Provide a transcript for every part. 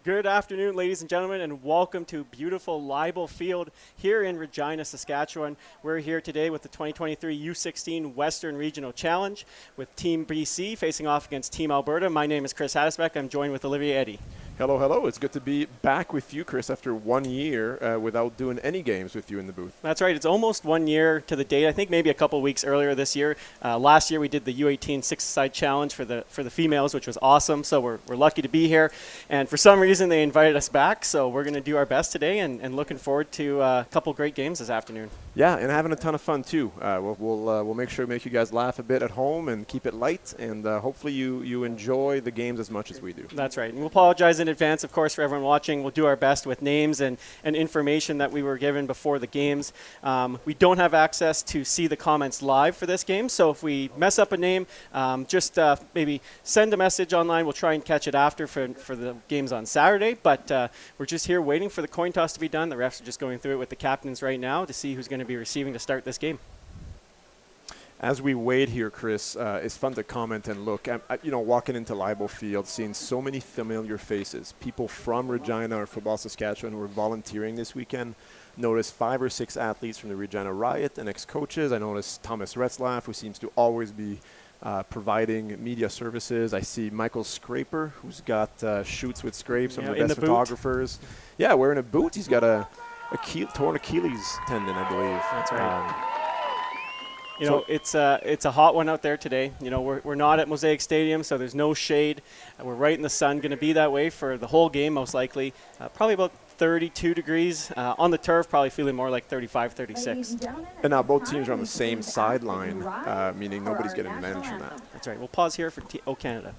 Good afternoon, ladies and gentlemen, and welcome to beautiful Libel Field here in Regina, Saskatchewan. We're here today with the 2023 U16 Western Regional Challenge with Team BC facing off against Team Alberta. My name is Chris Hadisbeck. I'm joined with Olivier Eddy. Hello, hello. It's good to be back with you, Chris, after 1 year without doing any games with you in the booth. That's right. It's almost 1 year to the date. I think maybe a couple weeks earlier this year. Last year we did the U18 six-a-side challenge for the females, which was awesome. So we're lucky to be here. And for some reason they invited us back. So we're going to do our best today and looking forward to a couple great games this afternoon. Yeah, and having a ton of fun too. We'll make sure to make you guys laugh a bit at home and keep it light. And hopefully you enjoy the games as much as we do. That's right. And we'll apologize in advance, of course, for everyone watching. We'll do our best with names and information that we were given before the games. We don't have access to see the comments live for this game, so if we mess up a name, just maybe send a message online. We'll try and catch it after for the games on Saturday, but we're just here waiting for the coin toss to be done. The refs are just going through it with the captains right now to see who's going to be receiving to start this game. As we wait here, Chris, it's fun to comment and look. Walking into Libel Field, seeing so many familiar faces. People from Regina or Football Saskatchewan who are volunteering this weekend. Noticed 5 or 6 athletes from the Regina Riot and ex-coaches. I noticed Thomas Retzlaff, who seems to always be providing media services. I see Michael Scraper, who's got Shoots with Scrapes, some of the best photographers. Yeah, wearing a boot. He's got a torn Achilles tendon, I believe. That's right. It's a hot one out there today. We're not at Mosaic Stadium, so there's no shade. We're right in the sun. Going to be that way for the whole game, most likely. Probably about 32 degrees. On the turf, probably feeling more like 35, 36. And now both teams are on the same sideline, meaning nobody's getting advantage from that. That's right. We'll pause here for Canada.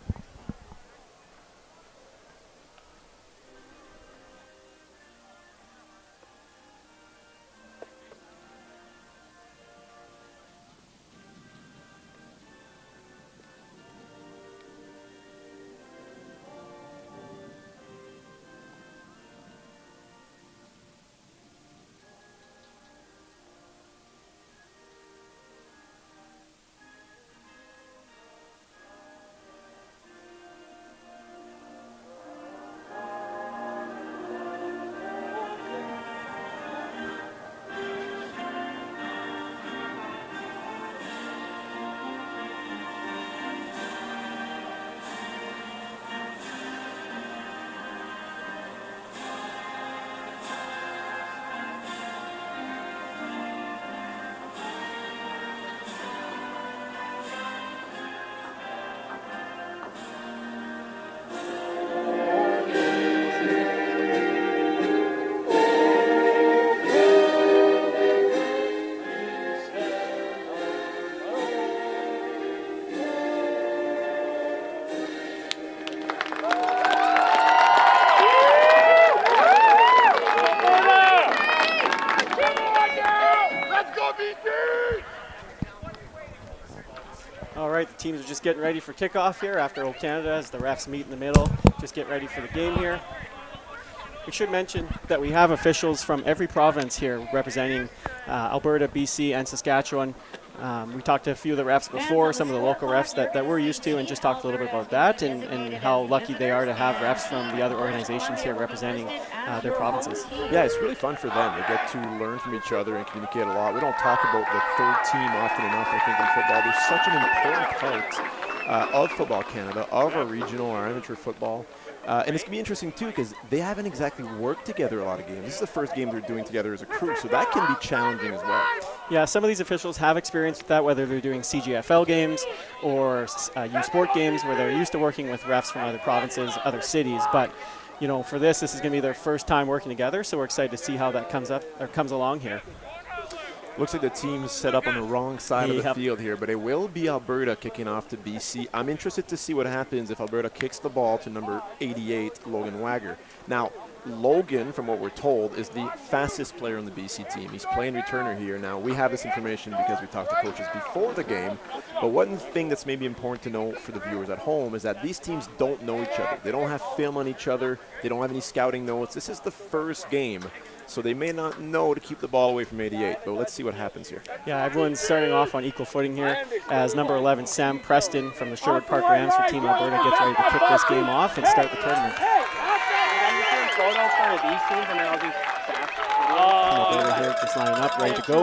All right, the teams are just getting ready for kickoff here after Old Canada as the refs meet in the middle. Just get ready for the game here. We should mention that we have officials from every province here representing Alberta, BC, and Saskatchewan. We talked to a few of the refs before, some of the local refs that we're used to, and just talked a little bit about that and how lucky they are to have refs from the other organizations here representing their provinces. Yeah, it's really fun for them. They get to learn from each other and communicate a lot. We don't talk about the third team often enough, I think, in football. They're such an important part of Football Canada, of our regional, our amateur football. And it's going to be interesting, too, because they haven't exactly worked together a lot of games. This is the first game they're doing together as a crew, so that can be challenging as well. Yeah, some of these officials have experience with that, whether they're doing CGFL games or U Sport games where they're used to working with refs from other provinces, other cities. But, for this is going to be their first time working together, so we're excited to see how that comes along here. Looks like the team's set up on the wrong side of the field here, but it will be Alberta kicking off to BC. I'm interested to see what happens if Alberta kicks the ball to number 88, Logan Wagger. Now, Logan, from what we're told, is the fastest player on the BC team. He's playing returner here. Now, we have this information because we talked to coaches before the game, but one thing that's maybe important to know for the viewers at home is that these teams don't know each other. They don't have film on each other. They don't have any scouting notes. This is the first game, so they may not know to keep the ball away from 88, but let's see what happens here. Yeah, everyone's starting off on equal footing here as number 11, Sam Preston from the Sherwood Park Rams for Team Alberta gets ready to kick this game off and start the tournament. photo for these teams, and then I'll do staff. Alberta here just lining up, ready to go.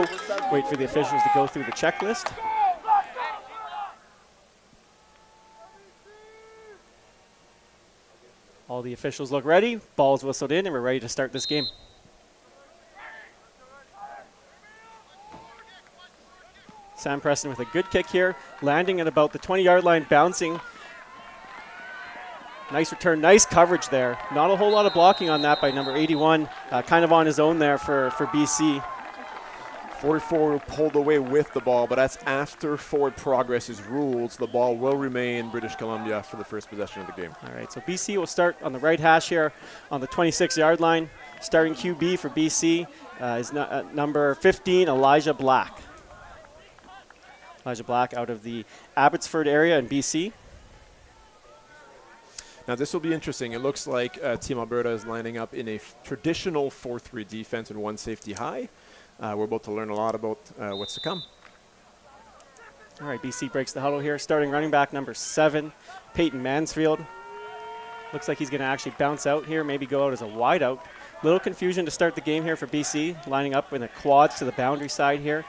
Wait for the officials to go through the checklist. All the officials look ready. Ball's whistled in, and we're ready to start this game. Sam Preston with a good kick here, landing at about the 20-yard line, bouncing. Nice return, nice coverage there. Not a whole lot of blocking on that by number 81, kind of on his own there for BC. 44 pulled away with the ball, but that's after forward progress is ruled. So the ball will remain British Columbia for the first possession of the game. All right, so BC will start on the right hash here on the 26-yard line. Starting QB for BC is number 15, Elijah Black. Elijah Black out of the Abbotsford area in BC. Now this will be interesting. It looks like Team Alberta is lining up in a traditional 4-3 defense and one safety high. We're about to learn a lot about what's to come. All right, BC breaks the huddle here. Starting running back number 7, Peyton Mansfield. Looks like he's going to actually bounce out here, maybe go out as a wide out. Little confusion to start the game here for BC, lining up in the quads to the boundary side here.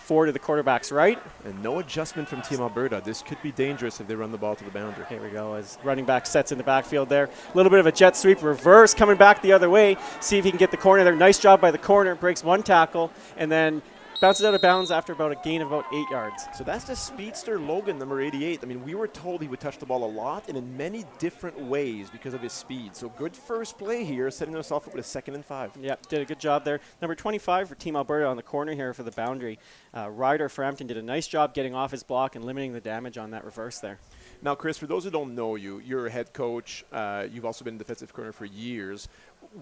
4 to the quarterback's right. And no adjustment from Team Alberta. This could be dangerous if they run the ball to the boundary. Here we go as running back sets in the backfield there. A little bit of a jet sweep reverse coming back the other way. See if he can get the corner there. Nice job by the corner. Breaks one tackle and then bounces out of bounds after about a gain of about 8 yards. So that's the speedster Logan, number 88. I mean, we were told he would touch the ball a lot and in many different ways because of his speed. So good first play here, setting himself up with a 2nd and 5. Yep, did a good job there. Number 25 for Team Alberta on the corner here for the boundary. Ryder Frampton did a nice job getting off his block and limiting the damage on that reverse there. Now, Chris, for those who don't know you, you're a head coach. You've also been defensive corner for years.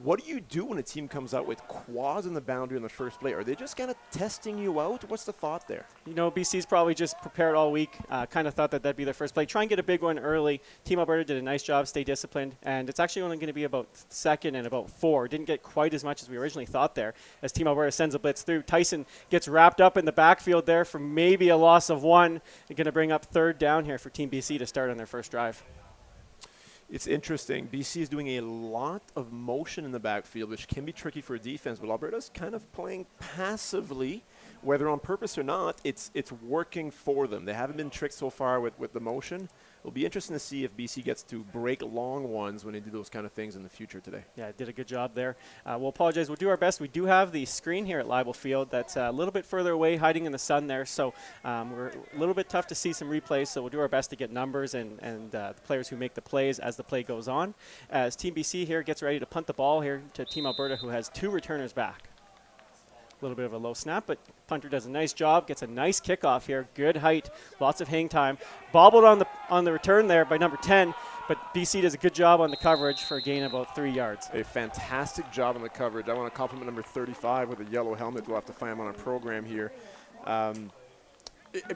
What do you do when a team comes out with quads in the boundary on the first play? Are they just kind of testing you out? What's the thought there? You know, BC's probably just prepared all week, kind of thought that that'd be their first play. Try and get a big one early. Team Alberta did a nice job, stay disciplined, and it's actually only going to be about 2nd and about 4. Didn't get quite as much as we originally thought there as Team Alberta sends a blitz through. Tyson gets wrapped up in the backfield there for maybe a loss of 1. They're going to bring up 3rd down here for Team BC to start on their first drive. It's interesting. BC is doing a lot of motion in the backfield, which can be tricky for a defense, but Alberta's kind of playing passively, whether on purpose or not. It's working for them. They haven't been tricked so far with the motion. It'll be interesting to see if BC gets to break long ones when they do those kind of things in the future today. Yeah, did a good job there. We'll apologize. We'll do our best. We do have the screen here at Leibel Field that's a little bit further away, hiding in the sun there. So we're a little bit tough to see some replays. So we'll do our best to get numbers and the players who make the plays as the play goes on. As Team BC here gets ready to punt the ball here to Team Alberta, who has 2 returners back. A little bit of a low snap, but punter does a nice job, gets a nice kickoff here, good height, lots of hang time. Bobbled on the return there by number 10, but BC does a good job on the coverage for a gain of about 3 yards. A fantastic job on the coverage. I want to compliment number 35 with a yellow helmet. We'll have to find him on a program here. I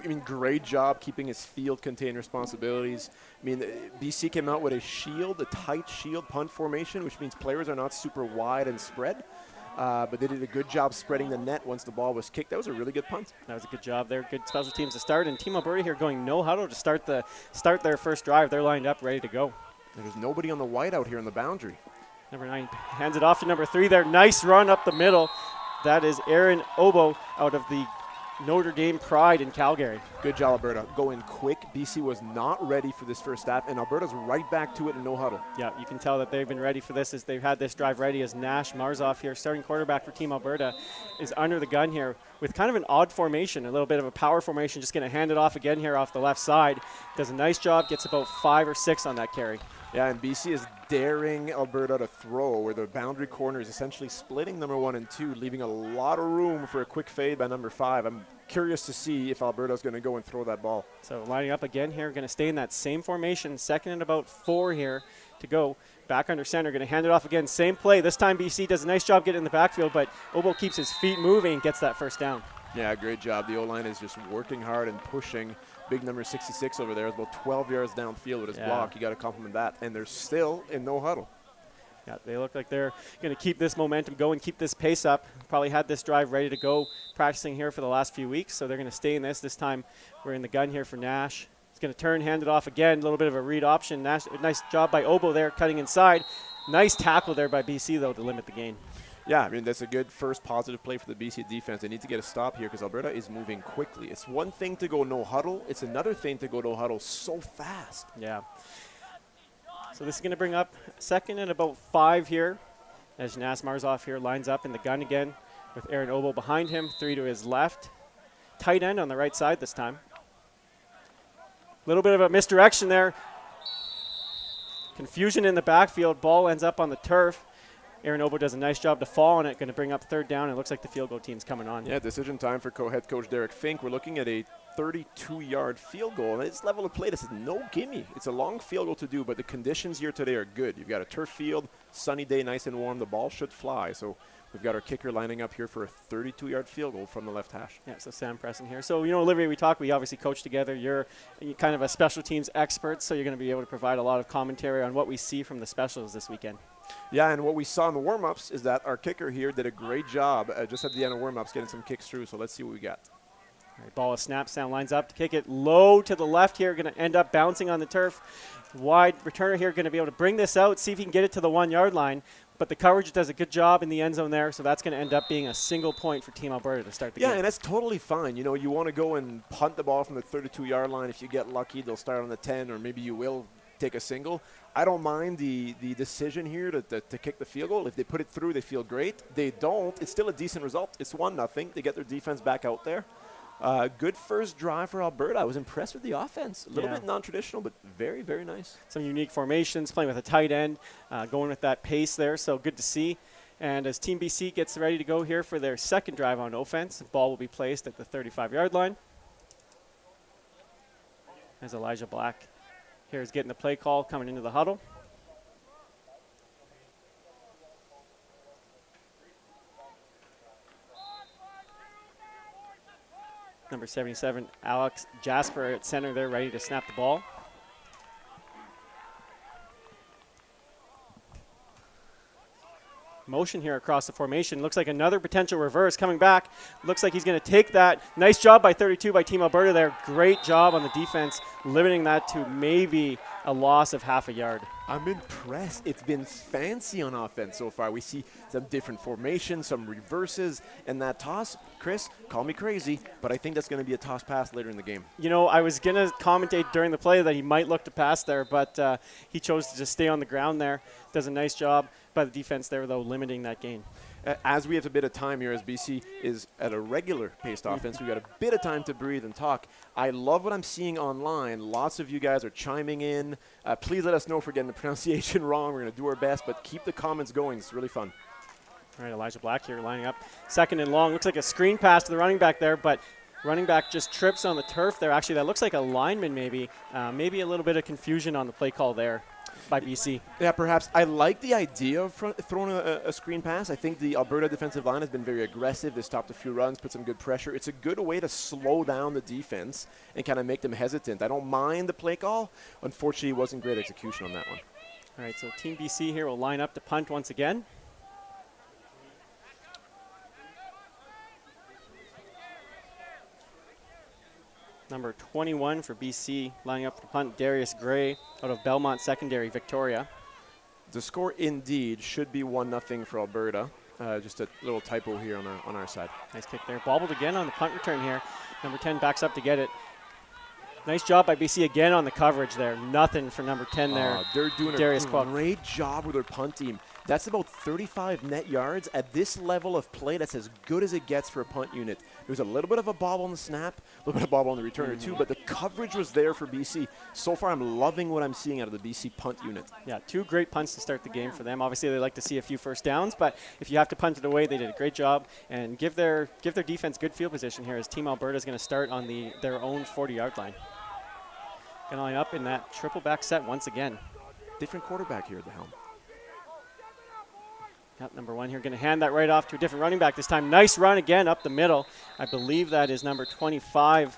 mean, great job keeping his field-contained responsibilities. I mean, BC came out with a tight shield punt formation, which means players are not super wide and spread. But they did a good job spreading the net once the ball was kicked. That was a really good punt. That was a good job there. Good special teams to start. And Team Alberta here going no huddle to start their first drive. They're lined up, ready to go. There's nobody on the whiteout here on the boundary. Number 9 hands it off to number 3 there. Nice run up the middle. That is Aaron Obo out of the Notre Dame Pride in Calgary. Good job, Alberta. Going quick. BC was not ready for this first half, and Alberta's right back to it in no huddle. Yeah, you can tell that they've been ready for this as they've had this drive ready as Nash Marzoff here, starting quarterback for Team Alberta, is under the gun here with kind of an odd formation, a little bit of a power formation, just going to hand it off again here off the left side. Does a nice job, gets about 5 or 6 on that carry. Yeah, and BC is daring Alberta to throw, where the boundary corner is essentially splitting number 1 and 2, leaving a lot of room for a quick fade by number 5. I'm curious to see if Alberta's going to go and throw that ball. So lining up again here, going to stay in that same formation, 2nd and about 4 here to go. Back under center, going to hand it off again, same play. This time BC does a nice job getting in the backfield, but Obo keeps his feet moving and gets that first down. Yeah, great job. The O-line is just working hard and pushing. Big number 66 over there is about 12 yards downfield with his block. You got to compliment that. And they're still in no huddle. Yeah, they look like they're going to keep this momentum going, keep this pace up. Probably had this drive ready to go, practicing here for the last few weeks. So they're going to stay in this. This time we're in the gun here for Nash. He's going to turn, hand it off again. A little bit of a read option. Nash, nice job by Obo there, cutting inside. Nice tackle there by BC, though, to limit the gain. Yeah, I mean, that's a good first positive play for the BC defense. They need to get a stop here because Alberta is moving quickly. It's one thing to go no huddle. It's another thing to go no huddle so fast. Yeah. So this is going to bring up 2nd and about 5 here as Jas Marzov here lines up in the gun again with Aaron Obo behind him, 3 to his left. Tight end on the right side this time. A little bit of a misdirection there. Confusion in the backfield. Ball ends up on the turf. Aaron Obo does a nice job to fall on it. Going to bring up 3rd down. It looks like the field goal team's coming on. Yeah, decision time for head coach Derek Fink. We're looking at a 32-yard field goal. And this level of play, this is no gimme. It's a long field goal to do, but the conditions here today are good. You've got a turf field, sunny day, nice and warm. The ball should fly. So we've got our kicker lining up here for a 32-yard field goal from the left hash. Yeah, so Sam Preston here. So, Olivier, we obviously coach together. You're kind of a special teams expert, so you're going to be able to provide a lot of commentary on what we see from the specials this weekend. Yeah, and what we saw in the warm-ups is that our kicker here did a great job just at the end of warm-ups getting some kicks through. So let's see what we got. All right, ball is snapped. Sam lines up to kick it low to the left here. Going to end up bouncing on the turf. Wide returner here going to be able to bring this out, see if he can get it to the 1-yard line. But the coverage does a good job in the end zone there, so that's going to end up being a single point for Team Alberta to start the game. Yeah, and that's totally fine. You want to go and punt the ball from the 32-yard line. If you get lucky, they'll start on the 10, or maybe you will take a single. I don't mind the decision here to kick the field goal. If they put it through, they feel great. They don't, it's still a decent result. It's 1-0. They get their defense back out there. Good first drive for Alberta. I was impressed with the offense. A little bit non-traditional, but very, very nice. Some unique formations, playing with a tight end, going with that pace there, so good to see. And as Team BC gets ready to go here for their 2nd drive on offense, the ball will be placed at the 35-yard line. As Elijah Black here is getting the play call coming into the huddle. Number 77, Alex Jasper at center there, ready to snap the ball. Motion here across the formation. Looks like another potential reverse coming back. Looks like he's going to take that. Nice job by 32 by Team Alberta there. Great job on the defense, limiting that to maybe a loss of half a yard. I'm impressed. It's been fancy on offense so far. We see some different formations, some reverses, and that toss, Chris, call me crazy, but I think that's going to be a toss pass later in the game. I was going to commentate during the play that he might look to pass there, but he chose to just stay on the ground there. Does a nice job by the defense there, though, limiting that gain. As we have a bit of time here, as BC is at a regular paced offense, we've got a bit of time to breathe and talk. I love what I'm seeing online. Lots of you guys are chiming in. Please let us know if we're getting the pronunciation wrong. We're going to do our best, but keep the comments going. It's really fun. All right, Elijah Black here lining up. 2nd and long. Looks like a screen pass to the running back there, but running back just trips on the turf there. Actually, that looks like a lineman maybe. Maybe a little bit of confusion on the play call there by BC. Yeah, perhaps. I like the idea of throwing a screen pass. I think the Alberta defensive line has been very aggressive. They stopped a few runs, put some good pressure. It's a good way to slow down the defense and kind of make them hesitant. I don't mind the play call. Unfortunately, it wasn't great execution on that one. All right, so Team BC here will line up to punt once again. Number 21 for BC, lining up to punt, Darius Gray out of Belmont Secondary, Victoria. The score indeed should be 1-0 for Alberta. Just a little typo here on our side. Nice kick there. Bobbled again on the punt return here. Number 10 backs up to get it. Nice job by BC again on the coverage there. Nothing for number 10 there. They're doing Darius a great job with their punt team. That's about 35 net yards. At this level of play, that's as good as it gets for a punt unit. There was a little bit of a bobble on the snap, a little bit of bobble on the returner too, but the coverage was there for BC. So far, I'm loving what I'm seeing out of the BC punt unit. Yeah, 2 great punts to start the game for them. Obviously, they like to see a few first downs, but if you have to punt it away, they did a great job. And give their defense good field position here as Team Alberta is going to start on their own 40-yard line. Going to line up in that triple back set once again. Different quarterback here at the helm. Yep, number 1 here, going to hand that right off to a different running back this time. Nice run again up the middle. I believe that is number 21,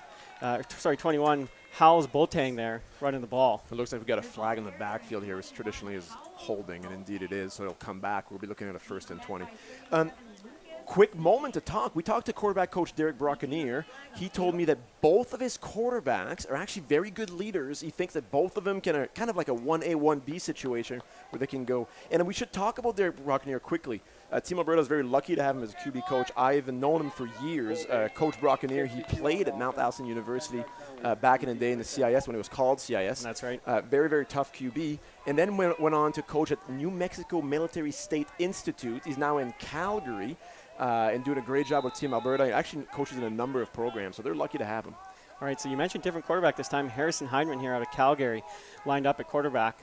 Howells Boltang there, running the ball. It looks like we've got a flag in the backfield here, which traditionally is holding, and indeed it is, so it'll come back. We'll be looking at a 1st and 20. quick moment to talk. We talked to quarterback coach Derek Brockenier. He told me that both of his quarterbacks are actually very good leaders. He thinks that both of them can kind of like a 1A, 1B situation where they can go. And we should talk about Derek Brockenier quickly. Team Alberta is very lucky to have him as a QB coach. I've known him for years. Coach Brockenier, he played at Mount Allison University back in the day in the CIS when it was called CIS. That's right. Very, very tough QB. And then went on to coach at New Mexico Military State Institute. He's now in Calgary and doing a great job with Team Alberta. He actually coaches in a number of programs, so they're lucky to have him. All right, so you mentioned different quarterback this time. Harrison Heineman here out of Calgary lined up at quarterback.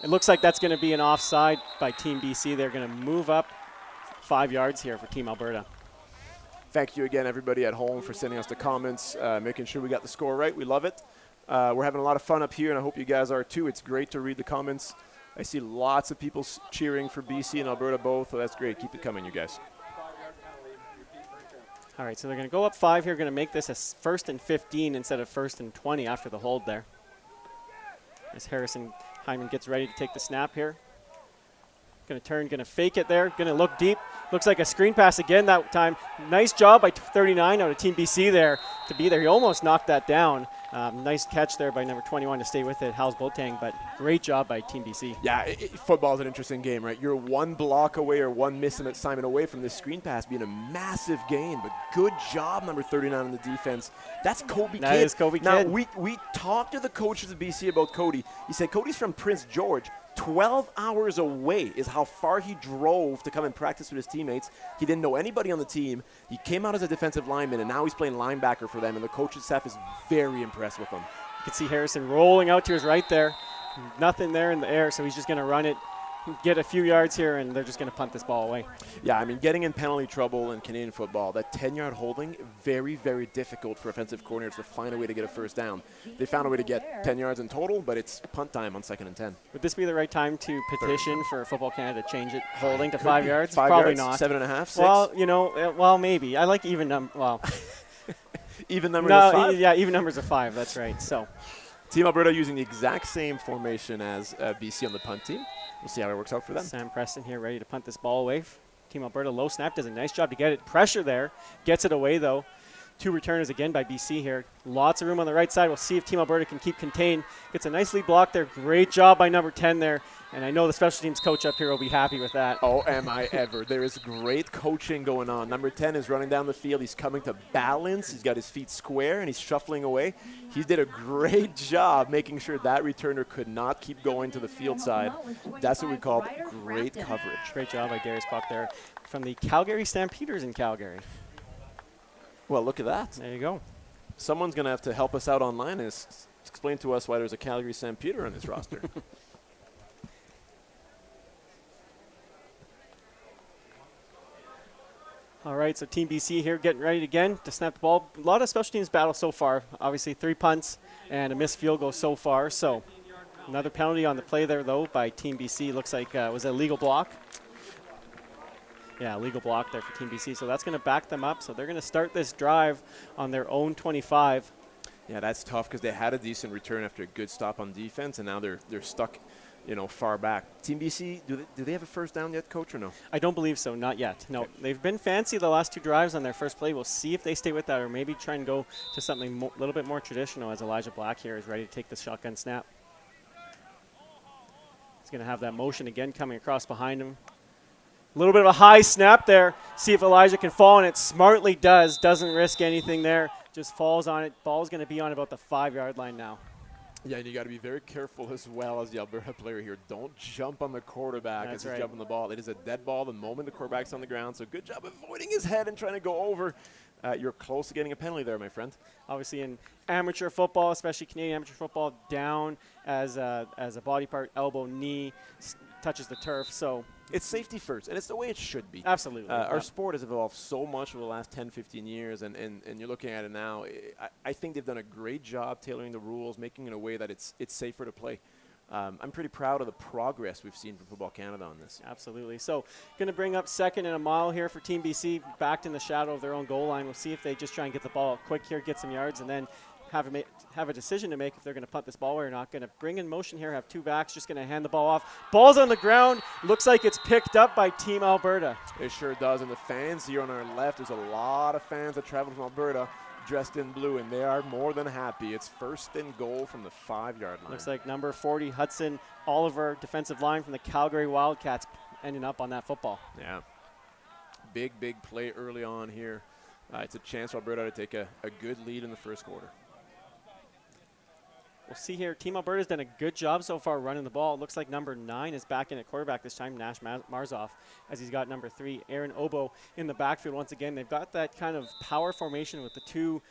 It looks like that's going to be an offside by Team BC. They're going to move up 5 yards here for Team Alberta. Thank you again, everybody at home, for sending us the comments, making sure we got the score right. We love it. We're having a lot of fun up here, and I hope you guys are too. It's great to read the comments. I see lots of people cheering for BC and Alberta both, so that's great. Keep it coming, you guys. All right, so they're going to go up 5 here. Going to make this a 1st and 15 instead of 1st and 20 after the hold there. As Harrison Hyman gets ready to take the snap here. Going to turn, going to fake it there. Going to look deep. Looks like a screen pass again that time. Nice job by 39 out of Team BC there to be there. He almost knocked that down. Nice catch there by number 21 to stay with it, Hals Boateng, but great job by Team BC. Yeah, football is an interesting game, right? You're one block away or one missing assignment away from this screen pass being a massive gain, but good job, number 39 on the defense. That's Kobe Kidd. That is Kobe Kidd. Now, we talked to the coaches of BC about Cody. He said Cody's from Prince George. 12 hours away is how far he drove to come and practice with his teammates. He didn't know anybody on the team. He came out as a defensive lineman, and now he's playing linebacker for them, and the coaching staff is very impressed with him. You can see Harrison rolling out to his right there. Nothing there in the air, so he's just going to run it, get a few yards here, and they're just going to punt this ball away. Yeah, I mean, getting in penalty trouble in Canadian football, that 10-yard holding, very, very difficult for offensive coordinators to find a way to get a first down. They found a way to get 10 yards in total, but it's punt time on 2nd and 10. Would this be the right time to petition for Football Canada to change it, holding to 5 yards? 5 Probably yards, not. 7.5, 6? Well, you know, well, maybe. I like even numbers. Well, even numbers no, of 5? Yeah, even numbers of 5. That's right. So, Team Alberta using the exact same formation as BC on the punt team. We'll see how it works out for them. Sam Preston here ready to punt this ball away. Team Alberta low snap does a nice job to get it. Pressure there. Gets it away, though. 2 returners again by BC here. Lots of room on the right side. We'll see if Team Alberta can keep contained. Gets a nice lead block there. Great job by number 10 there. And I know the special teams coach up here will be happy with that. Oh, am I ever. There is great coaching going on. Number 10 is running down the field. He's coming to balance. He's got his feet square, and he's shuffling away. He did a great job making sure that returner could not keep going to the field side. That's what we call great coverage. Great job by Darius Puck there from the Calgary Stampeders in Calgary. Well, look at that. There you go. Someone's going to have to help us out online and explain to us why there's a Calgary Stampeder on this roster. All right, so Team BC here getting ready again to snap the ball. A lot of special teams battle so far. Obviously 3 punts and a missed field goal so far. So another penalty on the play there, though, by Team BC. Looks like was a legal block. Yeah, legal block there for Team BC. So that's going to back them up. So they're going to start this drive on their own 25. Yeah, that's tough because they had a decent return after a good stop on defense, and now they're stuck, far back. Team BC, do they have a first down yet, Coach, or no? I don't believe so, not yet. No, Okay. They've been fancy the last 2 drives on their first play. We'll see if they stay with that or maybe try and go to something a little bit more traditional as Elijah Black here is ready to take the shotgun snap. He's going to have that motion again coming across behind him. A little bit of a high snap there. See if Elijah can fall on it. Smartly does. Doesn't risk anything there. Just falls on it. Ball's going to be on about the 5-yard line now. Yeah, and you got to be very careful as well as the Alberta player here. Don't jump on the quarterback as he's jumping the ball. It is a dead ball the moment the quarterback's on the ground. So good job avoiding his head and trying to go over. You're close to getting a penalty there, my friend. Obviously in amateur football, especially Canadian amateur football, down as a body part, elbow, knee, touches the turf. So it's safety first, and it's the way it should be. Absolutely. Our sport has evolved so much over the last 10, 15 years, and you're looking at it now. I think they've done a great job tailoring the rules, making it a way that it's safer to play. I'm pretty proud of the progress we've seen from Football Canada on this. Absolutely. So going to bring up 2nd and a mile here for Team BC, backed in the shadow of their own goal line. We'll see if they just try and get the ball quick here, get some yards, and then have a decision to make if they're going to punt this ball away or not. Going to bring in motion here, have two backs, just going to hand the ball off. Ball's on the ground. Looks like it's picked up by Team Alberta. It sure does. And the fans here on our left, there's a lot of fans that travel from Alberta dressed in blue, and they are more than happy. It's first and goal from the 5-yard line. Looks like number 40, Hudson Oliver, defensive line from the Calgary Wildcats, ending up on that football. Yeah. Big play early on here. It's a chance for Alberta to take a good lead in the first quarter. We'll see here. Team Alberta's done a good job so far running the ball. It looks like number 9 is back in at quarterback this time, Nash Marzoff, as he's got number 3, Aaron Obo, in the backfield once again. They've got that kind of power formation with the two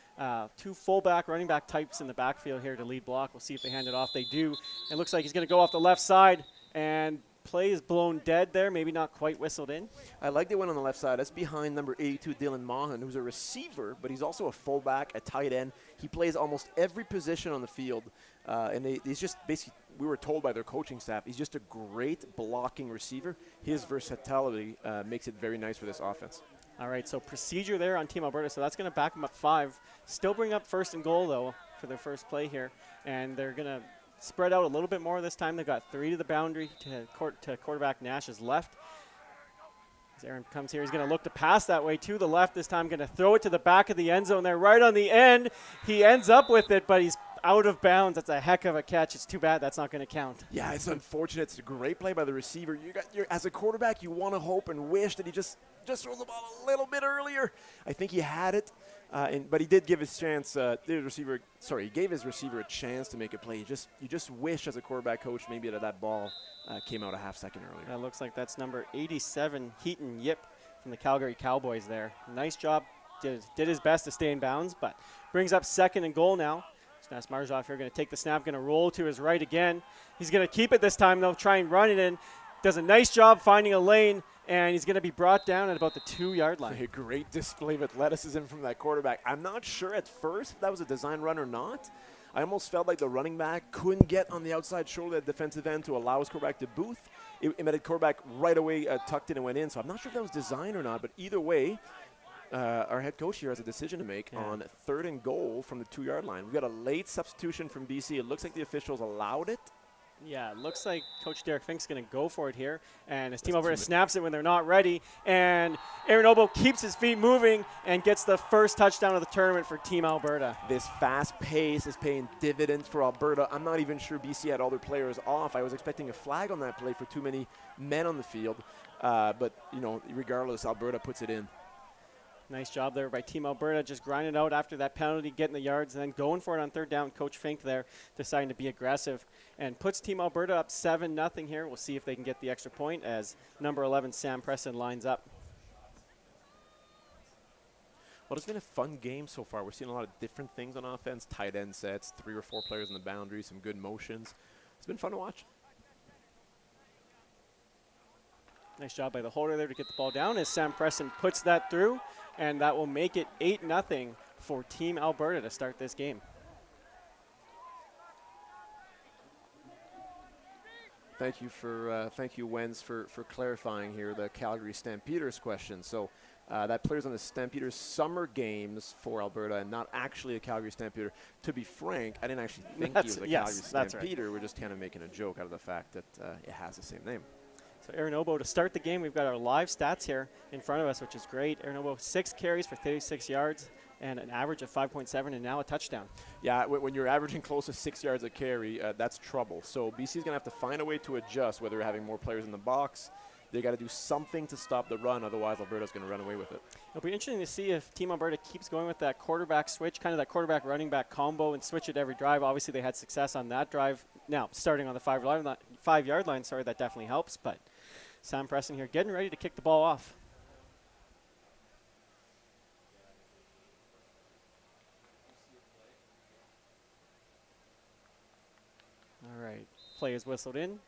fullback, running back types in the backfield here to lead block. We'll see if they hand it off. They do. It looks like he's going to go off the left side, and play is blown dead there, maybe not quite whistled in. I like the one on the left side. That's behind number 82, Dylan Mahan, who's a receiver, but he's also a fullback, a tight end. He plays almost every position on the field, and he's just basically, we were told by their coaching staff, he's just a great blocking receiver. His versatility makes it very nice for this offense. All right, so procedure there on Team Alberta, so that's going to back them up 5. Still bring up first and goal, though, for their first play here, and they're going to spread out a little bit more this time. They've got 3 to the boundary to quarterback Nash's left. As Aaron comes here, he's going to look to pass that way to the left this time. Going to throw it to the back of the end zone there, right on the end. He ends up with it, but he's out of bounds. That's a heck of a catch. It's too bad that's not going to count. Yeah, it's unfortunate. It's a great play by the receiver. As a quarterback, you want to hope and wish that he just throws the ball a little bit earlier. I think he had it. But he did give his chance. He gave his receiver a chance to make a play. You just wish, as a quarterback coach, maybe that ball came out a half second earlier. That looks like that's number 87, Heaton Yip from the Calgary Cowboys there. Nice job. Did his best to stay in bounds, but brings up second and goal now. Nash Marzoff here going to take the snap, going to roll to his right again. He's going to keep it this time, though, try and run it in. Does a nice job finding a lane, and he's going to be brought down at about the 2-yard line. A great display of athleticism from that quarterback. I'm not sure at first if that was a design run or not. I almost felt like the running back couldn't get on the outside shoulder of the defensive end to allow his quarterback to booth. It made the quarterback right away tucked in and went in. So I'm not sure if that was design or not, but either way, our head coach here has a decision to make on 3rd and goal from the 2-yard line. We've got a late substitution from BC. It looks like the officials allowed it. Yeah, it looks like Coach Derek Fink's going to go for it here. And his team Alberta snaps it when they're not ready. And Aaron Obo keeps his feet moving and gets the first touchdown of the tournament for Team Alberta. This fast pace is paying dividends for Alberta. I'm not even sure BC had all their players off. I was expecting a flag on that play for too many men on the field. But, regardless, Alberta puts it in. Nice job there by Team Alberta, just grinding out after that penalty, getting the yards, and then going for it on 3rd down. Coach Fink there deciding to be aggressive and puts Team Alberta up 7-0 here. We'll see if they can get the extra point as number 11, Sam Preston, lines up. Well, it's been a fun game so far. We're seeing a lot of different things on offense, tight end sets, 3 or 4 players in the boundary, some good motions. It's been fun to watch. Nice job by the holder there to get the ball down as Sam Preston puts that through, and that will make it 8-0 for Team Alberta to start this game. Thank you, Wenz, for clarifying here the Calgary Stampeders question. So that player's on the Stampeders summer games for Alberta and not actually a Calgary Stampeder. To be frank, I didn't actually think he was a Calgary Stampeder. Right. We're just kind of making a joke out of the fact that it has the same name. So Aaron Obo, to start the game, we've got our live stats here in front of us, which is great. Aaron Obo, 6 carries for 36 yards and an average of 5.7 and now a touchdown. Yeah, when you're averaging close to 6 yards a carry, that's trouble. So BC's going to have to find a way to adjust, whether having more players in the box. They got to do something to stop the run, otherwise Alberta's going to run away with it. It'll be interesting to see if Team Alberta keeps going with that quarterback switch, kind of that quarterback running back combo, and switch it every drive. Obviously, they had success on that drive. Now, starting on the 5-yard line, that definitely helps, but Sam Preston here getting ready to kick the ball off. All right, play is whistled in.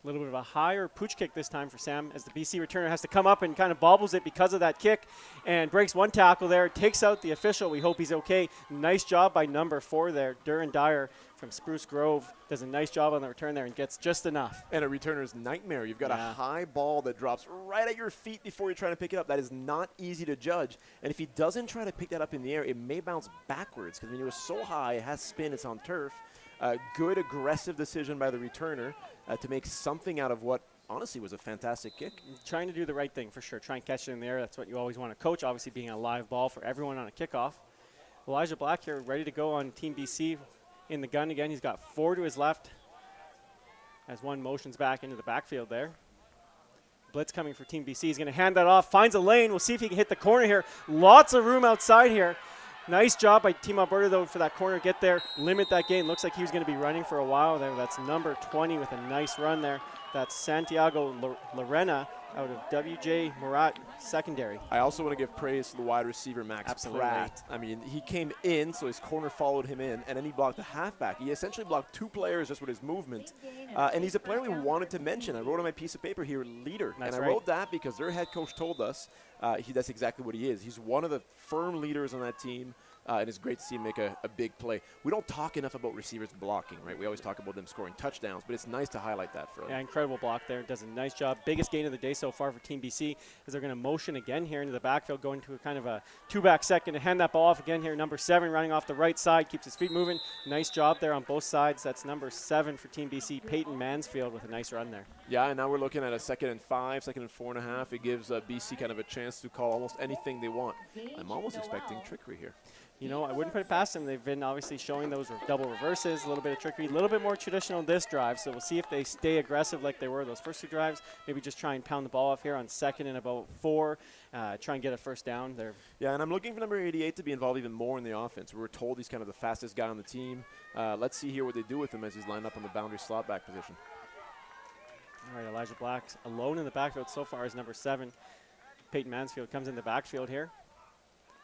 A little bit of a higher pooch kick this time for Sam as the BC returner has to come up and kind of bobbles it because of that kick and breaks one tackle there, takes out the official. We hope he's okay. Nice job by number 4 there. Duran Dyer from Spruce Grove does a nice job on the return there and gets just enough. And a returner's nightmare. You've got a high ball that drops right at your feet before you're trying to pick it up. That is not easy to judge. And if he doesn't try to pick that up in the air, it may bounce backwards because when it was so high, it has spin, it's on turf. Good aggressive decision by the returner to make something out of what honestly was a fantastic kick. Trying to do the right thing for sure. Try and catch it in the air. That's what you always want to coach, obviously being a live ball for everyone on a kickoff. Elijah Black here ready to go on Team BC in the gun again. He's got 4 to his left as one motions back into the backfield there. Blitz coming for Team BC. He's going to hand that off, finds a lane. We'll see if he can hit the corner here. Lots of room outside here. Nice job by Team Alberta, though, for that corner. Get there, limit that gain. Looks like he was going to be running for a while there. That's number 20 with a nice run there. That's Santiago Lorena out of WJ Murat Secondary. I also want to give praise to the wide receiver, Max Pratt. I mean, he came in, so his corner followed him in, and then he blocked the halfback. He essentially blocked 2 players just with his movement. And he's a player we wanted to mention. I wrote on my piece of paper here, leader. That's and I wrote that because their head coach told us that's exactly what he is. He's one of the firm leaders on that team. And it's great to see him make a big play. We don't talk enough about receivers blocking, right? We always talk about them scoring touchdowns, but it's nice to highlight that for them. Yeah, incredible block there. Does a nice job. Biggest gain of the day so far for Team BC as they're going to motion again here into the backfield, going to a kind of a 2-back second to hand that ball off again here. Number 7 running off the right side, keeps his feet moving. Nice job there on both sides. That's number 7 for Team BC, Peyton Mansfield with a nice run there. Yeah, and now we're looking at a 2nd and 5, 2nd and 4.5. It gives BC kind of a chance to call almost anything they want. I'm almost expecting trickery here. You know, I wouldn't put it past them. They've been obviously showing those double reverses, a little bit of trickery, a little bit more traditional this drive. So we'll see if they stay aggressive like they were those first 2 drives. Maybe just try and pound the ball off here on 2nd and about 4. Try and get a first down there. Yeah, and I'm looking for number 88 to be involved even more in the offense. We were told he's kind of the fastest guy on the team. Let's see here what they do with him as he's lined up on the boundary slot back position. All right, Elijah Black alone in the backfield so far is number 7. Peyton Mansfield comes in the backfield here.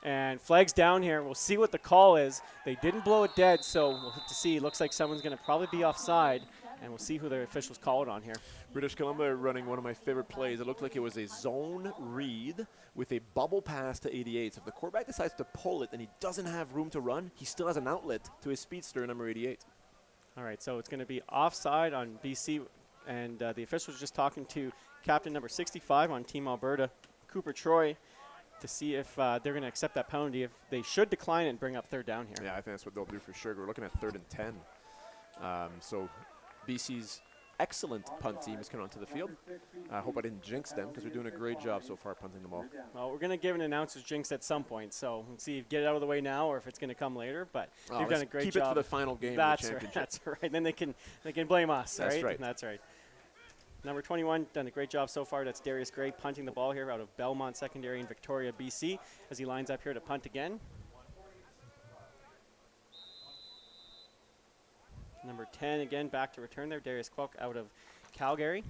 And flags down here. We'll see what the call is. They didn't blow it dead, so we'll have to see. It looks like someone's going to probably be offside, and we'll see who the officials call it on here. British Columbia running one of my favorite plays. It looked like it was a zone read with a bubble pass to 88. So if the quarterback decides to pull it and he doesn't have room to run, he still has an outlet to his speedster, number 88. All right, so it's going to be offside on BC, and the officials just talking to captain number 65 on Team Alberta, Cooper Troy, to see if they're going to accept that penalty. If they should decline it and bring up 3rd down here. Yeah, I think that's what they'll do for sure. We're looking at 3rd and 10. So BC's excellent punt team is coming onto the field. I hope I didn't jinx them because they're doing a great job so far punting the ball. Well, we're going to give an announcer's jinx at some point, so we'll see if you get it out of the way now or if it's going to come later. But they've done a great job. Keep it for the final game that's of the championship. Right, that's right. Then they can blame us. That's right. That's right. Number 21 done a great job so far. That's Darius Gray punting the ball here out of Belmont Secondary in Victoria, BC, as he lines up here to punt again. Number 10 again back to return there. Darius Kwok out of Calgary.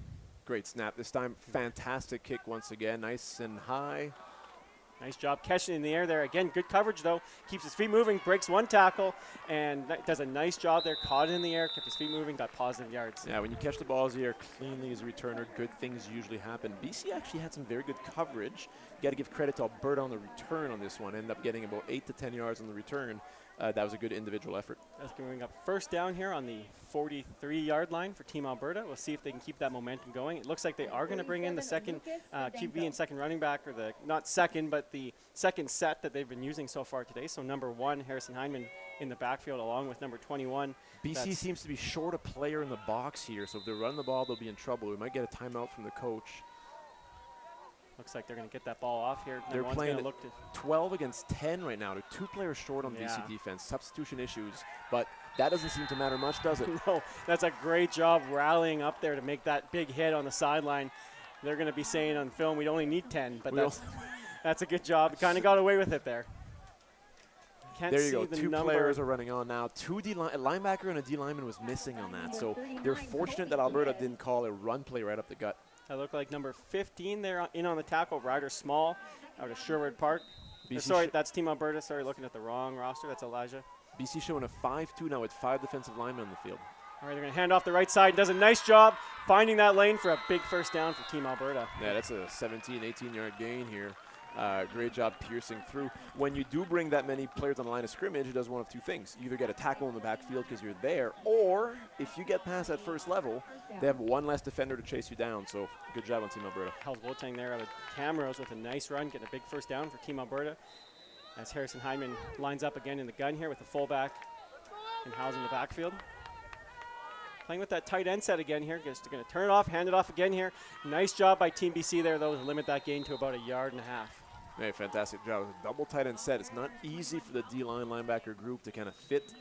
Great snap this time. Fantastic kick once again. Nice and high. Nice job catching in the air there. Again, good coverage, though. Keeps his feet moving, breaks one tackle, and does a nice job there. Caught it in the air, kept his feet moving, got positive yards. Yeah, when you catch the balls in the air cleanly as a returner, good things usually happen. BC actually had some very good coverage. You got to give credit to Alberta on the return on this one. Ended up getting about 8 to 10 yards on the return. That was a good individual effort. That's going up 1st down here on the 43-yard line for Team Alberta. We'll see if they can keep that momentum going. It looks like they are going to bring in the second QB and second running back, or not second, but the second set that they've been using so far today. So number 1, Harrison Hyndman in the backfield along with number 21. BC seems to be short a player in the box here, so if they run the ball, they'll be in trouble. We might get a timeout from the coach. Looks like they're going to get that ball off here. They're playing 12 against 10 right now. They're 2 players short on BC defense. Substitution issues, but that doesn't seem to matter much, does it? No, that's a great job rallying up there to make that big hit on the sideline. They're going to be saying on film we'd only need 10, but that's a good job. Kind of got away with it there. Can't there you see go. the 2 number. players are running on now. A linebacker and a D lineman was missing on that, so they're fortunate that Alberta didn't call a run play right up the gut. That looked like number 15 there in on the tackle, Ryder Small out of Sherwood Park. That's Team Alberta. Sorry, looking at the wrong roster. That's Elijah. BC showing a 5-2 now with 5 defensive linemen on the field. All right, they're going to hand off the right side. Does a nice job finding that lane for a big first down for Team Alberta. Yeah, that's a 17, 18-yard gain here. Great job piercing through. When you do bring that many players on the line of scrimmage, it does one of two things. You either get a tackle in the backfield because you're there, or if you get past that first level, they have one less defender to chase you down. So good job on Team Alberta. Hals Wotang there out of Camrose with a nice run, getting a big first down for Team Alberta. As Harrison Hyman lines up again in the gun here with the fullback and Hals in the backfield. Playing with that tight end set again here. Just going to turn it off, hand it off again here. Nice job by Team BC there, though, to limit that gain to about 1.5 yards. Hey, fantastic job. Double tight end set. It's not easy for the D-line linebacker group to kind of fit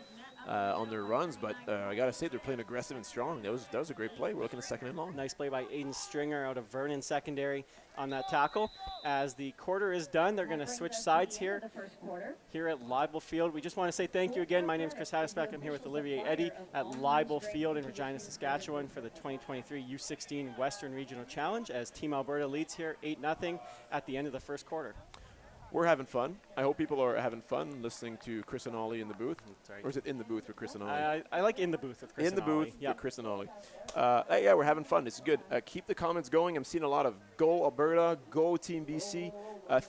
on their runs, but I got to say they're playing aggressive and strong. That was a great play. We're looking at second and long. Nice play by Aiden Stringer out of Vernon secondary on that tackle. As the quarter is done, they're going to switch sides here at Leibel Field. We just want to say thank you again. My name is Chris Haddisbeck. I'm here with Olivier Eddy at Leibel Field in Regina, Saskatchewan for the 2023 U16 Western Regional Challenge as Team Alberta leads here 8-0 at the end of the first quarter. We're having fun. I hope people are having fun listening to Chris and Ollie in the booth. Right. Or is it in the booth with Chris and Ollie? I like in the booth with Chris in the and Ollie. booth with Chris and Ollie. Yeah, we're having fun. It's good. Keep the comments going. I'm seeing a lot of go Alberta, go Team BC.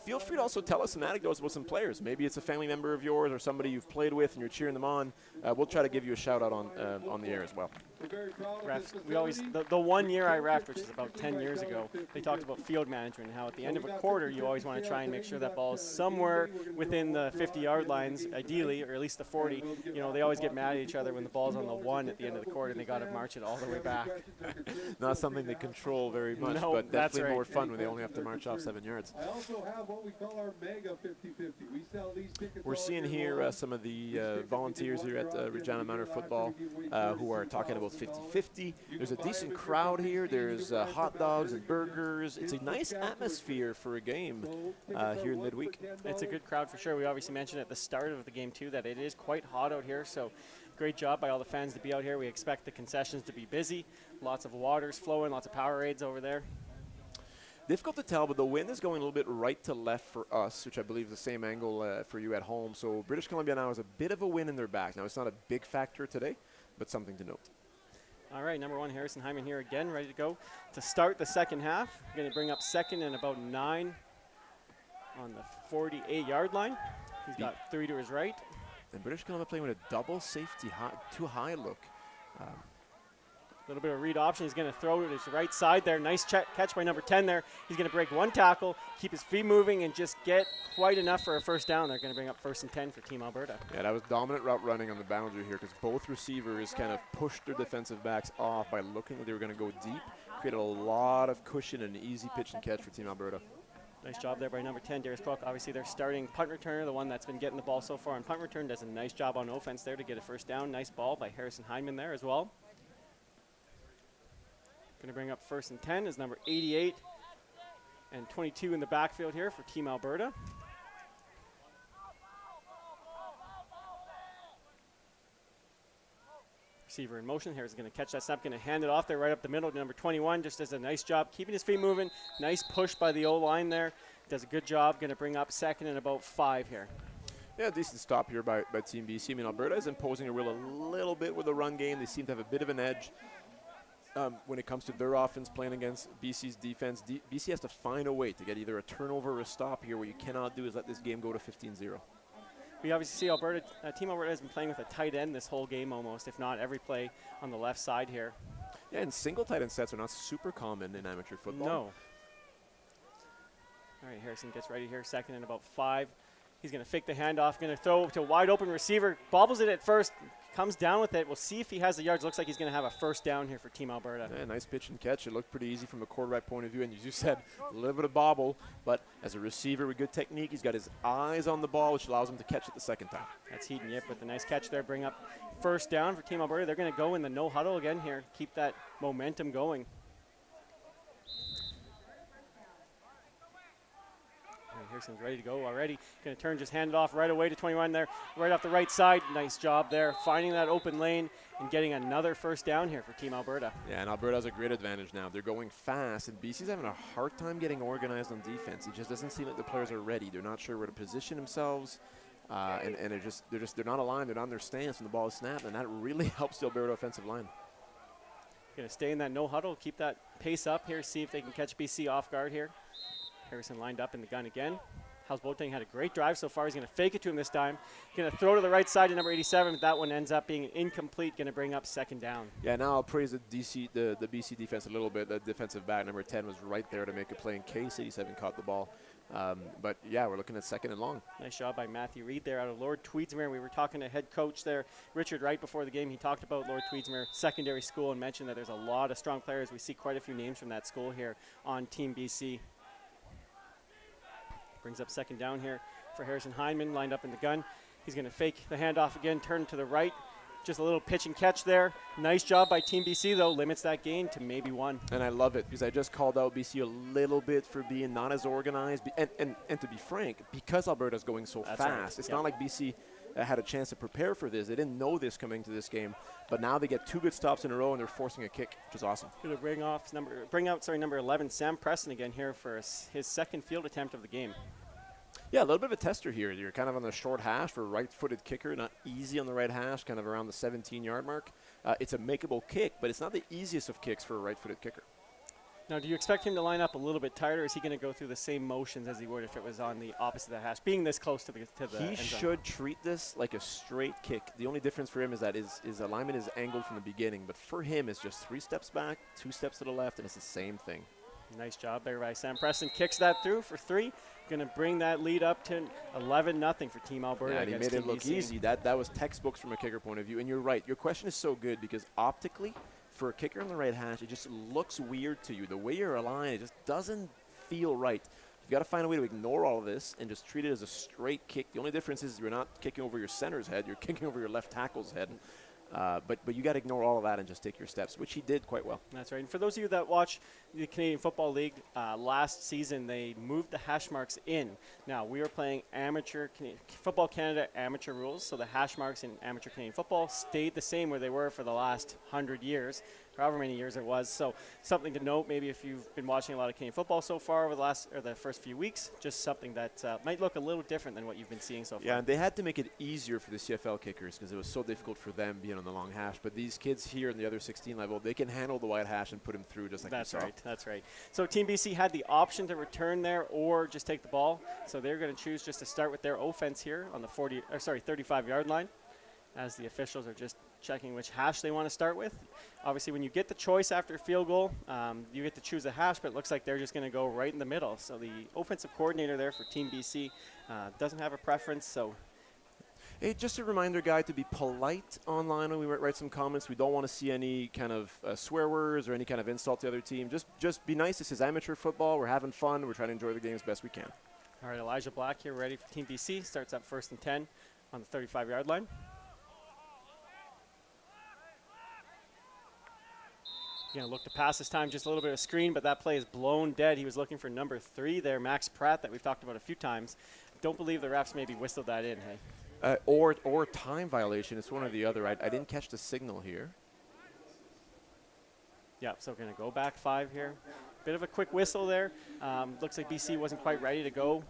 Feel free to also tell us some anecdotes about some players. Maybe it's a family member of yours or somebody you've played with and you're cheering them on. We'll try to give you a shout out on the air as well. Refs, we always the 1 year I refed, which is about 10 years ago, they talked about field management and how at the end of a quarter you always want to try and make sure that ball is somewhere within the 50-yard lines, ideally, or at least the 40. You know, they always get mad at each other when the ball's on the 1 at the end of the quarter and they got to march it all the way back. Not something they control very much, No, but that's definitely right. more fun when they only have to march off 7 yards. I also have what we call our mega 50-50. We sell these tickets. We're seeing here some of the volunteers here at Regina Manor Football who are talking about 50-50. There's a decent crowd here. There's hot dogs and burgers. It's a nice atmosphere for a game here in midweek. It's a good crowd for sure. We obviously mentioned at the start of the game, too, that it is quite hot out here. So great job by all the fans to be out here. We expect the concessions to be busy. Lots of waters flowing, lots of Powerades over there. Difficult to tell, but the wind is going a little bit right to left for us, which I believe is the same angle for you at home. So British Columbia now has a bit of a wind in their back. Now, it's not a big factor today, but something to note. All right, number 1, Harrison Hyman here again, ready to go to start the second half. Going to bring up second and about 9 on the 48-yard line. He's got 3 to his right. And British Columbia playing with a double safety too high look. A little bit of read option. He's going to throw to his right side there. Nice catch by number 10 there. He's going to break one tackle, keep his feet moving, and just get quite enough for a first down. They're going to bring up 1st and 10 for Team Alberta. Yeah, that was dominant route running on the boundary here because both receivers kind of pushed their defensive backs off by looking like they were going to go deep. Created a lot of cushion and an easy pitch and catch for Team Alberta. Nice job there by number 10, Darius Cook. Obviously, their starting punt returner, the one that's been getting the ball so far on punt return, does a nice job on offense there to get a first down. Nice ball by Harrison Hyman there as well. Going to bring up 1st and 10 is number 88 and 22 in the backfield here for Team Alberta. Receiver in motion. Harris is going to catch that snap, going to hand it off there right up the middle to number 21. Just does a nice job keeping his feet moving. Nice push by the O-line there. Does a good job. Going to bring up 2nd and about 5 here. Yeah, decent stop here by Team BC. I mean, Alberta is imposing a little bit with the run game. They seem to have a bit of an edge. When it comes to their offense playing against BC's defense, BC has to find a way to get either a turnover or a stop here. What you cannot do is let this game go to 15-0. We obviously see Team Alberta has been playing with a tight end this whole game almost, if not every play on the left side here. Yeah, and single tight end sets are not super common in amateur football. No. All right, Harrison gets ready here, 2nd and about 5. He's going to fake the handoff, going to throw to a wide open receiver, bobbles it at first, comes down with it. We'll see if he has the yards. Looks like he's going to have a first down here for Team Alberta. Yeah, nice pitch and catch. It looked pretty easy from a quarterback point of view, and as you said, a little bit of bobble, but as a receiver with good technique, he's got his eyes on the ball, which allows him to catch it the second time. That's Heaton Yip with a nice catch there. Bring up first down for Team Alberta. They're going to go in the no huddle again here, keep that momentum going. Harrison's ready to go already. Going to turn, just hand it off right away to 21 there, right off the right side. Nice job there, finding that open lane and getting another first down here for Team Alberta. Yeah, and Alberta has a great advantage now. They're going fast, and BC's having a hard time getting organized on defense. It just doesn't seem like the players are ready. They're not sure where to position themselves. and they're not aligned. They're not in their stance when the ball is snapped, and that really helps the Alberta offensive line. Going to stay in that no huddle, keep that pace up here, see if they can catch BC off guard here. Harrison lined up in the gun again. House Boateng had a great drive so far. He's going to fake it to him this time. Going to throw to the right side to number 87, but that one ends up being incomplete. Going to bring up second down. Yeah, now I'll praise the BC defense a little bit. The defensive back, number 10, was right there to make a play in case 87 caught the ball. But, yeah, we're looking at second and long. Nice job by Matthew Reed there out of Lord Tweedsmuir. We were talking to head coach there, Richard Wright, before the game. He talked about Lord Tweedsmuir secondary school and mentioned that there's a lot of strong players. We see quite a few names from that school here on Team BC. Brings up second down here for Harrison Heineman, lined up in the gun. He's going to fake the handoff again, turn to the right. Just a little pitch and catch there. Nice job by Team BC, though. Limits that gain to maybe one. And I love it because I just called out BC a little bit for being not as organized. And to be frank, because Alberta's going so fast, right. it's not like BC had a chance to prepare for this. They didn't know this coming to this game. But now they get 2 good stops in a row, and they're forcing a kick, which is awesome. Going to bring out number 11, Sam Preston, again here for his second field attempt of the game. Yeah, a little bit of a tester here. You're kind of on the short hash for a right-footed kicker, not easy on the right hash, kind of around the 17-yard mark. It's a makeable kick, but it's not the easiest of kicks for a right-footed kicker. Now, do you expect him to line up a little bit tighter, or is he going to go through the same motions as he would if it was on the opposite of the hash, being this close to the He should treat this like a straight kick. The only difference for him is that his alignment is angled from the beginning, but for him, it's just 3 steps back, 2 steps to the left, and it's the same thing. Nice job there by Sam Preston. Kicks that through for 3. Going to bring that lead up to 11-0 for Team Alberta. Yeah, and he made it look easy. That was textbooks from a kicker point of view. And you're right. Your question is so good because optically, for a kicker on the right hash, it just looks weird to you. The way you're aligned, it just doesn't feel right. You've got to find a way to ignore all of this and just treat it as a straight kick. The only difference is you're not kicking over your center's head. You're kicking over your left tackle's head. But you got to ignore all of that and just take your steps, which he did quite well. That's right. And for those of you that watch the Canadian Football League, last season they moved the hash marks in. Now, we are playing Football Canada amateur rules, so the hash marks in amateur Canadian football stayed the same where they were for the last 100 years, however many years it was. So something to note, maybe if you've been watching a lot of Canadian football so far over the first few weeks, just something that might look a little different than what you've been seeing so far. Yeah, and they had to make it easier for the CFL kickers because it was so difficult for them being on the long hash. But these kids here in the other 16 level, they can handle the wide hash and put him through just like That's you saw. right. That's right. So Team BC had the option to return there or just take the ball. So they're going to choose just to start with their offense here on the 35-yard line, as the officials are just checking which hash they want to start with. Obviously, when you get the choice after a field goal, you get to choose a hash, but it looks like they're just going to go right in the middle. So the offensive coordinator there for Team BC doesn't have a preference. So. Hey, just a reminder, Guy, to be polite online when we write some comments. We don't want to see any kind of swear words or any kind of insult to the other team. Just be nice. This is amateur football. We're having fun. We're trying to enjoy the game as best we can. All right, Elijah Black here ready for Team BC. Starts up 1st and 10 on the 35-yard line. Going to look to pass this time, just a little bit of screen, but that play is blown dead. He was looking for number 3 there, Max Pratt, that we've talked about a few times. Don't believe the refs maybe whistled that in, hey? Or time violation. It's one or the other. I didn't catch the signal here. Yeah, so going to go back 5 here. Bit of a quick whistle there. Looks like BC wasn't quite ready to go.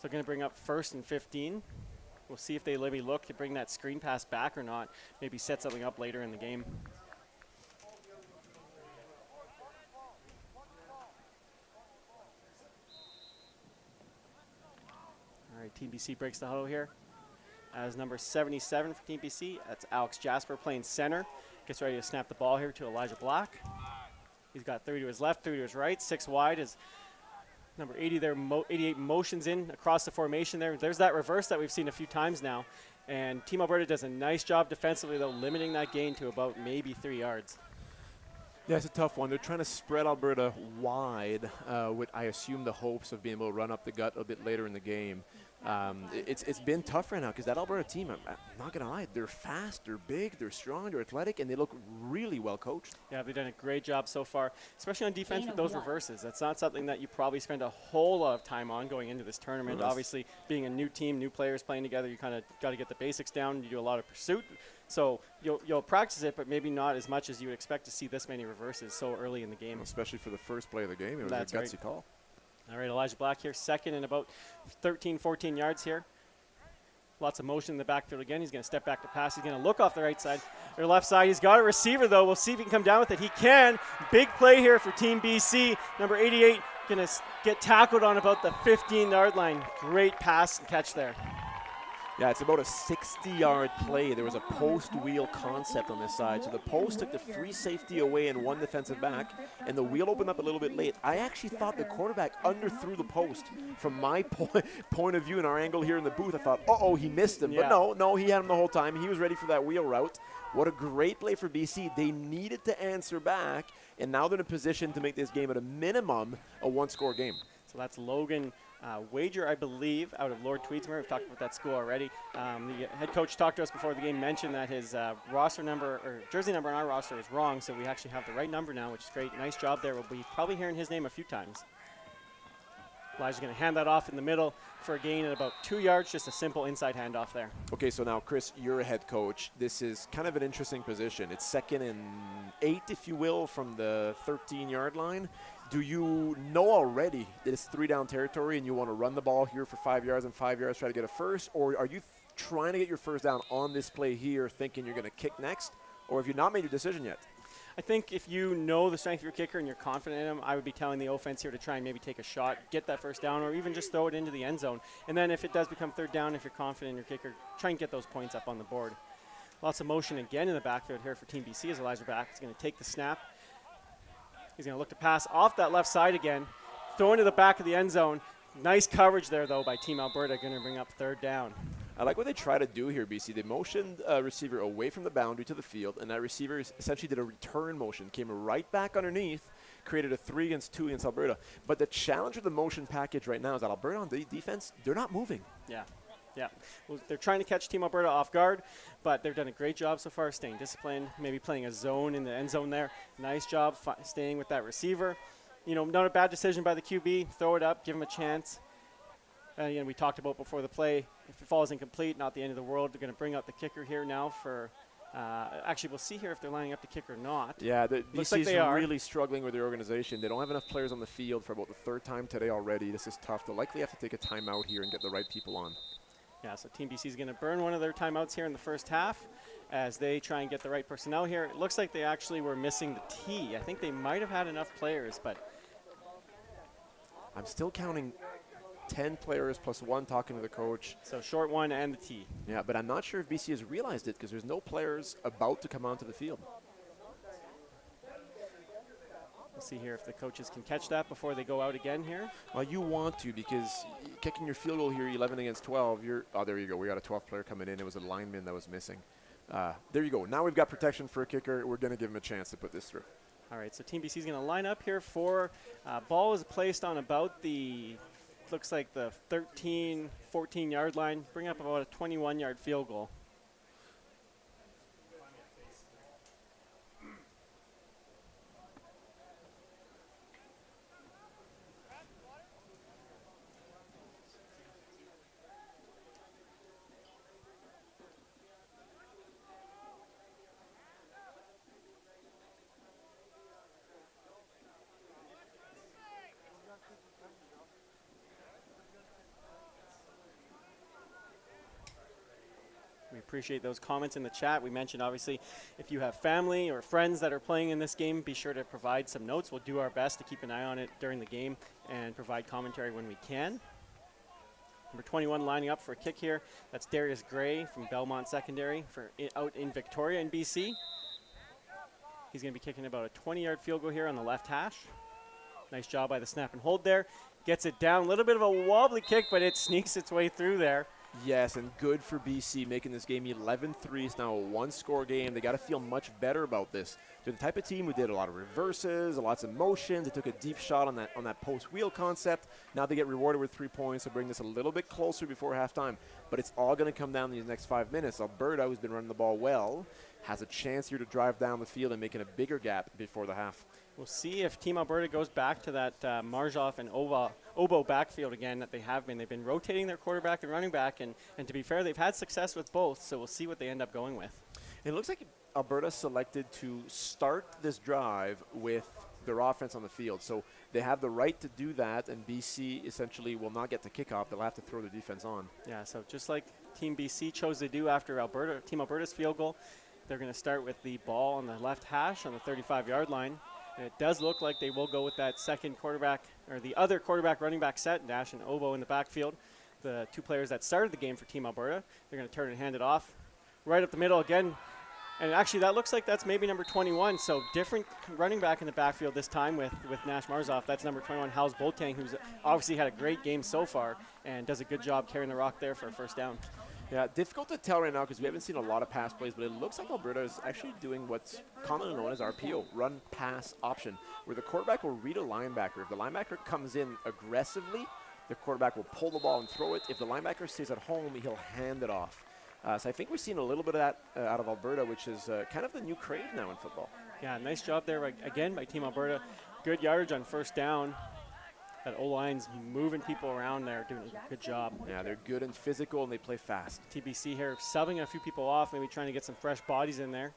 So going to bring up 1st and 15. We'll see if they maybe look to bring that screen pass back or not. Maybe set something up later in the game. All right, Team BC breaks the huddle here. As number 77 for Team BC, that's Alex Jasper playing center. Gets ready to snap the ball here to Elijah Black. He's got 3 to his left, 3 to his right, 6 wide. Is number 80 there, 88 motions in across the formation there. There's that reverse that we've seen a few times now. And Team Alberta does a nice job defensively, though, limiting that gain to about maybe 3 yards. Yeah, it's a tough one. They're trying to spread Alberta wide with, I assume, the hopes of being able to run up the gut a bit later in the game. It's been tough right now because that Alberta team, I'm not going to lie, they're fast, they're big, they're strong, they're athletic, and they look really well coached. Yeah, they've done a great job so far, especially on defense with those reverses. That's not something that you probably spend a whole lot of time on going into this tournament. Obviously, being a new team, new players playing together, you kind of got to get the basics down. You do a lot of pursuit. So you'll practice it, but maybe not as much as you would expect to see this many reverses so early in the game. Especially for the first play of the game. It was That's a gutsy right. call. All right, Elijah Black here, second and about 13, 14 yards here. Lots of motion in the backfield again. He's going to step back to pass. He's going to look off the right side or left side. He's got a receiver, though. We'll see if he can come down with it. He can. Big play here for Team BC. Number 88 going to get tackled on about the 15-yard line. Great pass and catch there. Yeah, it's about a 60-yard play. There was a post wheel concept on this side. So the post took the free safety away and one defensive back, and the wheel opened up a little bit late. I actually thought the quarterback underthrew the post. From my point of view in our angle here in the booth, I thought, uh-oh, he missed him. Yeah. But no, he had him the whole time. He was ready for that wheel route. What a great play for BC. They needed to answer back, and now they're in a position to make this game at a minimum a one-score game. So that's Logan Wager, I believe, out of Lord Tweedsmuir. We've talked about that school already. The head coach talked to us before the game, mentioned that his roster number or jersey number on our roster is wrong, so we actually have the right number now, which is great. Nice job there. We'll be probably hearing his name a few times. Elijah's going to hand that off in the middle for a gain at about 2 yards, just a simple inside handoff there. Okay, so now, Chris, you're a head coach. This is kind of an interesting position. It's 2nd and 8, if you will, from the 13-yard line. Do you know already that it's 3-down territory and you want to run the ball here for 5 yards and 5 yards, try to get a first? Or are you trying to get your first down on this play here, thinking you're going to kick next? Or have you not made your decision yet? I think if you know the strength of your kicker and you're confident in him, I would be telling the offense here to try and maybe take a shot, get that first down, or even just throw it into the end zone. And then if it does become 3rd down, if you're confident in your kicker, try and get those points up on the board. Lots of motion again in the backfield here for Team BC as Elijah back. He's going to take the snap. He's going to look to pass off that left side again, throw into the back of the end zone. Nice coverage there, though, by Team Alberta, going to bring up 3rd down. I like what they try to do here, BC. They motioned a receiver away from the boundary to the field, and that receiver essentially did a return motion, came right back underneath, created a 3 against 2 against Alberta. But the challenge with the motion package right now is that Alberta on the defense, they're not moving. Yeah. Well, they're trying to catch Team Alberta off guard, but they've done a great job so far staying disciplined, maybe playing a zone in the end zone there. Nice job staying with that receiver. You know, not a bad decision by the QB. Throw it up, give him a chance. We talked about before the play, if it falls incomplete, not the end of the world. They're going to bring out the kicker here now for actually, we'll see here if they're lining up the kicker or not. Yeah, Looks BC's like they are. really struggling with their organization. They don't have enough players on the field for about the 3rd time today already. This is tough. They'll likely have to take a timeout here and get the right people on. Yeah, so Team BC is going to burn one of their timeouts here in the first half as they try and get the right personnel here. It looks like they actually were missing the T. I think they might have had enough players, but I'm still counting 10 players plus 1 talking to the coach. so short one and the T. Yeah, but I'm not sure if BC has realized it because there's no players about to come onto the field. We'll see here if the coaches can catch that before they go out again here. Well, you want to because kicking your field goal here 11 against 12, there you go. We got a 12th player coming in. It was a lineman that was missing. There you go. Now we've got protection for a kicker. We're going to give him a chance to put this through. All right, so Team BC is going to line up here for ball is placed on about the, looks like the 13, 14-yard line. Bring up about a 21-yard field goal. We appreciate those comments in the chat. We mentioned, obviously, if you have family or friends that are playing in this game, be sure to provide some notes. We'll do our best to keep an eye on it during the game and provide commentary when we can. Number 21 lining up for a kick here. That's Darius Gray from Belmont Secondary out in Victoria in BC. He's going to be kicking about a 20-yard field goal here on the left hash. Nice job by the snap and hold there. Gets it down. A little bit of a wobbly kick, but it sneaks its way through there. Yes, and good for BC making this game 11-3. It's now a one-score game. They got to feel much better about this. They're the type of team who did a lot of reverses, lots of motions. They took a deep shot on that post-wheel concept. Now they get rewarded with 3 points to bring this a little bit closer before halftime. But it's all going to come down these next 5 minutes. Alberta, who's been running the ball well, has a chance here to drive down the field and making a bigger gap before the half. We'll see if Team Alberta goes back to that Marjoff and Obo backfield again that they have been. They've been rotating their quarterback and running back, and to be fair, they've had success with both, so we'll see what they end up going with. It looks like Alberta selected to start this drive with their offense on the field. So they have the right to do that, and BC essentially will not get the kickoff. They'll have to throw their defense on. Yeah, so just like Team BC chose to do after Team Alberta's field goal, they're going to start with the ball on the left hash on the 35-yard line. And it does look like they will go with that second quarterback, or the other quarterback running back set, Nash and Obo in the backfield. The two players that started the game for Team Alberta, they're going to turn and hand it off. Right up the middle again. And actually, that looks like that's maybe number 21. So different running back in the backfield this time with Nash Marzoff. That's number 21, Howes Boltang, who's obviously had a great game so far and does a good job carrying the rock there for a first down. Yeah, difficult to tell right now because we haven't seen a lot of pass plays, but it looks like Alberta is actually doing what's commonly known as RPO, run pass option, where the quarterback will read a linebacker. If the linebacker comes in aggressively, the quarterback will pull the ball and throw it. If the linebacker stays at home, he'll hand it off. So I think we've seen a little bit of that out of Alberta, which is kind of the new crave now in football. Yeah, nice job there again by Team Alberta. Good yardage on first down. That O-line's moving people around there, doing a good job. Yeah, they're good and physical, and they play fast. TBC here subbing a few people off, maybe trying to get some fresh bodies in there.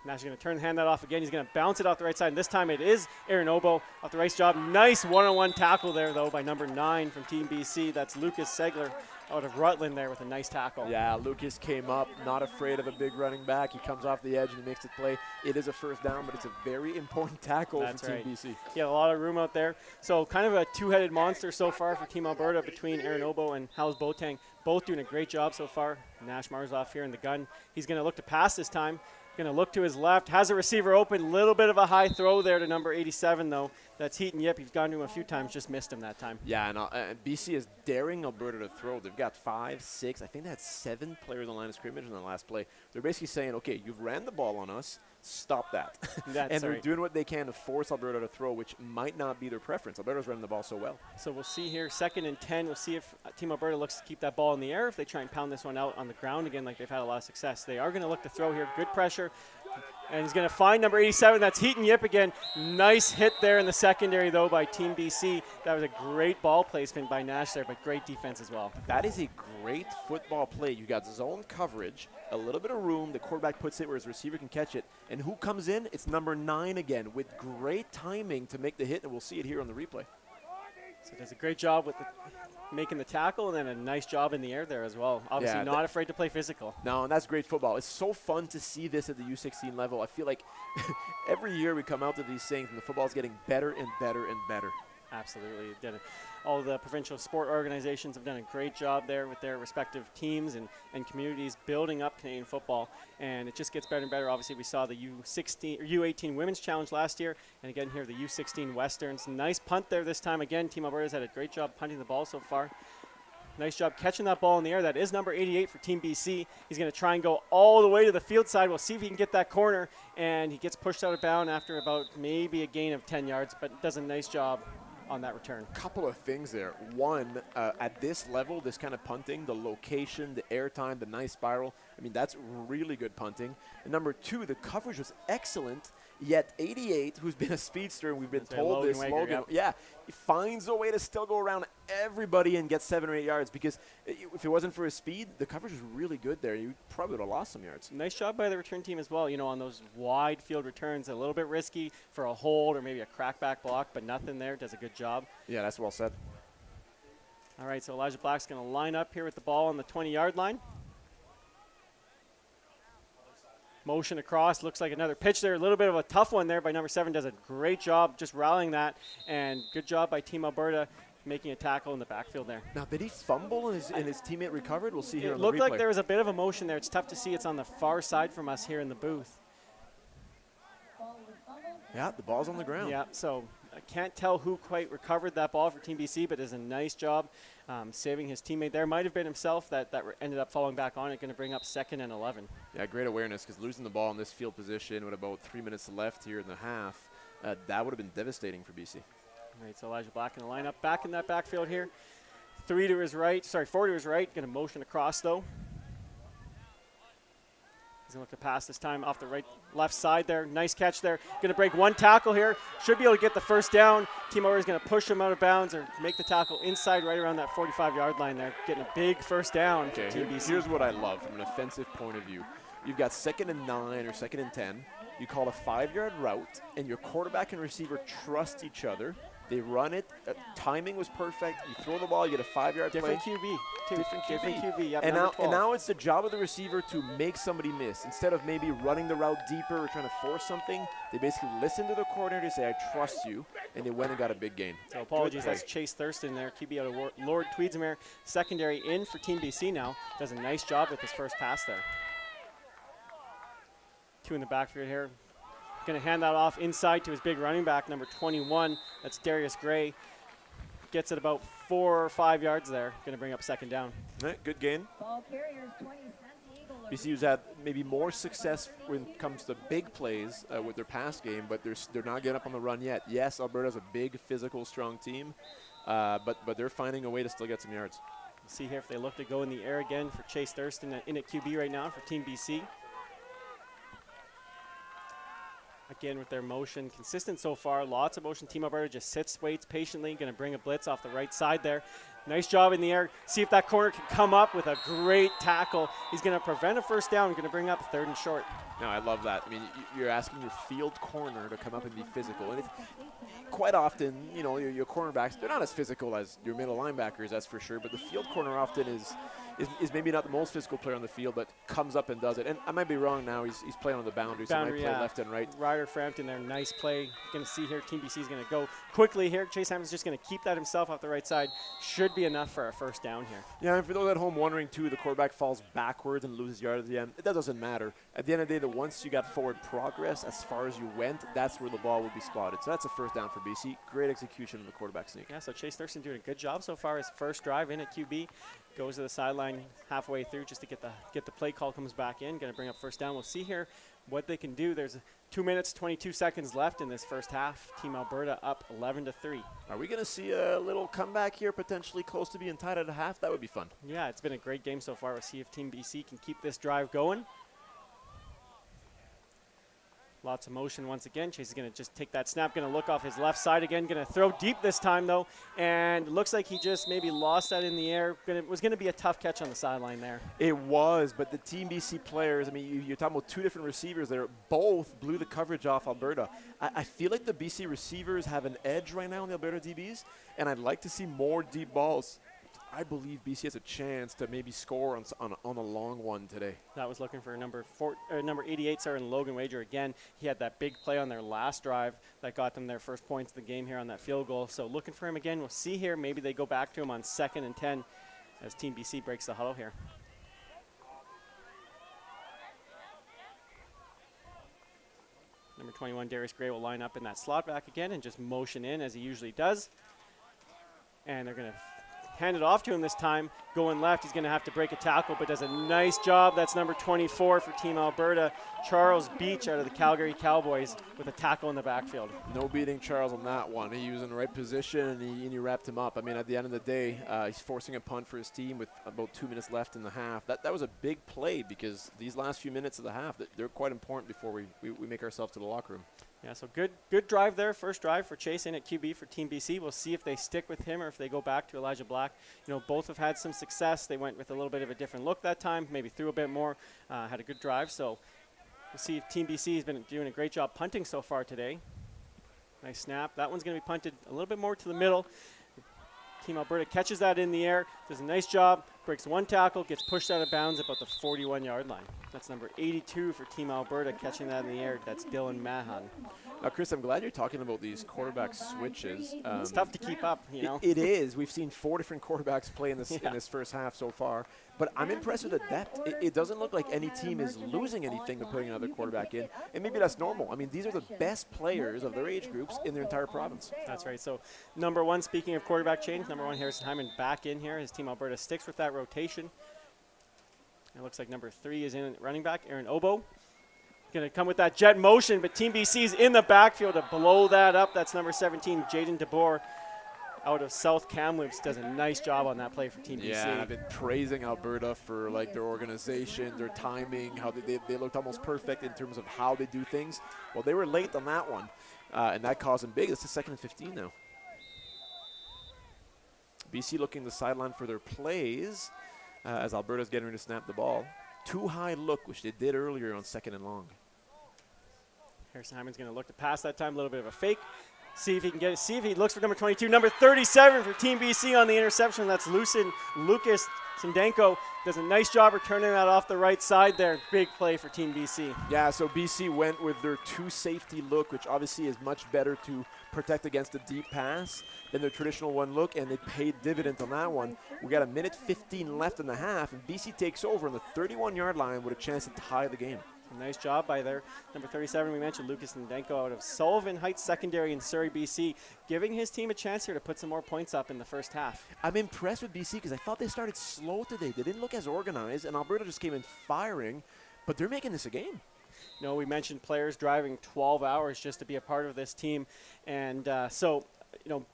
Nash is going to hand that off again. He's going to bounce it off the right side, and this time it is Aaron Obo off the right job. Nice one-on-one tackle there, though, by number 9 from Team BC. That's Lucas Segler out of Rutland there with a nice tackle. Yeah, Lucas came up, not afraid of a big running back. He comes off the edge and he makes the play. It is a first down, but it's a very important tackle for Team BC. Yeah, a lot of room out there. So kind of a two-headed monster so far for Team Alberta between Aaron Obo and Howes Boltang. Both doing a great job so far. Nash Marzoff here in the gun. He's going to look to pass this time. Going to look to his left, has a receiver open, little bit of a high throw there to number 87 though. That's Heaton Yip. He's gone to him a few times, just missed him that time. Yeah, and BC is daring Alberta to throw. They've got 5, 6, I think they had 7 players on the line of scrimmage in the last play. They're basically saying, okay, you've ran the ball on us, stop that. And they're doing what they can to force Alberta to throw, which might not be their preference. Alberta's running the ball so well. So we'll see here, 2nd and 10. We'll see if Team Alberta looks to keep that ball in the air, if they try and pound this one out on the ground again like they've had a lot of success. They are going to look to throw here, good pressure. And he's going to find number 87. That's Heaton Yip again. Nice hit there in the secondary, though, by Team BC. That was a great ball placement by Nash there, but great defense as well. That is a great football play. You got zone coverage, a little bit of room. The quarterback puts it where his receiver can catch it. And who comes in? It's number 9 again with great timing to make the hit, and we'll see it here on the replay. So does a great job with making the tackle, and then a nice job in the air there as well. Obviously not afraid to play physical. No, and that's great football. It's so fun to see this at the U16 level. I feel like every year we come out to these things, and the football is getting better and better and better. Absolutely. All the provincial sport organizations have done a great job there with their respective teams and communities building up Canadian football, and it just gets better and better. Obviously, we saw the U18 Women's Challenge last year, and again here the U16 Westerns. Nice punt there this time. Again, Team Alberta's had a great job punting the ball so far. Nice job catching that ball in the air. That is number 88 for Team BC. He's going to try and go all the way to the field side. We'll see if he can get that corner, and he gets pushed out of bounds after about maybe a gain of 10 yards, but does a nice job on that return. Couple of things there. One, at this level, this kind of punting, the location, the airtime, the nice spiral, I mean, that's really good punting. And number 2, the coverage was excellent, yet 88, who's been a speedster, and we've been told this, Logan, he finds a way to still go around everybody and get 7 or 8 yards, because if it wasn't for his speed, the coverage was really good there. You probably would have lost some yards. Nice job by the return team as well, on those wide field returns, a little bit risky for a hold or maybe a crackback block, but nothing there. Does a good job. Yeah, that's well said. All right, so Elijah Black's going to line up here with the ball on the 20-yard line. Motion across, looks like another pitch there. A little bit of a tough one there by number 7. Does a great job just rallying that, and good job by Team Alberta making a tackle in the backfield there. Now, did he fumble and his teammate recovered? We'll see here on the replay. It looked like there was a bit of a motion there. It's tough to see. It's on the far side from us here in the booth. Yeah, the ball's on the ground. Yeah, so I can't tell who quite recovered that ball for Team BC, but does a nice job saving his teammate there. Might have been himself that ended up falling back on it, going to bring up 2nd and 11. Yeah, great awareness, because losing the ball in this field position with about 3 minutes left here in the half, that would have been devastating for BC. All right, so Elijah Black in the lineup, back in that backfield here. 4 to his right, going to motion across though. He's going to look to pass this time off the left side there. Nice catch there. Going to break one tackle here. Should be able to get the first down. Team Alberta is going to push him out of bounds or make the tackle inside right around that 45-yard line there. Getting a big first down. Okay, here's what I love from an offensive point of view. You've got 2nd and 9 or 2nd and 10. you call a 5-yard route, and your quarterback and receiver trust each other. They run it. Timing was perfect. You throw the ball, you get a 5-yard play. Different QB. Different QB. Yep, and number 12. now it's the job of the receiver to make somebody miss. Instead of maybe running the route deeper or trying to force something, they basically listen to the coordinator, say, I trust you, and they went and got a big gain. So apologies, that's Chase Thurston there, QB out of Lord Tweedsmuir. Secondary in for Team BC now. Does a nice job with his first pass there. 2 in the backfield here. Going to hand that off inside to his big running back, number 21. That's Darius Gray. Gets it about 4 or 5 yards there. Going to bring up second down. All right, good gain. Ball carriers, 20 cents. BCU's had maybe more success when it comes to big plays with their pass game, but they're not getting up on the run yet. Yes, Alberta's a big, physical, strong team, but they're finding a way to still get some yards. We'll see here if they look to go in the air again for Chase Thurston in at QB right now for Team BC. Again with their motion, consistent so far, lots of motion. Team Alberta just sits, waits patiently, going to bring a blitz off the right side there. Nice job in the air. See if that corner can come up with a great tackle. He's going to prevent a first down, going to bring up 3rd and short. No, I love that. I mean, you're asking your field corner to come up and be physical. And it's quite often, you know, your cornerbacks, they're not as physical as your middle linebackers, that's for sure. But the field corner often is maybe not the most physical player on the field, but comes up and does it. And I might be wrong now. He's playing on the boundary, so he might play left and right. Ryder Frampton there, nice play. Going to see here, Team BC is going to go quickly here. Chase Hammond's just going to keep that himself off the right side. Should be enough for a first down here. Yeah, and for those at home wondering, too, the quarterback falls backwards and loses yard at the end. That doesn't matter. At the end of the day, once you got forward progress as far as you went, that's where the ball would be spotted. So that's a first down for BC. Great execution of the quarterback sneak. Yeah, so Chase Thurston doing a good job so far. His first drive in at QB. Goes to the sideline halfway through just to get the play call, comes back in, going to bring up first down. We'll see here what they can do. There's 2 minutes, 22 seconds left in this first half. Team Alberta up 11-3. Are we going to see a little comeback here, potentially close to being tied at a half? That would be fun. Yeah, it's been a great game so far. We'll see if Team BC can keep this drive going. Lots of motion once again. Chase is going to just take that snap, going to look off his left side again, going to throw deep this time though, and looks like he just maybe lost that in the air. Was going to be a tough catch on the sideline there. It was, but the Team BC players, I mean, you're talking about 2 different receivers there, both blew the coverage off Alberta. I feel like the BC receivers have an edge right now in the Alberta DBs, and I'd like to see more deep balls. I believe BC has a chance to maybe score on a long one today. That was looking for number 88, sorry, and Logan Wager again. He had that big play on their last drive that got them their first points of the game here on that field goal. So looking for him again. We'll see here. Maybe they go back to him on 2nd and 10 as Team BC breaks the huddle here. Number 21, Darius Gray, will line up in that slot back again and just motion in as he usually does. And they're going to hand it off to him this time. Going left, he's going to have to break a tackle, but does a nice job. That's number 24 for Team Alberta, Charles Beach out of the Calgary Cowboys with a tackle in the backfield. No beating Charles on that one. He was in the right position, and he wrapped him up. I mean, at the end of the day, he's forcing a punt for his team with about 2 minutes left in the half. That was a big play because these last few minutes of the half, they're quite important before we make ourselves to the locker room. Yeah, so good drive there. First drive for Chase in at QB for Team BC. We'll see if they stick with him or if they go back to Elijah Black. You know, both have had some success. They went with a little bit of a different look that time, maybe threw a bit more, had a good drive. So we'll see if Team BC has been doing a great job punting so far today. Nice snap. That one's going to be punted a little bit more to the middle. Team Alberta catches that in the air, does a nice job, breaks one tackle, gets pushed out of bounds about the 41-yard line. That's number 82 for Team Alberta, catching that in the air. That's Dylan Mahan. Now, Chris, I'm glad you're talking about these quarterback switches. It's tough to keep up, you know. It is. We've seen 4 different quarterbacks play in this first half so far. But I'm impressed with the depth. It doesn't look like any team is losing anything by putting another quarterback in. And maybe that's normal. I mean, these are the best players of their age groups in their entire province. That's right. So, number 1, speaking of quarterback change, number 1, Harrison Hyman back in here. His Team Alberta sticks with that rotation. It looks like number 3 is in at running back, Aaron Obo. Going to come with that jet motion, but Team BC's in the backfield to blow that up. That's number 17, Jaden DeBoer out of South Kamloops. Does a nice job on that play for Team BC. Yeah, I've been praising Alberta for like their organization, their timing, how they looked almost perfect in terms of how they do things. Well, they were late on that one, and that caused them big. It's the 2nd and 15 now. BC looking the sideline for their plays as Alberta's getting ready to snap the ball. Too high look, which they did earlier on 2nd and long. Harrison Hyman's going to look to pass that time, a little bit of a fake. See if he can get it. See if he looks for number 22. Number 37 for Team BC on the interception. That's Lucas Sindenko does a nice job returning that off the right side there. Big play for Team BC. Yeah, so BC went with their two safety look, which obviously is much better to protect against a deep pass than their traditional one look, and they paid dividend on that one. We got a minute 15 left in the half, and BC takes over on the 31-yard line with a chance to tie the game. Nice job by their number 37. We mentioned Lucas Ndenko out of Sullivan Heights Secondary in Surrey, BC, giving his team a chance here to put some more points up in the first half. I'm impressed with BC because I thought they started slow today. They didn't look as organized, and Alberta just came in firing, but they're making this a game. No, we mentioned players driving 12 hours just to be a part of this team, and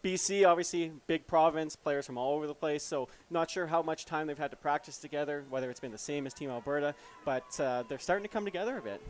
BC, obviously, big province, players from all over the place, so not sure how much time they've had to practice together, whether it's been the same as Team Alberta, but they're starting to come together a bit.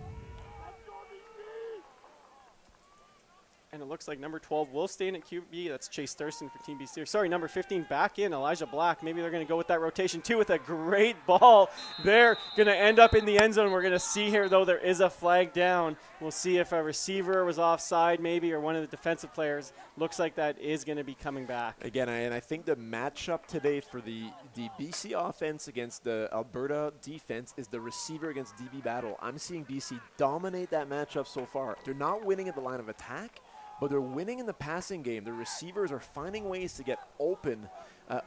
And it looks like number 12 will stay in at QB. That's Chase Thurston for Team BC. Sorry, number 15 back in, Elijah Black. Maybe they're going to go with that rotation too with a great ball. They're going to end up in the end zone. We're going to see here, though, there is a flag down. We'll see if a receiver was offside maybe or one of the defensive players. Looks like that is going to be coming back. Again, and I think the matchup today for the BC offense against the Alberta defense is the receiver against DB battle. I'm seeing BC dominate that matchup so far. They're not winning at the line of attack, but they're winning in the passing game. The receivers are finding ways to get open.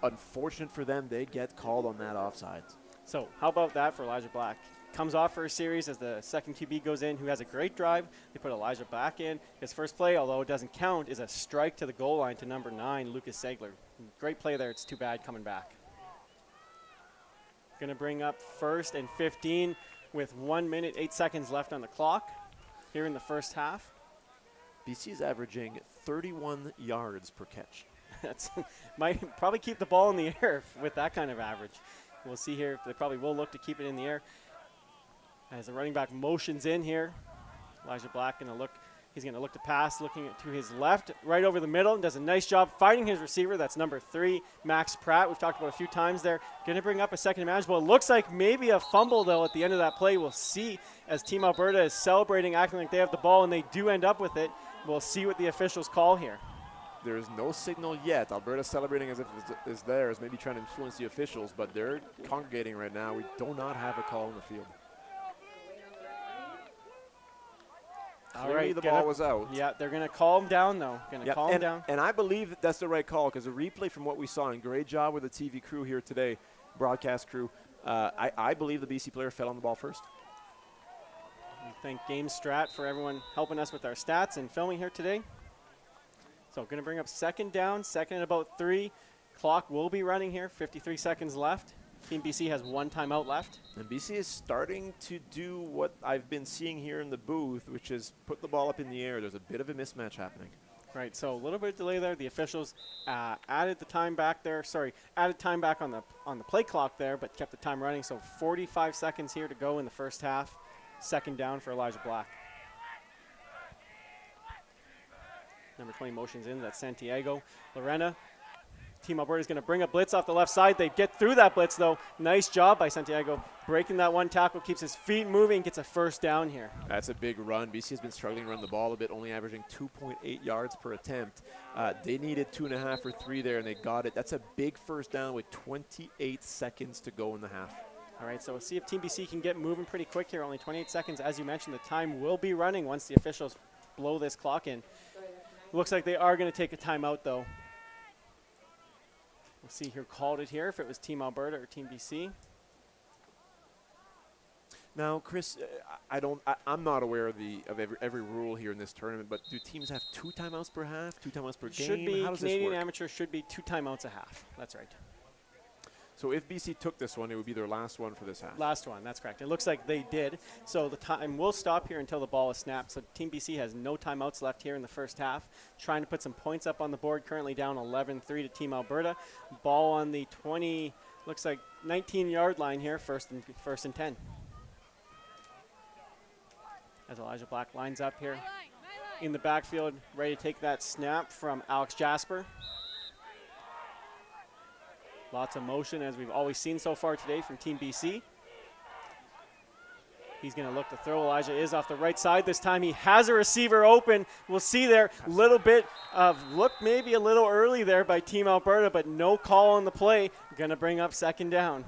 Unfortunate for them, they get called on that offside. So how about that for Elijah Black? Comes off for a series as the second QB goes in, who has a great drive. They put Elijah Black in. His first play, although it doesn't count, is a strike to the goal line to number 9, Lucas Segler. Great play there. It's too bad coming back. Going to bring up 1st and 15 with 1 minute, 8 seconds left on the clock here in the first half. BC is averaging 31 yards per catch. That's might probably keep the ball in the air with that kind of average. We'll see here. They probably will look to keep it in the air. As the running back motions in here, Elijah Black going to look. He's going to look to pass, looking to his left, right over the middle, and does a nice job finding his receiver. That's number 3, Max Pratt. We've talked about a few times there. Going to bring up a second and manageable. It looks like maybe a fumble, though, at the end of that play. We'll see as Team Alberta is celebrating, acting like they have the ball, and they do end up with it. We'll see what the officials call here. There is no signal yet. Alberta celebrating as if it's theirs, maybe trying to influence the officials, but they're congregating right now. We do not have a call in the field. All Clearly right, the ball was out. Yeah, they're going to call him down, though. Going to call him down. And I believe that that's the right call because the replay from what we saw, and great job with the TV crew here today, broadcast crew, I believe the BC player fell on the ball first. We thank Game Strat for everyone helping us with our stats and filming here today. So going to bring up second down, second and about 3. Clock will be running here, 53 seconds left. Team BC has 1 timeout left. And BC is starting to do what I've been seeing here in the booth, which is put the ball up in the air. There's a bit of a mismatch happening. Right, so a little bit of delay there. The officials added time back on the play clock there, but kept the time running. So 45 seconds here to go in the first half. Second down for Elijah Black. Number 20 motions in. That's Santiago Lorena. Team Alberta is going to bring a blitz off the left side. They get through that blitz, though. Nice job by Santiago. Breaking that one tackle, keeps his feet moving, gets a first down here. That's a big run. BC has been struggling to run the ball a bit, only averaging 2.8 yards per attempt. They needed 2.5 or 3 there, and they got it. That's a big first down with 28 seconds to go in the half. All right, so we'll see if Team BC can get moving pretty quick here. Only 28 seconds. As you mentioned, the time will be running once the officials blow this clock in. Looks like they are going to take a timeout, though. We'll see who called it here, if it was Team Alberta or Team BC. Now, Chris, I'm not aware of every rule here in this tournament, but do teams have 2 timeouts per half, 2 timeouts per game? Should be. How does Canadian this work? amateur should be 2 timeouts a half. That's right. So if BC took this one, it would be their last one for this half. Last one, that's correct. It looks like they did. So the time will stop here until the ball is snapped. So Team BC has no timeouts left here in the first half. Trying to put some points up on the board. Currently down 11-3 to Team Alberta. Ball on the 19-yard line here, first and 10. As Elijah Black lines up here in the backfield, ready to take that snap from Alex Jasper. Lots of motion, as we've always seen so far today from Team BC. He's going to look to throw. Elijah is off the right side this time. He has a receiver open. We'll see there a little bit of look maybe a little early there by Team Alberta, but no call on the play. Going to bring up second down.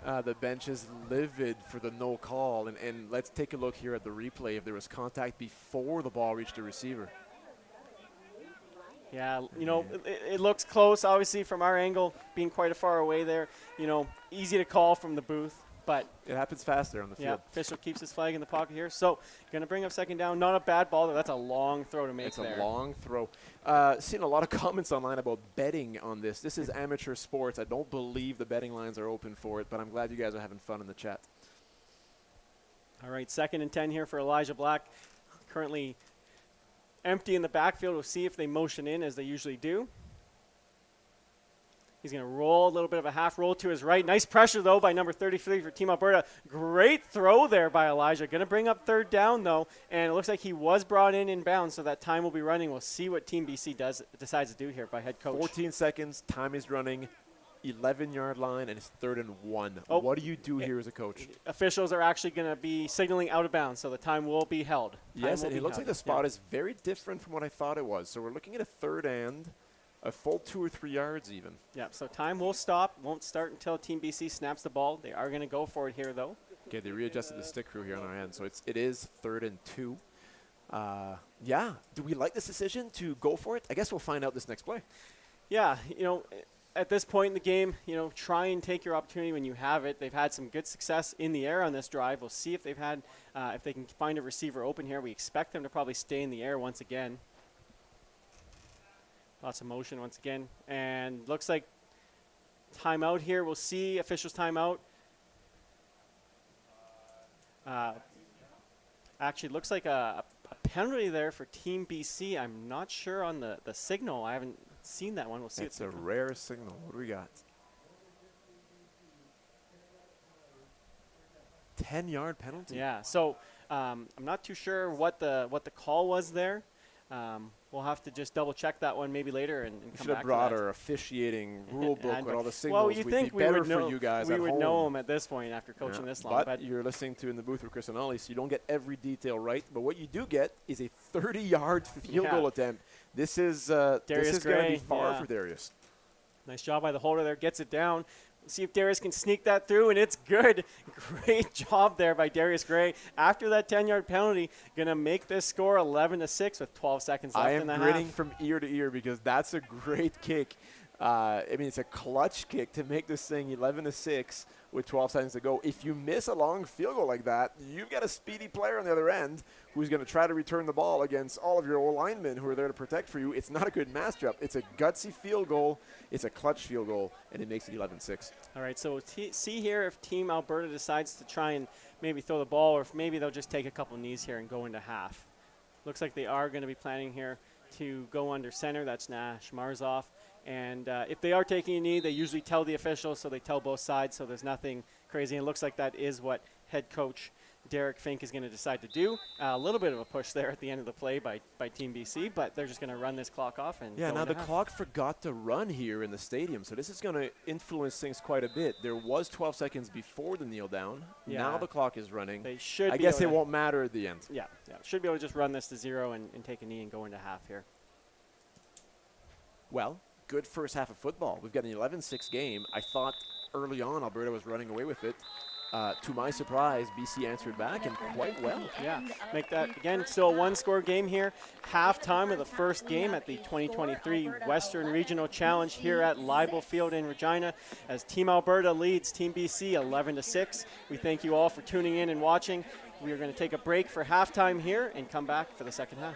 The bench is livid for the no call. And let's take a look here at the replay if there was contact before the ball reached the receiver. Yeah, you know, it looks close, obviously, from our angle, being quite a far away there. You know, easy to call from the booth, but it happens faster on the field. Yeah, official keeps his flag in the pocket here. So, going to bring up second down. Not a bad ball, though. That's a long throw to make there. It's a long throw. Seeing a lot of comments online about betting on this. This is amateur sports. I don't believe the betting lines are open for it, but I'm glad you guys are having fun in the chat. All right, 2nd and 10 here for Elijah Black. Currently empty in the backfield. We'll see if they motion in as they usually do. He's going to roll a little bit of a half roll to his right. Nice pressure, though, by number 33 for Team Alberta. Great throw there by Elijah. Going to bring up third down, though, and it looks like he was brought in bounds, so that time will be running. We'll see what Team BC decides to do here by head coach. 14 seconds, time is running, 11-yard line, and it's 3rd and 1. Oh, what do you do here as a coach? Officials are actually going to be signaling out of bounds, so the time will be held. Yes, and it looks like the spot is very different from what I thought it was. So we're looking at a 3rd and a full 2 or 3 yards even. Yeah, so time will stop. Won't start until Team BC snaps the ball. They are going to go for it here, though. Okay, they readjusted the stick crew here on our end, so it is 3rd and 2. Yeah, do we like this decision to go for it? I guess we'll find out this next play. Yeah, you know, at this point in the game, you know, try and take your opportunity when you have it. They've had some good success in the air on this drive. We'll see if they've had, if they can find a receiver open here. We expect them to probably stay in the air once again. Lots of motion once again. And looks like timeout here. We'll see officials timeout. Actually, looks like a penalty there for Team BC. I'm not sure on the signal. I haven't seen that one. We'll see. It's a rare signal. What do we got? 10-yard penalty. Yeah. So I'm not too sure what the call was there. We'll have to just double check that one maybe later and come back to that. Should have brought our officiating rule book with all the signals. Well, you think we would know, for you guys we would know them at this point after coaching this long. But you're listening to In the Booth with Chris and Ollie, so you don't get every detail right. But what you do get is a 30-yard field goal attempt. This is going to be far for Darius. Nice job by the holder there. Gets it down. See if Darius can sneak that through, and it's good. Great job there by Darius Gray. After that 10-yard penalty, going to make this score 11-6 with 12 seconds left in the half. I am grinning from ear to ear because that's a great kick. I mean, it's a clutch kick to make this thing 11-6 with 12 seconds to go. If you miss a long field goal like that, you've got a speedy player on the other end who's going to try to return the ball against all of your old linemen who are there to protect for you. It's not a good matchup. It's a gutsy field goal. It's a clutch field goal, and it makes it 11-6. All right, so we'll see here if Team Alberta decides to try and maybe throw the ball, or if maybe they'll just take a couple knees here and go into half. Looks like they are going to be planning here to go under center. That's Nash Marzoff. And if they are taking a knee, they usually tell the officials, so they tell both sides, so there's nothing crazy. And it looks like that is what head coach Derek Fink is going to decide to do. A little bit of a push there at the end of the play by Team BC, but they're just going to run this clock off. And yeah, now the clock forgot to run here in the stadium, so this is going to influence things quite a bit. There was 12 seconds before the kneel down. Yeah. Now the clock is running. They should. I guess it won't matter at the end. Yeah, should be able to just run this to 0 and take a knee and go into half here. Well, good first half of football. We've got an 11-6 game. I thought early on Alberta was running away with it. To my surprise, BC answered back, and quite well. Yeah, make that, again, still a one-score game here. Halftime of the first game at the 2023 Western Regional Challenge here at Leibel Field in Regina as Team Alberta leads Team BC 11-6. We thank you all for tuning in and watching. We are going to take a break for halftime here and come back for the second half.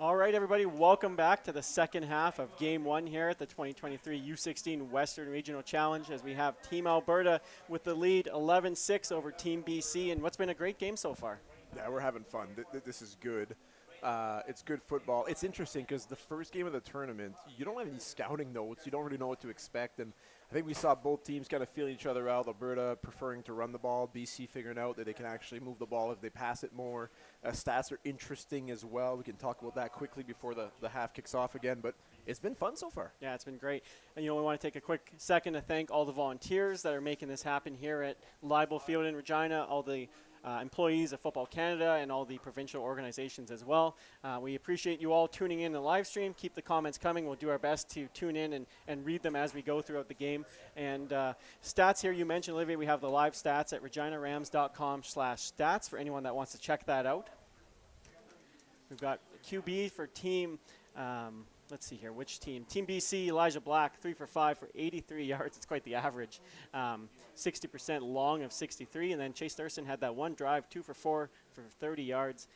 All right, everybody, welcome back to the second half of Game 1 here at the 2023 U16 Western Regional Challenge as we have Team Alberta with the lead 11-6 over Team BC and what's been a great game so far. Yeah, we're having fun. This is good. It's good football. It's interesting because the first game of the tournament, you don't have any scouting notes. You don't really know what to expect. And I think we saw both teams kind of feeling each other out. Alberta preferring to run the ball. BC figuring out that they can actually move the ball if they pass it more. Stats are interesting as well. We can talk about that quickly before the half kicks off again. But it's been fun so far. Yeah, it's been great. And, we want to take a quick second to thank all the volunteers that are making this happen here at Libel Field in Regina, all the employees of Football Canada and all the provincial organizations as well. We appreciate you all tuning in the live stream. Keep the comments coming. We'll do our best to tune in and read them as we go throughout the game. And stats here, you mentioned, Olivier, we have the live stats at reginarams.com/stats for anyone that wants to check that out. We've got QB for team, let's see here, which team? Team BC, Elijah Black, 3 for 5 for 83 yards. It's quite the average. 60% long of 63. And then Chase Thurston had that one drive, 2 for 4 for 30 yards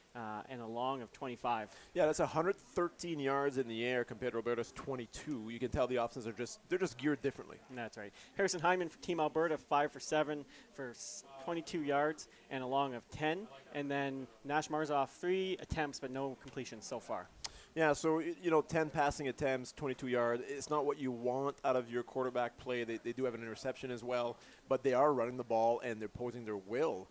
and a long of 25. Yeah, that's 113 yards in the air compared to Alberta's 22. You can tell the offenses they're just geared differently. That's right. Harrison Hyman for Team Alberta, 5 for 7 for 22 yards and a long of 10. And then Nash Marzoff, 3 attempts but no completions so far. Yeah, so, 10 passing attempts, 22 yards. It's not what you want out of your quarterback play. They do have an interception as well, but they are running the ball and they're posing their will.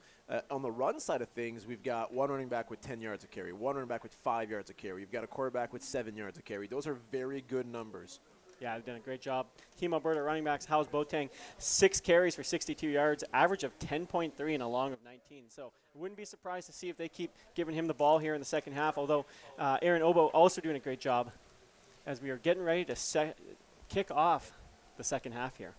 On the run side of things, we've got one running back with 10 yards of carry, one running back with 5 yards of carry. You've got a quarterback with 7 yards of carry. Those are very good numbers. Yeah, they've done a great job. Team Alberta running backs, Howes Boateng, 6 carries for 62 yards, average of 10.3 and a long of 19. So I wouldn't be surprised to see if they keep giving him the ball here in the second half, although Aaron Obo also doing a great job as we are getting ready to kick off the second half here.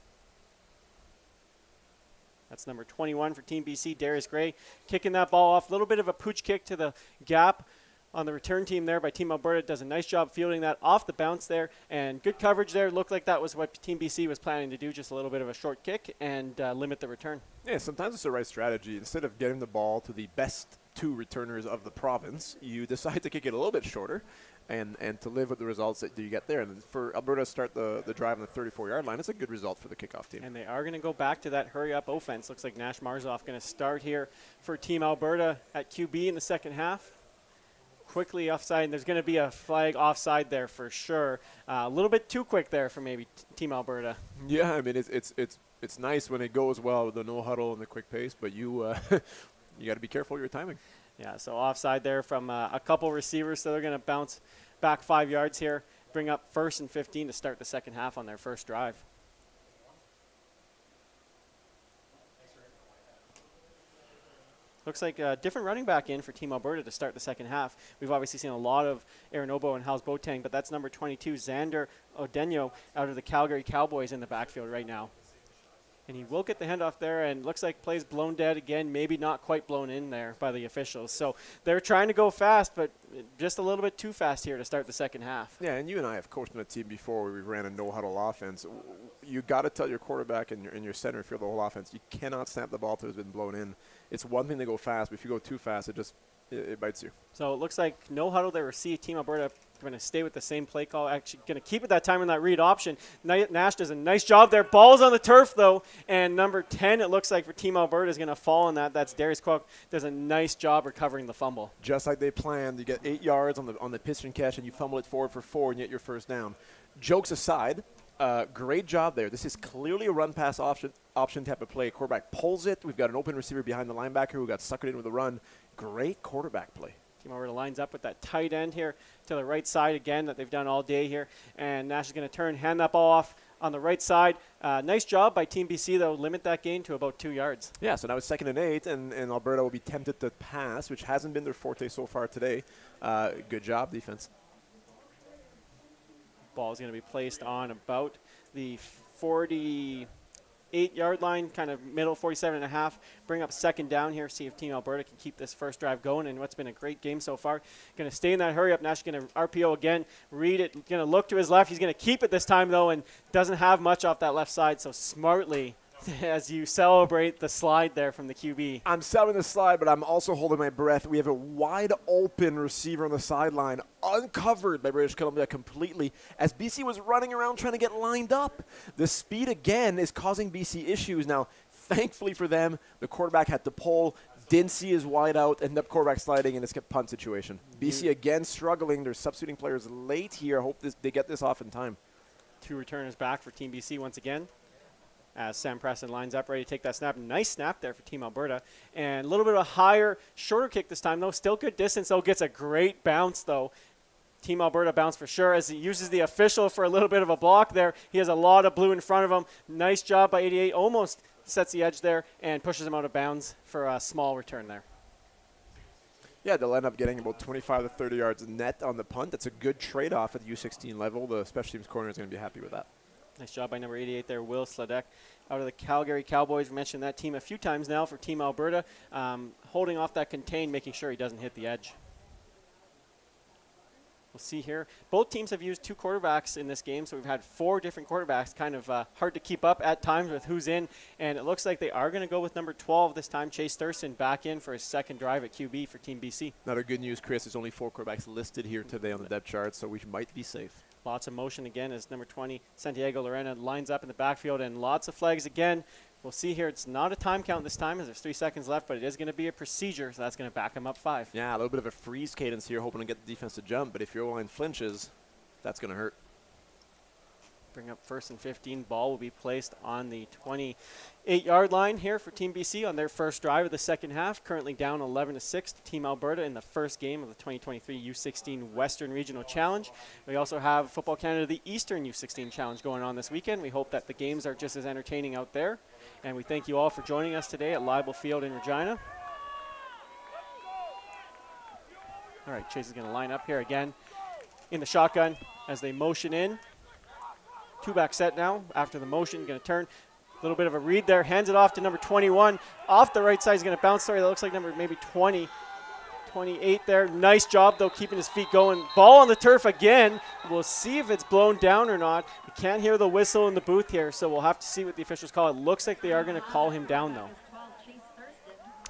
That's number 21 for Team BC, Darius Gray, kicking that ball off. A little bit of a pooch kick to the gap on the return team there by Team Alberta. Does a nice job fielding that off the bounce there. And good coverage there. Looked like that was what Team BC was planning to do, just a little bit of a short kick and limit the return. Yeah, sometimes it's the right strategy. Instead of getting the ball to the best 2 returners of the province, you decide to kick it a little bit shorter and to live with the results that you get there. And for Alberta to start the drive on the 34-yard line, it's a good result for the kickoff team. And they are going to go back to that hurry-up offense. Looks like Nash Marzoff going to start here for Team Alberta at QB in the second half. Quickly offside, and there's going to be a flag offside there for sure. A little bit too quick there for maybe Team Alberta. Yeah, I mean it's nice when it goes well with the no huddle and the quick pace, but you you got to be careful of your timing. Yeah, so offside there from a couple receivers, so they're going to bounce back 5 yards here, bring up 1st and 15 to start the second half on their first drive. Looks like a different running back in for Team Alberta to start the second half. We've obviously seen a lot of Aaron Obo and Howes Boateng, but that's number 22, Xander Odenyo, out of the Calgary Cowboys in the backfield right now. And he will get the handoff there, and looks like plays blown dead again, maybe not quite blown in there by the officials. So they're trying to go fast, but just a little bit too fast here to start the second half. Yeah, and you and I have coached on a team before where we ran a no-huddle offense. You got to tell your quarterback and your center field the whole offense, you cannot snap the ball till it's been blown in. It's one thing to go fast, but if you go too fast, it bites you. So it looks like no huddle there. See Team Alberta going to stay with the same play call. Actually going to keep it that time in that read option. Nash does a nice job there. Ball's on the turf, though. And number 10, it looks like for Team Alberta, is going to fall on that. That's Darius Cook. Does a nice job recovering the fumble. Just like they planned. You get 8 yards on the pitch and catch, and you fumble it forward for 4, and you get your first down. Jokes aside, great job there. This is clearly a run-pass option type of play. Quarterback pulls it. We've got an open receiver behind the linebacker who got suckered in with a run. Great quarterback play. Team Alberta lines up with that tight end here to the right side again that they've done all day here. And Nash is going to turn, hand that ball off on the right side. Nice job by Team BC, though. Limit that gain to about 2 yards. Yeah, so now it's 2nd and 8, and Alberta will be tempted to pass, which hasn't been their forte so far today. Good job, defense. Ball is going to be placed on about the 48-yard line, kind of middle, 47.5. Bring up 2nd down here, see if Team Alberta can keep this first drive going in what's been a great game so far. Going to stay in that hurry-up. Nash going to RPO again, read it, going to look to his left. He's going to keep it this time, though, and doesn't have much off that left side, so smartly as you celebrate the slide there from the QB. I'm selling the slide, but I'm also holding my breath. We have a wide open receiver on the sideline, uncovered by British Columbia completely, as BC was running around trying to get lined up. The speed again is causing BC issues. Now, thankfully for them, the quarterback had to pull, didn't see his wide out, ended up quarterback sliding in a skip punt situation. BC again struggling. They're substituting players late here. I hope they get this off in time. 2 returners back for Team BC once again, as Sam Preston lines up, ready to take that snap. Nice snap there for Team Alberta. And a little bit of a higher, shorter kick this time, though. Still good distance, though. Gets a great bounce, though. Team Alberta bounce for sure, as he uses the official for a little bit of a block there. He has a lot of blue in front of him. Nice job by 88. Almost sets the edge there and pushes him out of bounds for a small return there. Yeah, they'll end up getting about 25 to 30 yards net on the punt. That's a good trade-off at the U16 level. The special teams corner is going to be happy with that. Nice job by number 88 there, Will Sladek, out of the Calgary Cowboys. We mentioned that team a few times now for Team Alberta, holding off that contain, making sure he doesn't hit the edge. We'll see here. Both teams have used 2 quarterbacks in this game, so we've had 4 different quarterbacks. Kind of hard to keep up at times with who's in, and it looks like they are going to go with number 12 this time, Chase Thurston, back in for his second drive at QB for Team BC. Not a good news, Chris. There's only 4 quarterbacks listed here today on the depth chart, so we might be safe. Lots of motion again as number 20, Santiago Lorena, lines up in the backfield, and lots of flags again. We'll see here. It's not a time count this time as there's 3 seconds left, but it is going to be a procedure, so that's going to back him up 5. Yeah, a little bit of a freeze cadence here, hoping to get the defense to jump, but if your O-line flinches, that's going to hurt. Bring up 1st and 15. Ball will be placed on the 28-yard line here for Team BC on their first drive of the second half. Currently down 11-6 to Team Alberta in the first game of the 2023 U16 Western Regional Challenge. We also have Football Canada, the Eastern U16 Challenge going on this weekend. We hope that the games are just as entertaining out there. And we thank you all for joining us today at Leibel Field in Regina. All right, Chase is going to line up here again in the shotgun as they motion in. 2-back set now. After the motion, going to turn. A little bit of a read there. Hands it off to number 21. Off the right side, he's going to bounce. Sorry, that looks like number maybe 20. 28 there. Nice job, though, keeping his feet going. Ball on the turf again. We'll see if it's blown down or not. We can't hear the whistle in the booth here, so we'll have to see what the officials call. It looks like they are going to call him down, though.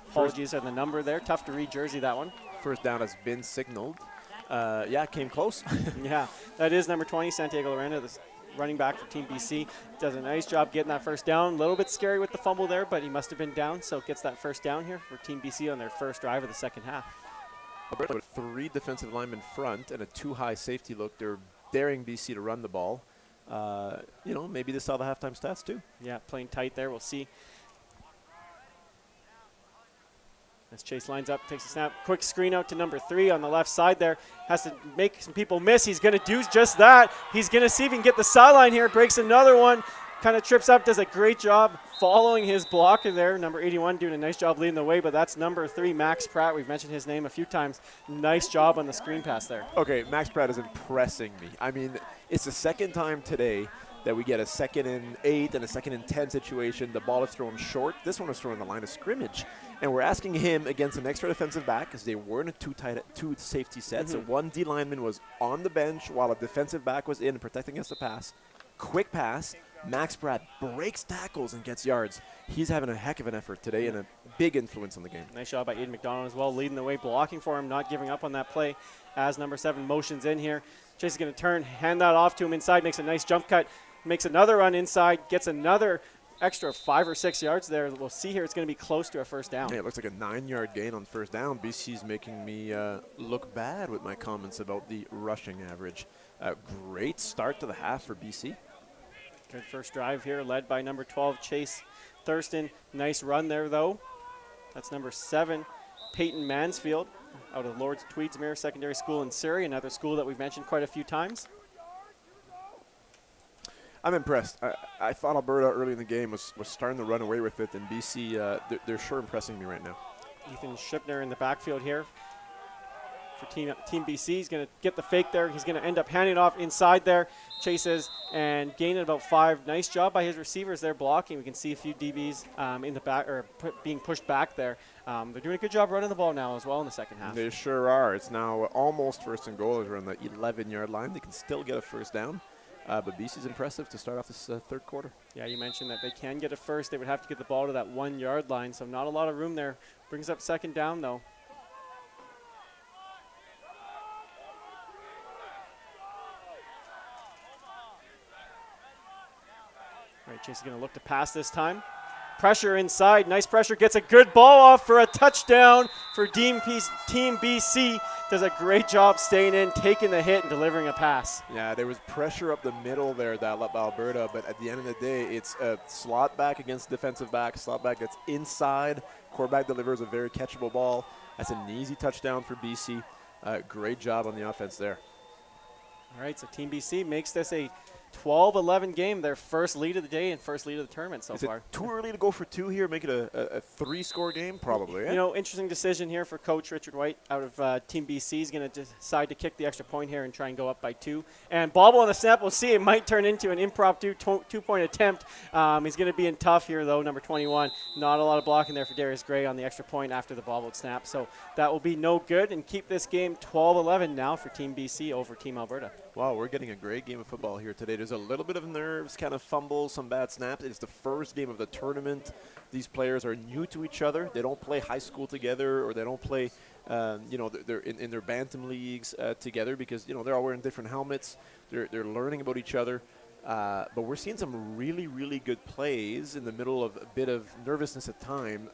Apologies on the number there. Tough to read jersey, that one. First down has been signaled. Yeah, came close. Yeah, that is number 20, Santiago Lorena, the running back for Team BC. Does a nice job getting that first down. A little bit scary with the fumble there, but he must have been down, so gets that first down here for Team BC on their first drive of the second half. Alberta with 3 defensive linemen front and a 2-high safety look. They're daring BC to run the ball. Maybe they saw the halftime stats too. Yeah, playing tight there. We'll see. As Chase lines up, takes a snap. Quick screen out to number 3 on the left side there. Has to make some people miss. He's going to do just that. He's going to see if he can get the sideline here. Breaks another one. Kind of trips up, does a great job following his blocker there. Number 81 doing a nice job leading the way, but that's number 3, Max Pratt. We've mentioned his name a few times. Nice job on the screen pass there. Okay, Max Pratt is impressing me. I mean, it's the second time today that we get a 2nd and 8 and a 2nd and 10 situation. The ball is thrown short. This one was thrown on the line of scrimmage. And we're asking him against an extra defensive back, because they were in a 2 safety set. So 1 D lineman was on the bench while a defensive back was in protecting against the pass. Quick pass. Max Pratt breaks tackles and gets yards. He's having a heck of an effort today and a big influence on the game. Nice job by Aiden McDonald as well, leading the way, blocking for him, not giving up on that play as number 7 motions in here. Chase is going to turn, hand that off to him inside, makes a nice jump cut, makes another run inside, gets another extra 5 or 6 yards there. We'll see here. It's going to be close to a first down. Yeah, it looks like a 9-yard gain on first down. BC's making me look bad with my comments about the rushing average. Great start to the half for BC. Good first drive here, led by number 12, Chase Thurston. Nice run there, though. That's number 7, Peyton Mansfield, out of Lord's Tweedsmuir Secondary School in Surrey, another school that we've mentioned quite a few times. I'm impressed. I thought Alberta early in the game was starting to run away with it, and BC, they're sure impressing me right now. Ethan Shipner in the backfield here for Team BC. He's going to get the fake there. He's going to end up handing it off inside there. Chases and gaining about 5. Nice job by his receivers there blocking. We can see a few DBs in the back, or being pushed back there. They're doing a good job running the ball now as well in the second half. They sure are. It's now almost 1st and goal. They're on the 11-yard line. They can still get a first down. But BC's impressive to start off this third quarter. Yeah, you mentioned that they can get a first. They would have to get the ball to that 1 yard line, so not a lot of room there. Brings up second down, though. All right, Chase is going to look to pass this time. Pressure inside, nice pressure, gets a good ball off for a touchdown for Team BC. Does a great job staying in, taking the hit, and delivering a pass. Yeah, there was pressure up the middle there that Alberta, but at the end of the day, it's a slot back against defensive back, slot back that's inside. Quarterback delivers a very catchable ball. That's an easy touchdown for BC. Great job on the offense there. All right, so Team BC makes this a 12-11 game, their first lead of the day and first lead of the tournament so far. Is it too early to go for 2 here, make it a 3-score game? Probably, yeah? You know, interesting decision here for Coach Richard White out of Team BC. He's going to decide to kick the extra point here and try and go up by 2. And bobble on the snap, we'll see. It might turn into an impromptu 2-point attempt. He's going to be in tough here, though, number 21. Not a lot of blocking there for Darius Gray on the extra point after the bobbled snap. So that will be no good and keep this game 12-11 now for Team BC over Team Alberta. Wow, we're getting a great game of football here today. There's a little bit of nerves, kind of fumbles, some bad snaps. It's the first game of the tournament. These players are new to each other. They don't play high school together, or they don't play, they're in their bantam leagues together because, they're all wearing different helmets. They're learning about each other. But we're seeing some really, really good plays in the middle of a bit of nervousness at time.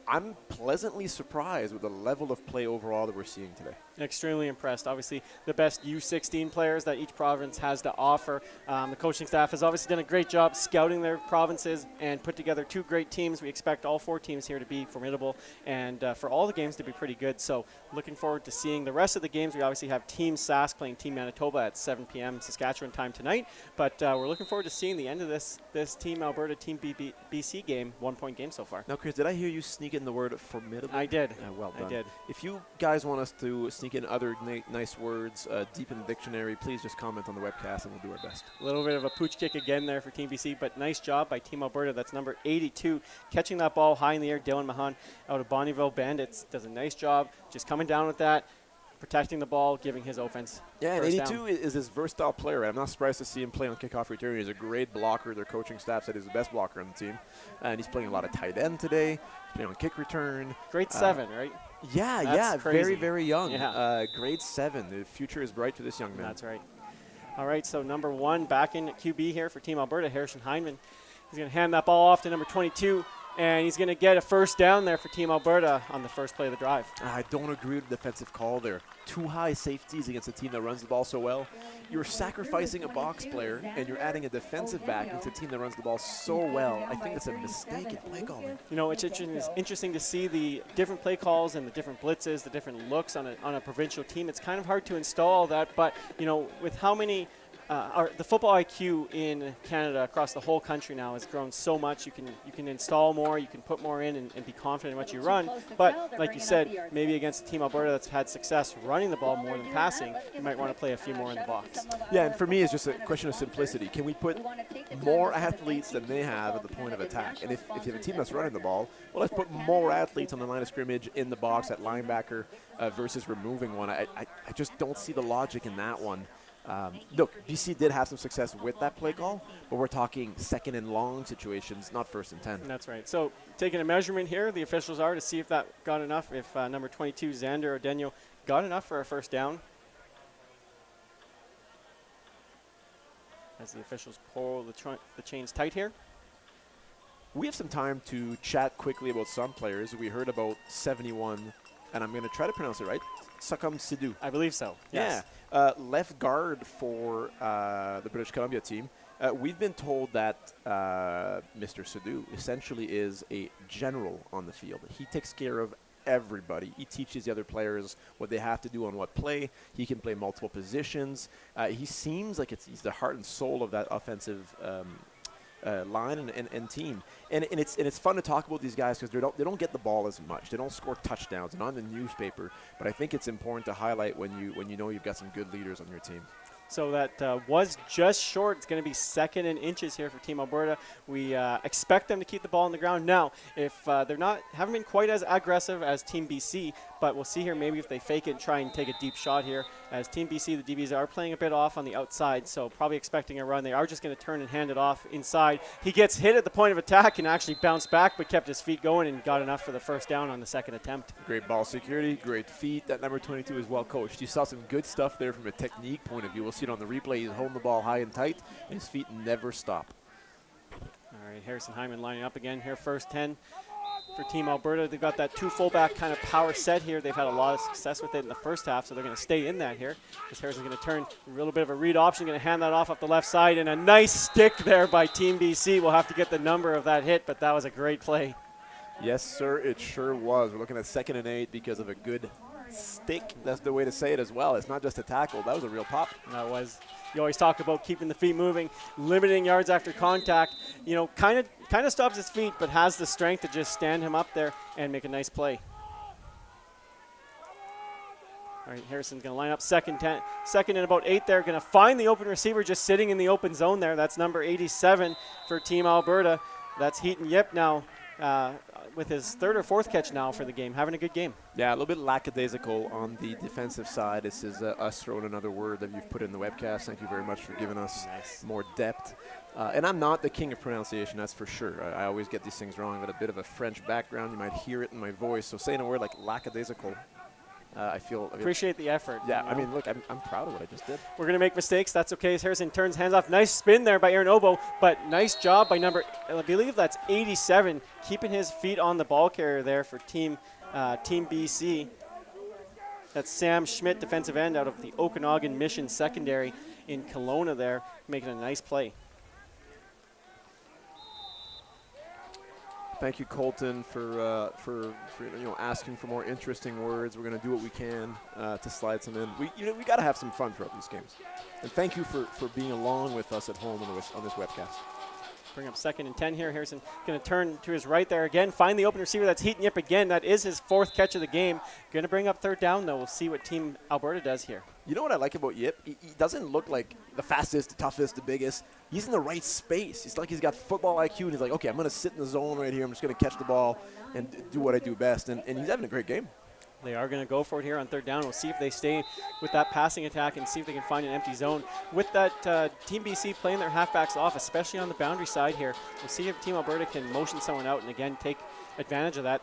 I'm pleasantly surprised with the level of play overall that we're seeing today. Extremely impressed. Obviously, the best U16 players that each province has to offer. The coaching staff has obviously done a great job scouting their provinces and put together 2 great teams. We expect all 4 teams here to be formidable and for all the games to be pretty good. So looking forward to seeing the rest of the games. We obviously have Team Sask playing Team Manitoba at 7 p.m. Saskatchewan time tonight. But we're looking forward to seeing the end of this Team Alberta, Team BC game, 1-point game so far. Now, Chris, did I hear you sneak in the word formidable? I did. Well done. I did. If you guys want us to sneak in other nice words deep in the dictionary, please just comment on the webcast and we'll do our best. A little bit of a pooch kick again there for Team BC, but nice job by Team Alberta. That's number 82, catching that ball high in the air. Dylan Mahan out of Bonnyville Bandits does a nice job just coming down with that, protecting the ball, giving his offense. Yeah, and 82 is this versatile player. I'm not surprised to see him play on kickoff return. He's a great blocker. Their coaching staff said he's the best blocker on the team. And he's playing a lot of tight end today. He's playing on kick return. Grade 7, right? Yeah, crazy. Very, very young. Yeah. Grade 7. The future is bright for this young man. That's right. All right, so number 1 back in at QB here for Team Alberta, Harrison Heinman. He's going to hand that ball off to number 22. And he's going to get a first down there for Team Alberta on the first play of the drive. I don't agree with the defensive call there. 2 high safeties against a team that runs the ball so well. You're sacrificing a box player, and you're adding a defensive back into a team that runs the ball so well. I think that's a mistake in play calling. It's interesting to see the different play calls and the different blitzes, the different looks on a provincial team. It's kind of hard to install all that, but, with how many the football IQ in Canada across the whole country now has grown so much. You can install more, you can put more in and be confident in what you run. But like you said, maybe against Team Alberta that's had success running the ball more than passing, you might want to play a few more in the box. Yeah, and for me it's just a question of simplicity. Can we put more athletes than they have at the point of attack? And if you have a team that's running the ball, well, let's put more athletes on the line of scrimmage in the box at linebacker versus removing one. I just don't see the logic in that one. Look, BC did have some success with that play call, but we're talking 2nd and long situations, not 1st and 10. That's right. So taking a measurement here, the officials are to see if that got enough, if number 22, Xander Odenyo, got enough for a first down. As the officials pull the chains tight here. We have some time to chat quickly about some players. We heard about 71, and I'm going to try to pronounce it right, Sakam Sidhu. I believe so, yes. Yeah, left guard for the British Columbia team. We've been told that Mr. Sidhu essentially is a general on the field. He takes care of everybody. He teaches the other players what they have to do on what play. He can play multiple positions. He seems like he's the heart and soul of that offensive line and team. And it's fun to talk about these guys because they don't get the ball as much. They don't score touchdowns. They're not in the newspaper. But I think it's important to highlight when you know you've got some good leaders on your team. So that was just short. It's going to be 2nd and inches here for Team Alberta. We expect them to keep the ball on the ground. Now, if haven't been quite as aggressive as Team BC, but we'll see here maybe if they fake it and try and take a deep shot here. As Team BC, the DBs are playing a bit off on the outside, so probably expecting a run. They are just going to turn and hand it off inside. He gets hit at the point of attack and actually bounced back, but kept his feet going and got enough for the first down on the second attempt. Great ball security, great feet. That number 22 is well coached. You saw some good stuff there from a technique point of view. We'll see it on the replay. He's holding the ball high and tight, and his feet never stop. All right, Harrison Hyman lining up again here, first 10. For Team Alberta, they've got that two fullback kind of power set here. They've had a lot of success with it in the first half, so they're going to stay in that here. As Harrison's going to turn a little bit of a read option, going to hand that off the left side, and a nice stick there by Team BC. We'll have to get the number of that hit, but that was a great play. Yes, sir, it sure was. We're looking at 2nd and 8 because of a good stick. That's the way to say it as well. It's not just a tackle. That was a real pop. That was. You always talk about keeping the feet moving, limiting yards after contact. You know, kind of stops his feet, but has the strength to just stand him up there and make a nice play. All right, Harrison's going to line up second and about 8 there. Going to find the open receiver just sitting in the open zone there. That's number 87 for Team Alberta. That's Heaton Yip now with his 3rd or 4th catch now for the game. Having a good game. Yeah, a little bit lackadaisical on the defensive side. This is us throwing another word that you've put in the webcast. Thank you very much for giving us more depth. And I'm not the king of pronunciation, that's for sure. I always get these things wrong. I've got a bit of a French background. You might hear it in my voice. So saying a word like lackadaisical, I feel... Appreciate the effort. Yeah, I mean, look, I'm proud of what I just did. We're going to make mistakes. That's okay. As Harrison turns hands off. Nice spin there by Aaron Obo, but nice job by I believe that's 87, keeping his feet on the ball carrier there for Team BC. That's Sam Schmidt, defensive end out of the Okanagan Mission Secondary in Kelowna there, making a nice play. Thank you, Colton, for asking for more interesting words. We're going to do what we can to slide some in. We got to have some fun throughout these games. And thank you for being along with us at home on this webcast. Bring up 2nd and 10 here. Harrison going to turn to his right there again. Find the open receiver. That's Heaton Yip again. That is his 4th catch of the game. Going to bring up 3rd down, though. We'll see what Team Alberta does here. You know what I like about Yip? He doesn't look like the fastest, the toughest, the biggest. He's in the right space. It's like he's got football IQ, and he's like, okay, I'm going to sit in the zone right here. I'm just going to catch the ball and do what I do best. And he's having a great game. They are going to go for it here on 3rd down. We'll see if they stay with that passing attack and see if they can find an empty zone. With that Team BC playing their halfbacks off, especially on the boundary side here, we'll see if Team Alberta can motion someone out and, again, take advantage of that.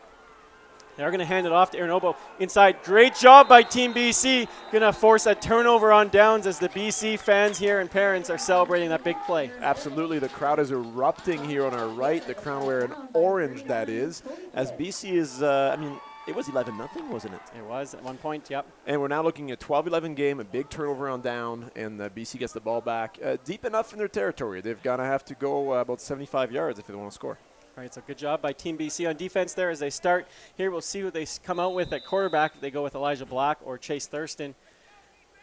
They are going to hand it off to Aaron Obo inside. Great job by Team BC. Going to force a turnover on downs as the BC fans here and parents are celebrating that big play. Absolutely. The crowd is erupting here on our right. The crowd wearing orange, that is, as BC is, it was 11-0, wasn't it? It was at one point, yep. And we're now looking at 12-11 game, a big turnover on down, and BC gets the ball back deep enough in their territory. They're going to have to go about 75 yards if they want to score. All right, so good job by Team BC on defense there as they start. Here we'll see what they come out with at quarterback, if they go with Elijah Black or Chase Thurston.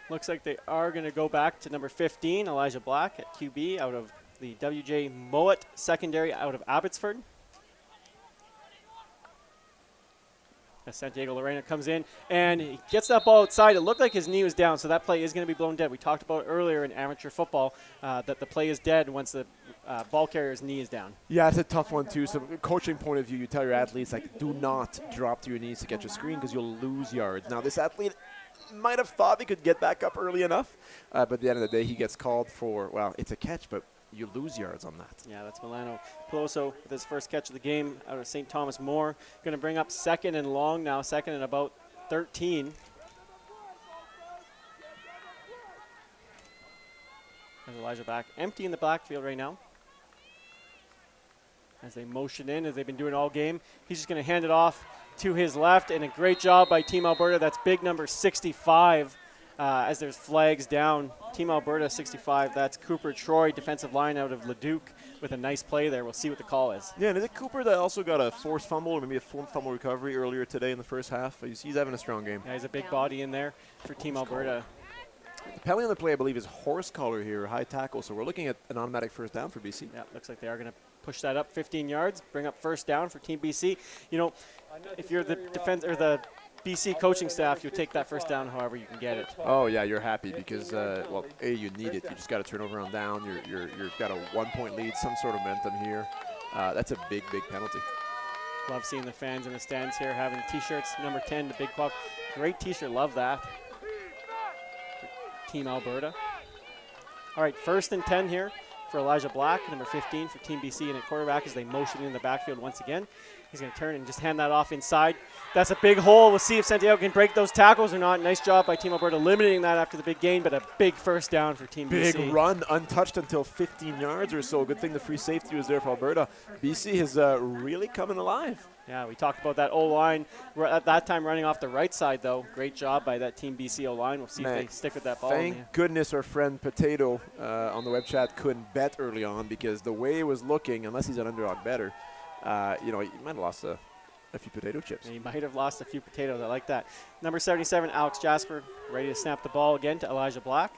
Looks like they are going to go back to number 15, Elijah Black at QB out of the WJ Mowat secondary out of Abbotsford. As Santiago Lorena comes in and he gets that ball outside. It looked like his knee was down, so that play is going to be blown dead. We talked about earlier in amateur football that the play is dead once the ball carrier's knee is down. Yeah, it's a tough one too. So from a coaching point of view, you tell your athletes, like, do not drop to your knees to catch a screen because you'll lose yards. Now, this athlete might have thought he could get back up early enough, but at the end of the day, he gets called for, well, it's a catch, but you lose yards on that. Yeah, that's Milano Peloso with his first catch of the game out of St. Thomas More. Going to bring up 2nd and long now, 2nd and about 13. There's Elijah back empty in the backfield right now. As they motion in, as they've been doing all game, he's just going to hand it off to his left, and a great job by Team Alberta. That's big number 65. As there's flags down. Team Alberta 65, that's Cooper Troy, defensive line out of Leduc with a nice play there. We'll see what the call is. Yeah, and is it Cooper that also got a forced fumble or maybe a fumble recovery earlier today in the first half? He's having a strong game. Yeah, he's a big body in there for Team Alberta. The penalty on the play, I believe, is horse collar here, high tackle. So we're looking at an automatic first down for BC. Yeah, looks like they are going to push that up 15 yards, bring up first down for Team BC. You know, if you're the defense or the BC coaching staff, you'll take that first down however you can get it. Oh, yeah, you're happy because, well, A, you need it. You just got to turn over on down. You've got a 1-point lead, some sort of momentum here. That's a big, big penalty. Love seeing the fans in the stands here having T-shirts, number 10, the Big Puck. Great T-shirt, love that. Team Alberta. All right, 1st and 10 here for Elijah Black, number 15 for Team BC, and at quarterback as they motion in the backfield once again. He's going to turn and just hand that off inside. That's a big hole. We'll see if Santiago can break those tackles or not. Nice job by Team Alberta limiting that after the big gain, but a big first down for Team BC. Big run, untouched until 15 yards or so. Good thing the free safety was there for Alberta. BC is really coming alive. Yeah, we talked about that O-line at that time running off the right side, though. Great job by that Team BC O-line. We'll see if they stick with that ball. Thank goodness our friend Potato on the web chat couldn't bet early on, because the way it was looking, unless he's an underdog better, he might have lost a few potato chips. He might have lost a few potatoes. I like that. Number 77, Alex Jasper, ready to snap the ball again to Elijah Black.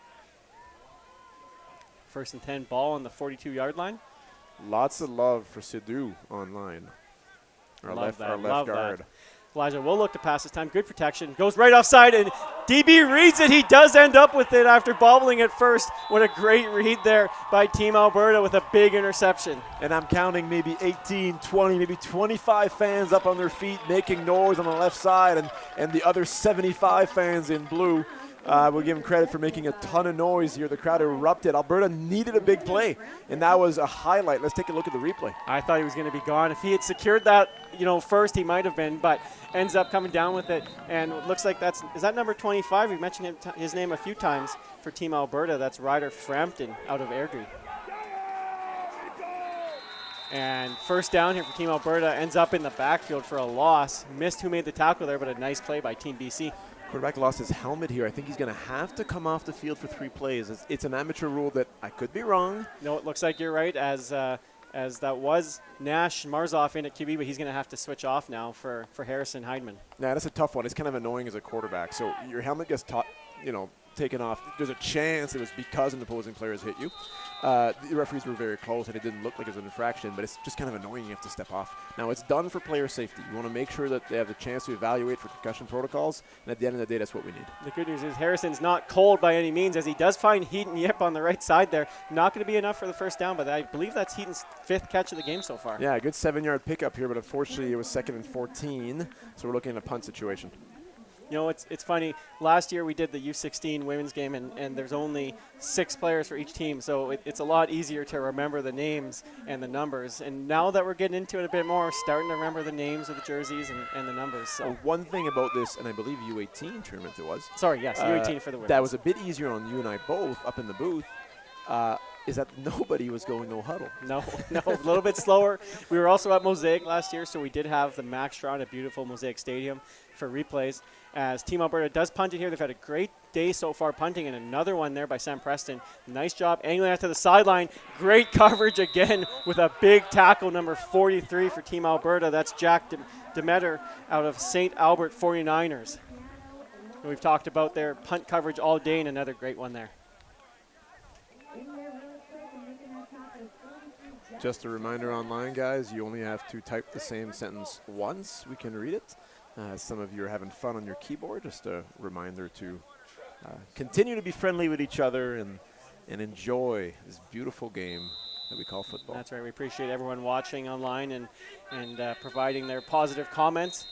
1st and 10, ball on the 42-yard line. Lots of love for Sidhu online. Our left guard. Elijah will look to pass this time. Good protection. Goes right offside, and DB reads it. He does end up with it after bobbling at first. What a great read there by Team Alberta with a big interception. And I'm counting maybe 18, 20, maybe 25 fans up on their feet making noise on the left side, and the other 75 fans in blue. We'll give him credit for making a ton of noise here. The crowd erupted. Alberta needed a big play, and that was a highlight. Let's take a look at the replay. I thought he was going to be gone. If he had secured that, first, he might have been, but ends up coming down with it. And it looks like is that number 25? We've mentioned his name a few times for Team Alberta. That's Ryder Frampton out of Airdrie. And first down here for Team Alberta, ends up in the backfield for a loss. Missed who made the tackle there, but a nice play by Team BC. Quarterback lost his helmet here. I think he's going to have to come off the field for 3 plays. It's an amateur rule that I could be wrong. No, it looks like you're right, as that was Nash Marzoff in at QB, but he's going to have to switch off now for Harrison Heidman. Yeah, that's a tough one. It's kind of annoying as a quarterback. So your helmet gets taken off. There's a chance it was because an opposing player has hit you. The referees were very close, and it didn't look like it was an infraction, but it's just kind of annoying you have to step off. Now, it's done for player safety. You want to make sure that they have the chance to evaluate for concussion protocols, and at the end of the day, that's what we need. The good news is Harrison's not cold by any means, as he does find Heaton Yip on the right side there. Not going to be enough for the first down, but I believe that's Heaton's 5th catch of the game so far. Yeah, a good 7-yard pickup here, but unfortunately it was 2nd and 14, so we're looking at a punt situation. It's funny. Last year we did the U16 women's game, and there's only 6 players for each team, so it's a lot easier to remember the names and the numbers. And now that we're getting into it a bit more, starting to remember the names of the jerseys and the numbers. So one thing about this, and I believe U18 tournament it was. Sorry, yes, U18 for the women's. That was a bit easier on you and I both up in the booth. Is that nobody was going no huddle. No, a little bit slower. We were also at Mosaic last year, so we did have the Max Strawn at beautiful Mosaic Stadium for replays. As Team Alberta does punt it here, they've had a great day so far punting, and another one there by Sam Preston. Nice job angling out to the sideline. Great coverage again with a big tackle, number 43 for Team Alberta. That's Jack Demeter out of St. Albert 49ers. And we've talked about their punt coverage all day, and another great one there. Just a reminder online, guys, you only have to type the same sentence once. We can read it. Some of you are having fun on your keyboard. Just a reminder to continue to be friendly with each other and enjoy this beautiful game that we call football. That's right. We appreciate everyone watching online and providing their positive comments.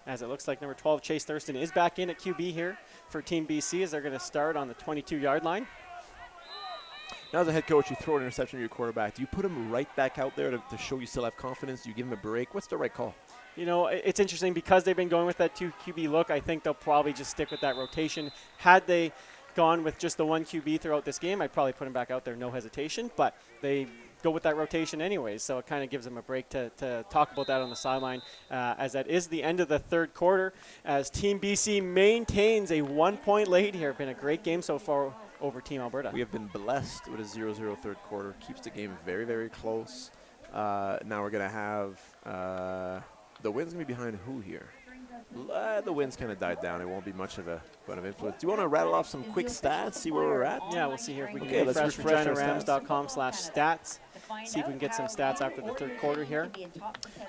As it looks like number 12, Chase Thurston, is back in at QB here for Team BC as they're going to start on the 22-yard line. Now as a head coach, you throw an interception to your quarterback. Do you put him right back out there to show you still have confidence? Do you give him a break? What's the right call? It's interesting because they've been going with that 2 QB look. I think they'll probably just stick with that rotation. Had they gone with just the 1 QB throughout this game, I'd probably put him back out there, no hesitation. But they go with that rotation anyways, so it kind of gives them a break to talk about that on the sideline, as that is the end of the 3rd quarter, as Team BC maintains a 1-point lead here. Been a great game so far over Team Alberta. We have been blessed with a 0-0 3rd quarter. Keeps the game very, very close. Now we're going to have the wind's going to be behind who here? The wind's kind of died down. It won't be much of an influence. Do you want to rattle off some quick stats, see where we're at? Yeah, we'll see here if we can refresh reginerams.com/stats. See if we can get some stats after the 3rd quarter here.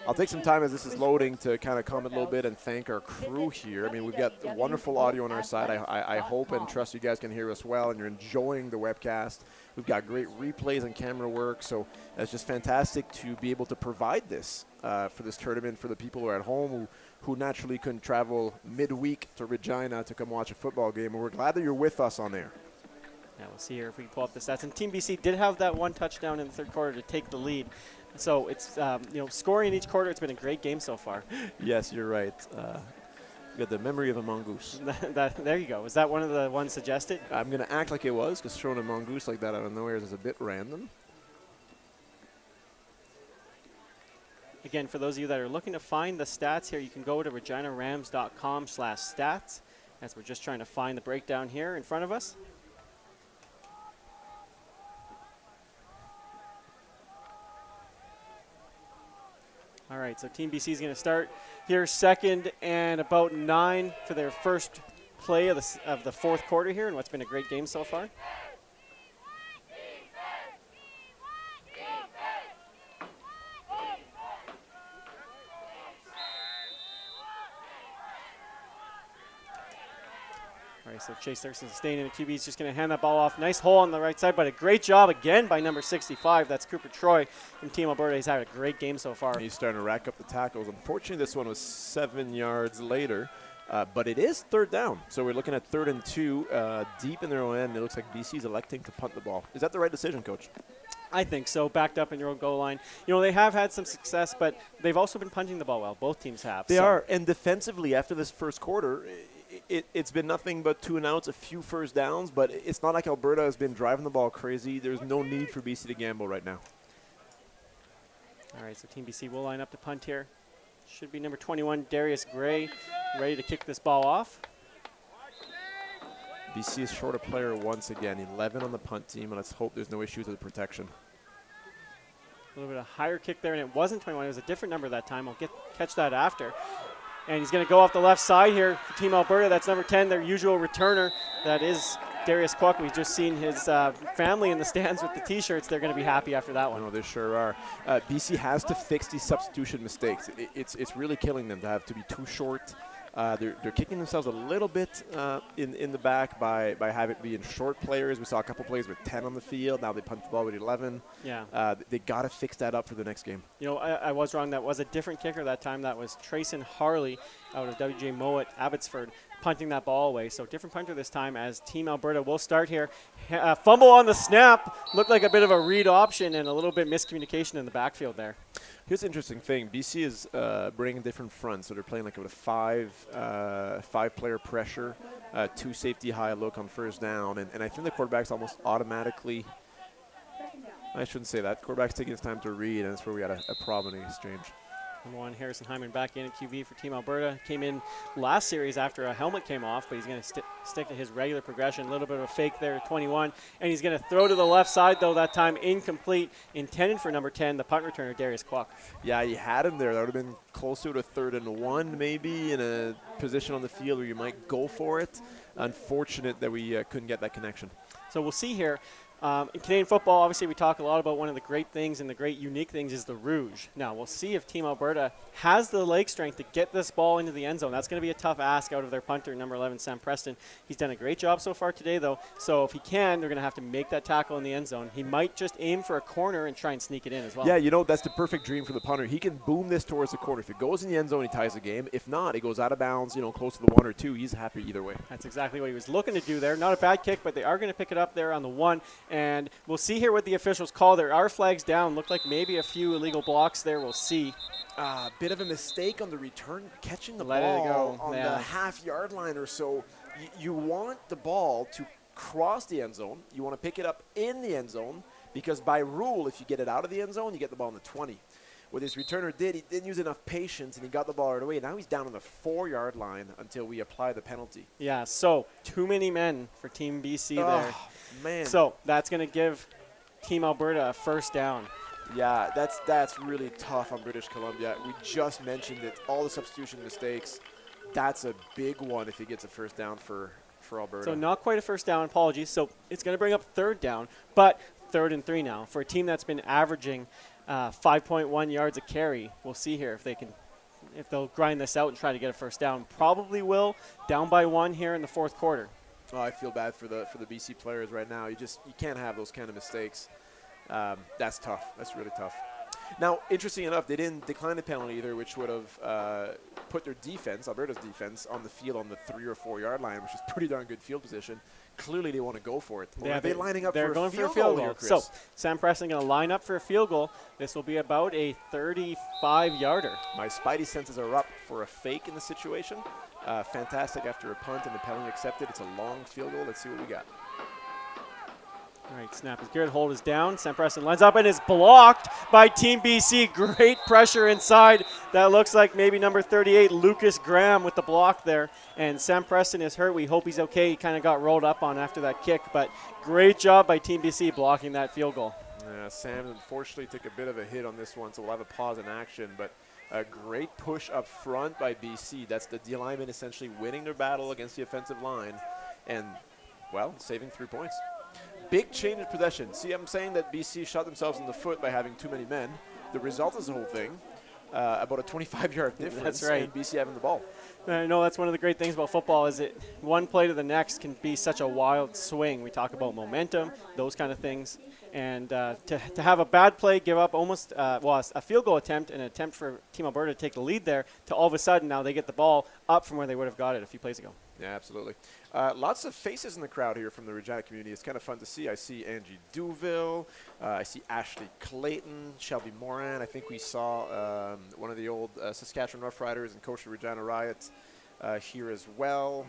I'll take some time as this is loading to kind of comment a little bit and thank our crew here. I mean, we've got wonderful audio on our side. I hope and trust you guys can hear us well and you're enjoying the webcast. We've got great replays and camera work, so it's just fantastic to be able to provide this for this tournament for the people who are at home who naturally couldn't travel midweek to Regina to come watch a football game. And we're glad that you're with us on air. Yeah, we'll see here if we can pull up the stats. And Team BC did have that one touchdown in the third quarter to take the lead. So it's, scoring in each quarter, it's been a great game so far. Yes, you're right. You got the memory of a mongoose. There you go. Was that one of the ones suggested? I'm going to act like it was, because throwing a mongoose like that out of nowhere is a bit random. Again, for those of you that are looking to find the stats here, you can go to reginarams.com/stats, as we're just trying to find the breakdown here in front of us. All right, so Team BC is going to start here second and about 9 for their first play of the fourth quarter here in what's been a great game so far. All right, so Chase Thurston staying in the QB. He's just going to hand that ball off. Nice hole on the right side, but a great job again by number 65. That's Cooper Troy from Team Alberta. He's had a great game so far. He's starting to rack up the tackles. Unfortunately, this one was 7 yards later, but it is third down. So we're looking at 3rd and 2, deep in their own end. It looks like BC's electing to punt the ball. Is that the right decision, Coach? I think so, backed up in your own goal line. They have had some success, but they've also been punting the ball well. Both teams have. They are, and defensively after this first quarter, it's been nothing but 2 and outs, a few first downs, but it's not like Alberta has been driving the ball crazy. There's no need for BC to gamble right now. All right, so Team BC will line up to punt here. Should be number 21, Darius Gray, ready to kick this ball off. BC is short a player once again, 11 on the punt team, and let's hope there's no issues with the protection. A little bit of higher kick there, and it wasn't 21. It was a different number that time. I'll catch that after. And he's going to go off the left side here for Team Alberta. That's number 10, their usual returner. That is Darius Kwok. We've just seen his family in the stands with the T-shirts. They're going to be happy after that one. Oh, they sure are. BC has to fix these substitution mistakes. It's really killing them to have to be too short. They're kicking themselves a little bit in the back by having being short players. We saw a couple plays with 10 on the field. Now they punt the ball with 11. Yeah. They got to fix that up for the next game. I was wrong. That was a different kicker that time. That was Trayson Harley out of WJ Mowat, Abbotsford, punting that ball away. So different punter this time as Team Alberta will start here. Fumble on the snap. Looked like a bit of a read option and a little bit miscommunication in the backfield there. Here's the interesting thing. BC is bringing different fronts. So they're playing like with a five-player pressure, 2 safety high look on first down. And I think the quarterback's almost automatically – I shouldn't say that. Quarterback's taking his time to read, and that's where we got a problem in the exchange. Number 1, Harrison Hyman back in at QB for Team Alberta. Came in last series after a helmet came off, but he's going to stick to his regular progression. A little bit of a fake there, 21. And he's going to throw to the left side, though, that time incomplete. Intended for number 10, the punt returner, Darius Kwok. Yeah, you had him there. That would have been closer to 3rd and 1, maybe, in a position on the field where you might go for it. Unfortunate that we couldn't get that connection. So we'll see here. In Canadian football, obviously, we talk a lot about one of the great things and the great unique things is the rouge. Now, we'll see if Team Alberta has the leg strength to get this ball into the end zone. That's going to be a tough ask out of their punter, number 11, Sam Preston. He's done a great job so far today, though. So if he can, they're going to have to make that tackle in the end zone. He might just aim for a corner and try and sneak it in as well. Yeah, that's the perfect dream for the punter. He can boom this towards the corner. If it goes in the end zone, he ties the game. If not, it goes out of bounds, close to the 1 or 2. He's happy either way. That's exactly what he was looking to do there. Not a bad kick, but they are going to pick it up there on the 1. And we'll see here what the officials call. There are flags down. Look like maybe a few illegal blocks there. We'll see. Bit of a mistake on the return, catching the Let it ball go. on the half-yard line or so. You want the ball to cross the end zone. You want to pick it up in the end zone because by rule, if you get it out of the end zone, you get the ball in the 20. What this returner did, he didn't use enough patience, and he got the ball right away. Now he's down on the 4-yard line until we apply the penalty. Yeah, so too many men for Team BC there. Man. So that's going to give Team Alberta a first down. Yeah, that's really tough on British Columbia. We just mentioned it. All the substitution mistakes. That's a big one if he gets a first down for Alberta. So not quite a first down, apologies. So it's going to bring up 3rd down, but 3rd and 3 now. For a team that's been averaging 5.1 yards a carry, we'll see here if they'll grind this out and try to get a first down. Probably will. Down by 1 here in the 4th quarter. Oh, I feel bad for the BC players right now. You can't have those kind of mistakes. That's tough. That's really tough. Now, interesting enough, they didn't decline the penalty either, which would have put their defense, Alberta's defense, on the field on the 3 or 4 yard line, which is pretty darn good field position. Clearly, they want to go for it. Yeah, are they lining up they're for going a for a field field goal goal. here, Chris? So Sam Preston going to line up for a field goal. This will be about a 35-yarder. My spidey senses are up for a fake in the situation. Fantastic after a punt and the penalty accepted. It's a long field goal. Let's see what we got. All right, snap is good. Hold is down. Sam Preston lines up and is blocked by Team BC. Great pressure inside. That looks like maybe number 38, Lucas Graham, with the block there. And Sam Preston is hurt. We hope he's okay. He kind of got rolled up on after that kick. But great job by Team BC blocking that field goal. Sam unfortunately took a bit of a hit on this one, so we'll have a pause in action. But a great push up front by BC. That's the D lineman essentially winning their battle against the offensive line and, well, saving 3 points. Big change in possession. See, I'm saying that BC shot themselves in the foot by having too many men. The result is the whole thing. About a 25-yard difference. That's right. And BC having the ball. I know that's one of the great things about football is it one play to the next can be such a wild swing. We talk about momentum, those kind of things. And to have a bad play, give up almost a field goal attempt, and an attempt for Team Alberta to take the lead there, to all of a sudden now they get the ball up from where they would have got it a few plays ago. Yeah, absolutely. Lots of faces in the crowd here from the Regina community. It's kind of fun to see. I see Angie Duville. I see Ashley Clayton, Shelby Moran. I think we saw one of the old Saskatchewan Rough Riders and coach of Regina Riot here as well.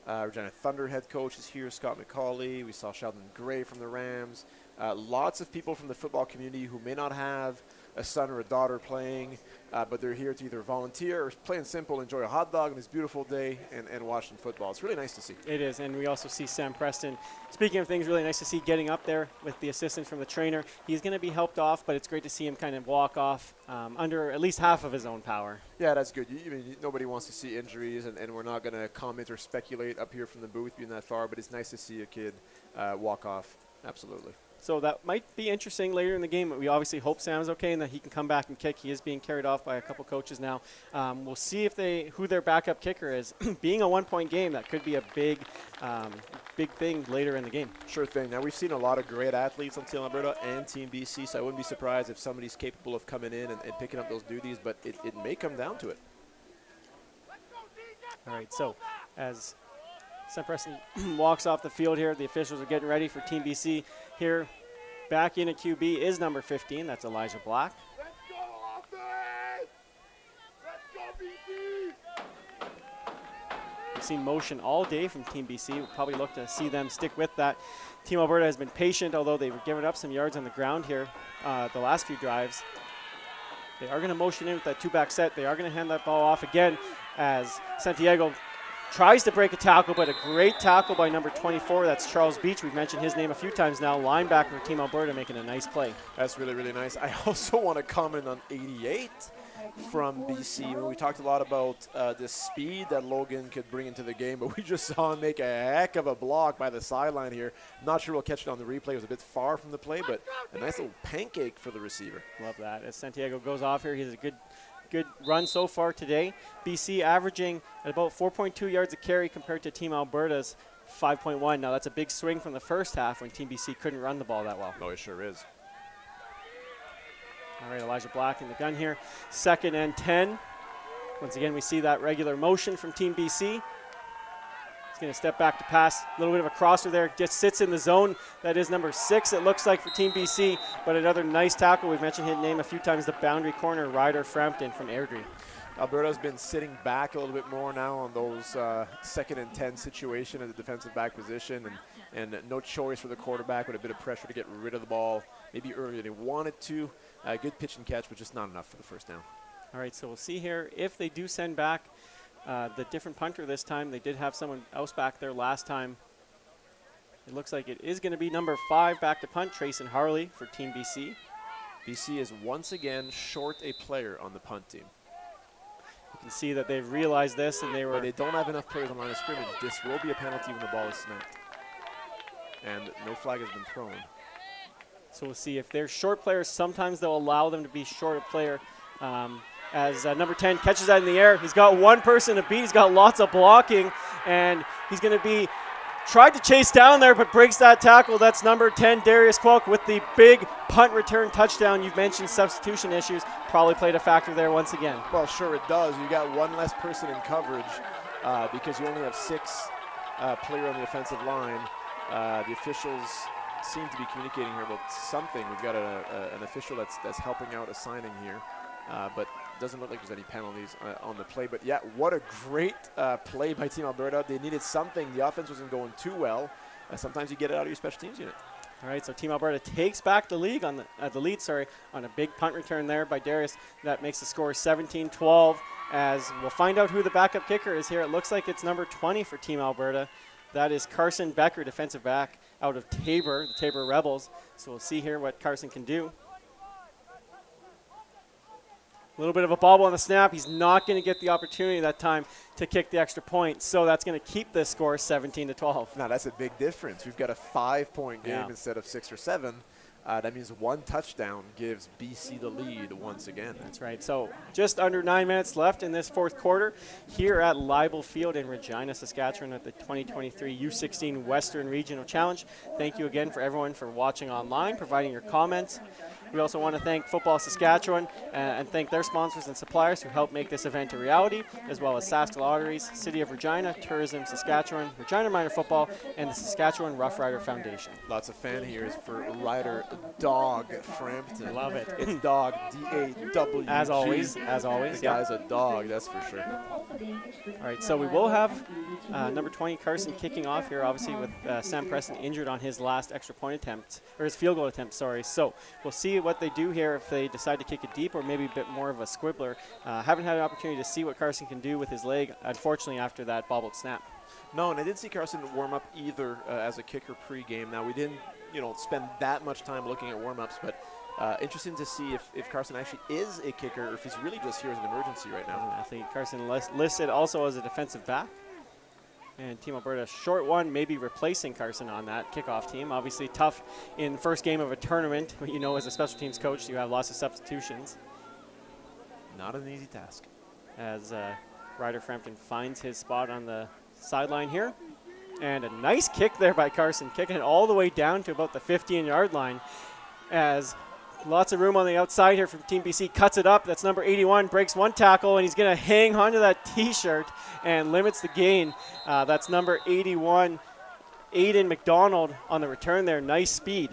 Regina Thunder head coach is here, Scott McCauley. We saw Sheldon Gray from the Rams. Lots of people from the football community who may not have a son or a daughter playing, but they're here to either volunteer or plain simple enjoy a hot dog on this beautiful day and watch some football. It's really nice to see. It is, and we also see Sam Preston. Speaking of things really nice to see, getting up there with the assistance from the trainer. He's going to be helped off, but it's great to see him kind of walk off under at least half of his own power. Yeah, that's good. Nobody wants to see injuries, and we're not going to comment or speculate up here from the booth being that far, but it's nice to see a kid walk off. Absolutely. So that might be interesting later in the game. We obviously hope Sam's okay and that he can come back and kick. He is being carried off by a couple coaches now. We'll see if who their backup kicker is. Being a one-point game, that could be a big thing later in the game. Sure thing. Now, we've seen a lot of great athletes on Team Alberta and Team BC, so I wouldn't be surprised if somebody's capable of coming in and picking up those duties, but it may come down to it. All right, so as Sam Preston walks off the field here, the officials are getting ready for Team BC here. Back in at QB is number 15. That's Elijah Black. Let's go, offense! Let's go, BC! We've seen motion all day from Team BC. We'll probably look to see them stick with that. Team Alberta has been patient, although they've given up some yards on the ground here the last few drives. They are going to motion in with that two-back set. They are going to hand that ball off again as Santiago tries to break a tackle, but a great tackle by number 24. That's Charles Beach. We've mentioned his name a few times now. Linebacker for Team Alberta making a nice play. That's really, really nice. I also want to comment on 88 from BC. We talked a lot about the speed that Logan could bring into the game, but we just saw him make a heck of a block by the sideline here. Not sure we'll catch it on the replay. It was a bit far from the play, but a nice little pancake for the receiver. Love that. As Santiago goes off here, he has a good run so far today. BC averaging at about 4.2 yards a carry compared to Team Alberta's 5.1. Now that's a big swing from the first half when Team BC couldn't run the ball that well. Oh, it sure is. All right, Elijah Black in the gun here. 2nd and 10. Once again, we see that regular motion from Team BC. He's going to step back to pass. A little bit of a crosser there. Just sits in the zone. That is number 6, it looks like, for Team BC. But another nice tackle. We've mentioned his name a few times, the boundary corner, Ryder Frampton from Airdrie. Alberta's been sitting back a little bit more now on those 2nd and 10 situation at the defensive back position, and no choice for the quarterback with a bit of pressure to get rid of the ball maybe earlier than they wanted to. Good pitch and catch, but just not enough for the first down. All right, so we'll see here if they do send back the different punter this time. They did have someone else back there last time. It looks like it is going to be number 5 back to punt, Trayson Harley for Team BC. BC is once again short a player on the punt team. You can see that they've realized this, and But they don't have enough players on line of scrimmage. This will be a penalty when the ball is snapped. And no flag has been thrown. So we'll see if they're short players. Sometimes they'll allow them to be short a player. As number 10 catches that in the air. He's got one person to beat. He's got lots of blocking, and he's going to be tried to chase down there, but breaks that tackle. That's number 10, Darius Kwok, with the big punt return touchdown. You've mentioned substitution issues. Probably played a factor there once again. Well, sure it does. You got one less person in coverage because you only have 6 player on the offensive line. The officials seem to be communicating here about something. We've got an official that's helping out a signing here, but doesn't look like there's any penalties on the play. But yeah, what a great play by Team Alberta. They needed something. The offense wasn't going too well. Sometimes you get it out of your special teams unit. All right, so Team Alberta takes back the lead on a big punt return there by Darius. That makes the score 17-12. As we'll find out who the backup kicker is here. It looks like it's number 20 for Team Alberta. That is Carson Becker, defensive back out of Tabor, the Tabor Rebels. So we'll see here what Carson can do. A little bit of a bobble on the snap. He's not going to get the opportunity that time to kick the extra point. So that's going to keep this score 17-12. Now that's a big difference. We've got a 5-point game instead of 6 or 7. That means one touchdown gives BC the lead once again. That's right. So just under 9 minutes left in this fourth quarter here at Leibel Field in Regina, Saskatchewan at the 2023 U16 Western Regional Challenge. Thank you again for everyone for watching online, providing your comments. We also want to thank Football Saskatchewan and thank their sponsors and suppliers who helped make this event a reality, as well as Sask Lotteries, City of Regina, Tourism Saskatchewan, Regina Minor Football, and the Saskatchewan Rough Rider Foundation. Lots of fan here for Rider Dog Frampton. Love it. It's Dog, D-A-W-G. As always. The guy's a dog, that's for sure. All right, so we will have number 20, Carson, kicking off here, obviously with Sam Preston injured on his last extra point attempt, or his field goal attempt, sorry. So we'll see what they do here if they decide to kick it deep or maybe a bit more of a squibbler. Haven't had an opportunity to see what Carson can do with his leg, unfortunately, after that bobbled snap. No, and I didn't see Carson warm up either as a kicker pregame. Now, we didn't, spend that much time looking at warm-ups, but interesting to see if Carson actually is a kicker or if he's really just here as an emergency right now. I think Carson listed also as a defensive back. And Team Alberta, short one, maybe replacing Carson on that kickoff team. Obviously tough in the first game of a tournament. As a special teams coach, you have lots of substitutions. Not an easy task. As Ryder Frampton finds his spot on the sideline here. And a nice kick there by Carson, kicking it all the way down to about the 15-yard line. As lots of room on the outside here from Team BC. Cuts it up. That's number 81. Breaks one tackle, and he's going to hang onto that T-shirt and limits the gain. That's number 81, Aiden McDonald on the return there. Nice speed.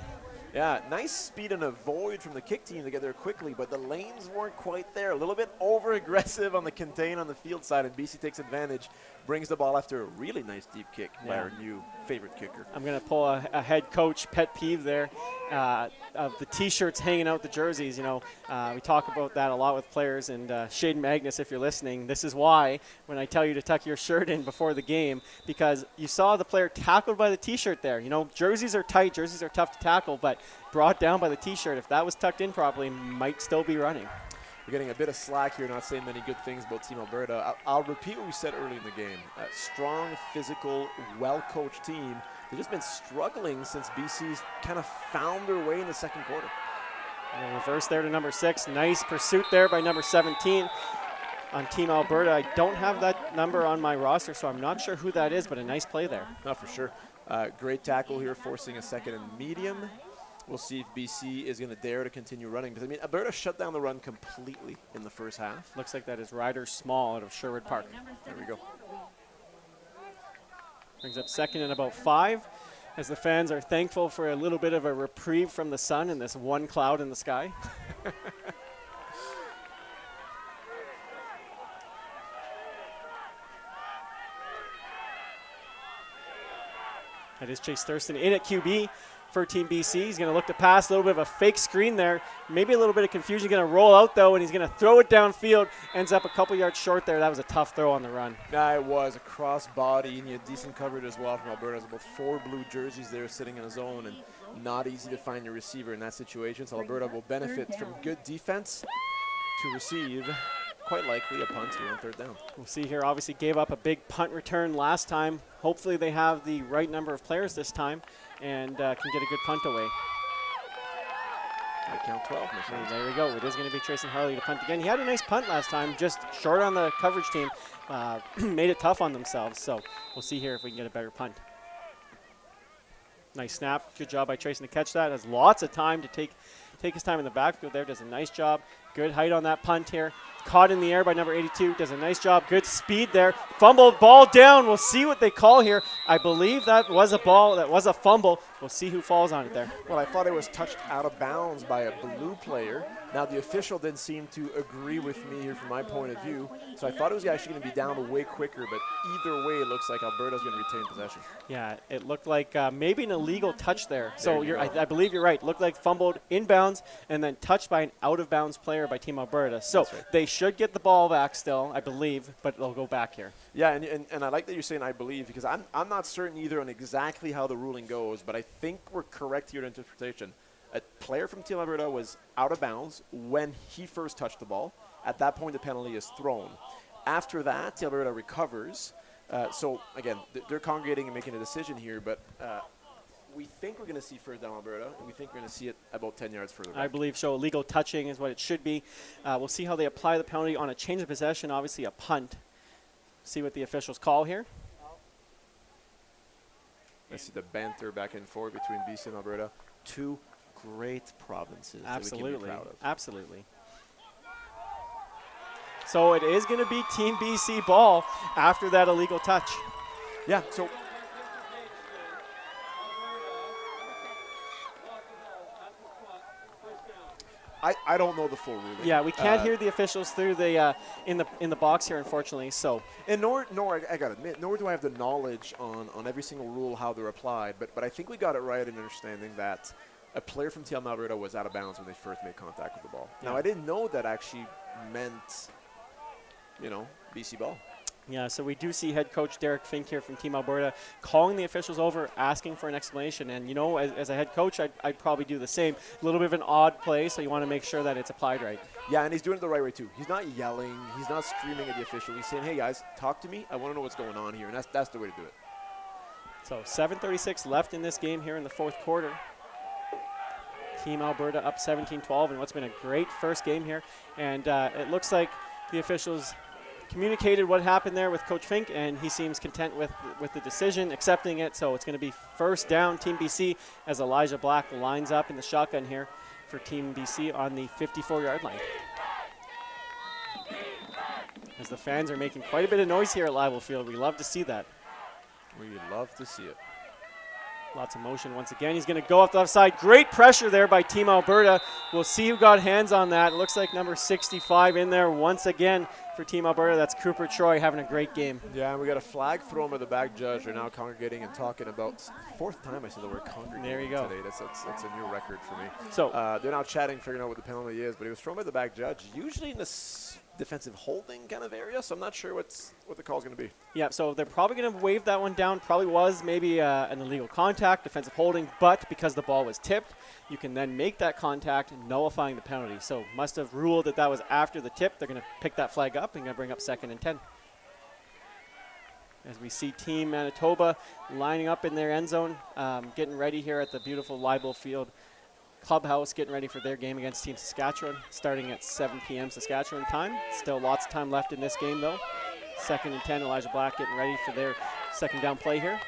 Yeah, nice speed and a void from the kick team to get there quickly, but the lanes weren't quite there. A little bit over-aggressive on the contain on the field side, and BC takes advantage, brings the ball after a really nice deep kick by our new favorite kicker. I'm going to pull a head coach pet peeve there of the T-shirts hanging out the jerseys. We talk about that a lot with players, and Shaden Magnus, if you're listening, this is why when I tell you to tuck your shirt in before the game, because you saw the player tackled by the T-shirt there. Jerseys are tight, jerseys are tough to tackle, but brought down by the T-shirt, if that was tucked in properly, might still be running. We're getting a bit of slack here, not saying many good things about Team Alberta. I'll repeat what we said early in the game. A strong, physical, well-coached team. They've just been struggling since BC's kind of found their way in the second quarter. And a reverse there to number 6. Nice pursuit there by number 17 on Team Alberta. I don't have that number on my roster, so I'm not sure who that is, but a nice play there. Not for sure. Great tackle here, forcing a second and medium. We'll see if BC is going to dare to continue running. Because, Alberta shut down the run completely in the first half. Looks like that is Ryder Small out of Sherwood Park. There we go. Brings up second and about 5 as the fans are thankful for a little bit of a reprieve from the sun and this one cloud in the sky. That is Chase Thurston in at QB for Team BC. He's going to look to pass, a little bit of a fake screen there. Maybe a little bit of confusion. Going to roll out, though, and he's going to throw it downfield. Ends up a couple yards short there. That was a tough throw on the run. Yeah, it was a cross body, and you had decent coverage as well from Alberta. There's about 4 blue jerseys there sitting in a zone, and not easy to find your receiver in that situation. So Alberta will benefit from good defense to receive quite likely a punt here on third down. We'll see here, obviously gave up a big punt return last time. Hopefully they have the right number of players this time and can get a good punt away. I count 12. There we go. It is going to be Trayson Harley to punt again. He had a nice punt last time, just short on the coverage team. Made it tough on themselves. So we'll see here if we can get a better punt. Nice snap. Good job by Trayson to catch that. Has lots of time to take his time in the backfield there. Does a nice job. Good height on that punt here. Caught in the air by number 82. Does a nice job. Good speed there. Fumbled. Ball down. We'll see what they call here. I believe that was a ball. That was a fumble. We'll see who falls on it there. Well, I thought it was touched out of bounds by a blue player. Now, the official didn't seem to agree with me here from my point of view. So I thought it was actually going to be down way quicker. But either way, it looks like Alberta's going to retain possession. Yeah, it looked like maybe an illegal touch there. So I believe you're right. Looked like fumbled inbounds and then touched by an out-of-bounds player by Team Alberta. So they should get the ball back still, I believe, but they'll go back here. Yeah, and I like that you're saying I believe, because I'm not certain either on exactly how the ruling goes, but I think we're correct here in interpretation. A player from Team Alberta was out of bounds when he first touched the ball. At that point, the penalty is thrown. After that, Team Alberta recovers. So, again, they're congregating and making a decision here, but we think we're going to see first down Alberta, and we think we're going to see it about 10 yards further back. I believe so. Illegal touching is what it should be. We'll see how they apply the penalty on a change of possession, obviously a punt. See what the officials call here. I see the banter back and forth between BC and Alberta. Two great provinces Absolutely. that we can be proud of. Absolutely. So it is going to be Team BC ball after that illegal touch. Yeah, so I don't know the full ruling. Yeah, we can't hear the officials through the in the box here, unfortunately. So and nor I gotta admit, nor do I have the knowledge on every single rule, how they're applied. But I think we got it right in understanding that a player from Team Alberta was out of bounds when they first made contact with the ball. Yeah. Now I didn't know that actually meant, BC ball. yeah, so we do see head coach Derek Fink here from Team Alberta calling the officials over, asking for an explanation. And, as a head coach, I'd probably do the same. A little bit of an odd play, so you want to make sure that it's applied right. Yeah, and he's doing it the right way, too. He's not yelling. He's not screaming at the official. He's saying, hey, guys, talk to me. I want to know what's going on here. And that's the way to do it. So 7:36 left in this game here in the fourth quarter. Team Alberta up 17-12 in what's been a great first game here. And it looks like the officials communicated what happened there with Coach Fink, and he seems content with the decision, accepting it. So it's going to be first down, Team BC, as Elijah Black lines up in the shotgun here for Team BC on the 54-yard line. As the fans are making quite a bit of noise here at Live Field. We love to see that. We love to see it. Lots of motion once again. He's going to go off the left side. Great pressure there by Team Alberta. We'll see who got hands on that. It looks like number 65 in there once again for Team Alberta. That's Cooper Troy having a great game. Yeah, and we got a flag thrown by the back judge. They're now congregating and talking about fourth time I said the word congregating there you go. today. That's a new record for me. So they're now chatting, figuring out what the penalty is, but it was thrown by the back judge, usually in the defensive holding kind of area, so I'm not sure what the call is going to be. yeah, so they're probably going to wave that one down. Probably was maybe an illegal contact, defensive holding, but because the ball was tipped, you can then make that contact, nullifying the penalty. So must have ruled that was after the tip. They're going to pick that flag up and going to bring up 2nd and 10. As we see Team Manitoba lining up in their end zone, getting ready here at the beautiful Leibel Field clubhouse, getting ready for their game against Team Saskatchewan, starting at 7 p.m. Saskatchewan time. Still lots of time left in this game, though. 2nd and 10, Elijah Black getting ready for their second down play here.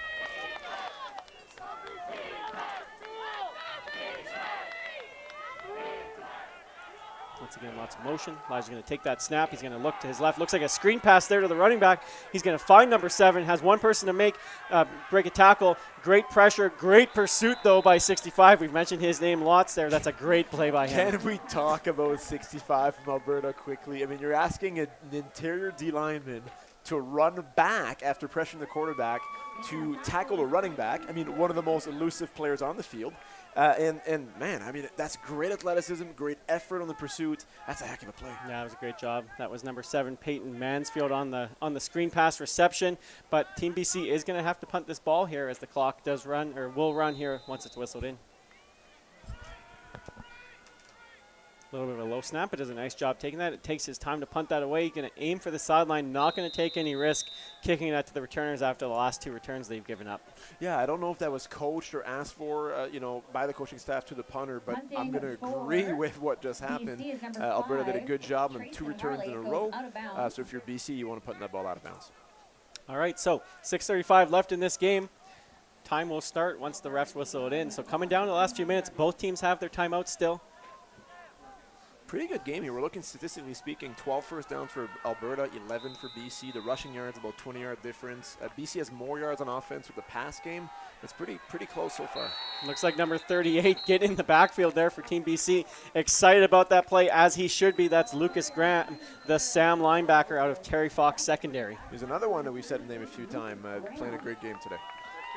Once again, lots of motion. Elijah's going to take that snap. He's going to look to his left. Looks like a screen pass there to the running back. He's going to find number 7. Has one person to break a tackle. Great pressure. Great pursuit, though, by 65. We've mentioned his name lots there. That's a great play by him. Can we talk about 65 from Alberta quickly? I mean, you're asking an interior D lineman to run back after pressuring the quarterback to tackle a running back. I mean, one of the most elusive players on the field. And man, I mean, that's great athleticism, great effort on the pursuit. That's a heck of a play. Yeah, it was a great job. That was number 7, Peyton Mansfield on the screen pass reception. But Team BC is going to have to punt this ball here as the clock does run, or will run here once it's whistled in. A little bit of a low snap, but does a nice job taking that. It takes his time to punt that away. He's going to aim for the sideline, not going to take any risk kicking that to the returners after the last 2 returns they've given up. Yeah, I don't know if that was coached or asked for, by the coaching staff to the punter, but I'm going to agree with what just happened. Alberta did a good job on 2 returns in a row. So if you're BC, you want to put that ball out of bounds. All right, so 6:35 left in this game. time will start once the refs whistle it in. So coming down to the last few minutes, both teams have their timeouts still. Pretty good game here. We're looking, statistically speaking, 12 first downs for Alberta, 11 for BC. The rushing yards, about 20-yard difference. BC has more yards on offense with the pass game. It's pretty close so far. Looks like number 38 getting in the backfield there for Team BC. Excited about that play, as he should be. That's Lucas Grant, the Sam linebacker out of Terry Fox Secondary. There's another one that we've said his name a few times, playing a great game today.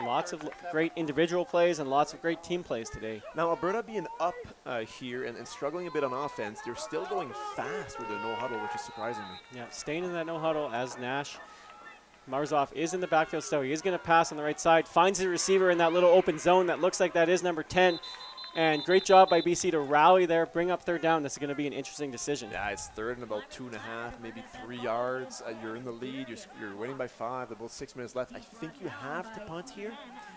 Lots of great individual plays and lots of great team plays today. Now, Alberta being up here and struggling a bit on offense, they're still going fast with their no huddle, which is surprising me. Yeah, staying in that no huddle as Nash. Marzoff is in the backfield still. He is going to pass on the right side. Finds the receiver in that little open zone. That looks like that is number 10. And great job by BC to rally there, bring up third down. This is going to be an interesting decision. Yeah, it's third and about 2.5, maybe 3 yards. You're in the lead. You're winning by 5. About 6 minutes left. I think you have to punt here.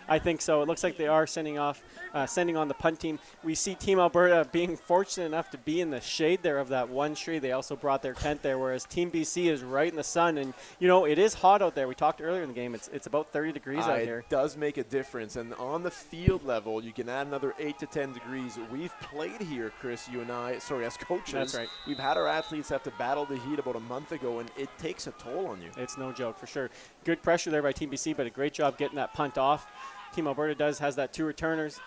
I think so. It looks like they are sending on the punt team. We see Team Alberta being fortunate enough to be in the shade there of that one tree. They also brought their tent there, whereas Team BC is right in the sun. And, you know, it is hot out there. We talked earlier in the game. It's about 30 degrees out here. It does make a difference. And on the field level, you can add another 8 to 10 degrees. We've played here, Chris, you and I, as coaches. That's right. We've had our athletes have to battle the heat about a month ago, and it takes a toll on you. It's no joke, for sure. Good pressure there by Team BC, but a great job getting that punt off. Team Alberta has that 2 returners.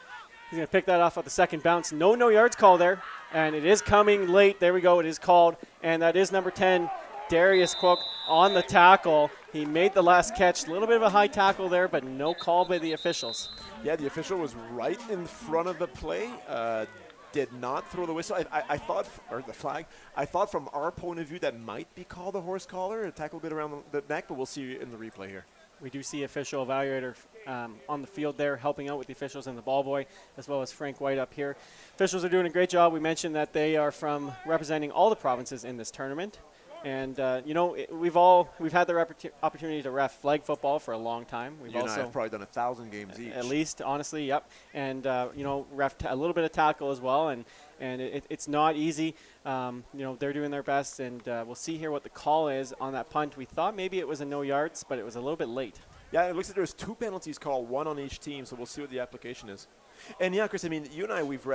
He's going to pick that off at the second bounce. No yards call there, and it is coming late. There we go. It is called, and that is number 10, Darius Cook, on the tackle. He made the last catch. A little bit of a high tackle there, but no call by the officials. Yeah, the official was right in front of the play. Did not throw the whistle. I thought, or the flag. I thought from our point of view that might be called a horse collar, a tackle a bit around the neck, but we'll see in the replay here. We do see official evaluator on the field there helping out with the officials and the ball boy, as well as Frank White up here. Officials are doing a great job. We mentioned that they are from representing all the provinces in this tournament. And, you know, we've had the opportunity to ref flag football for a long time. You and I have probably done 1,000 games each. At least, honestly, yep. And, you know, ref a little bit of tackle as well. And it's not easy. You know, they're doing their best. And we'll see here what the call is on that punt. We thought maybe it was a no yards, but it was a little bit late. Yeah, it looks like there's 2 penalties called, 1 on each team. So we'll see what the application is. And, yeah, Chris, I mean, you and I, we've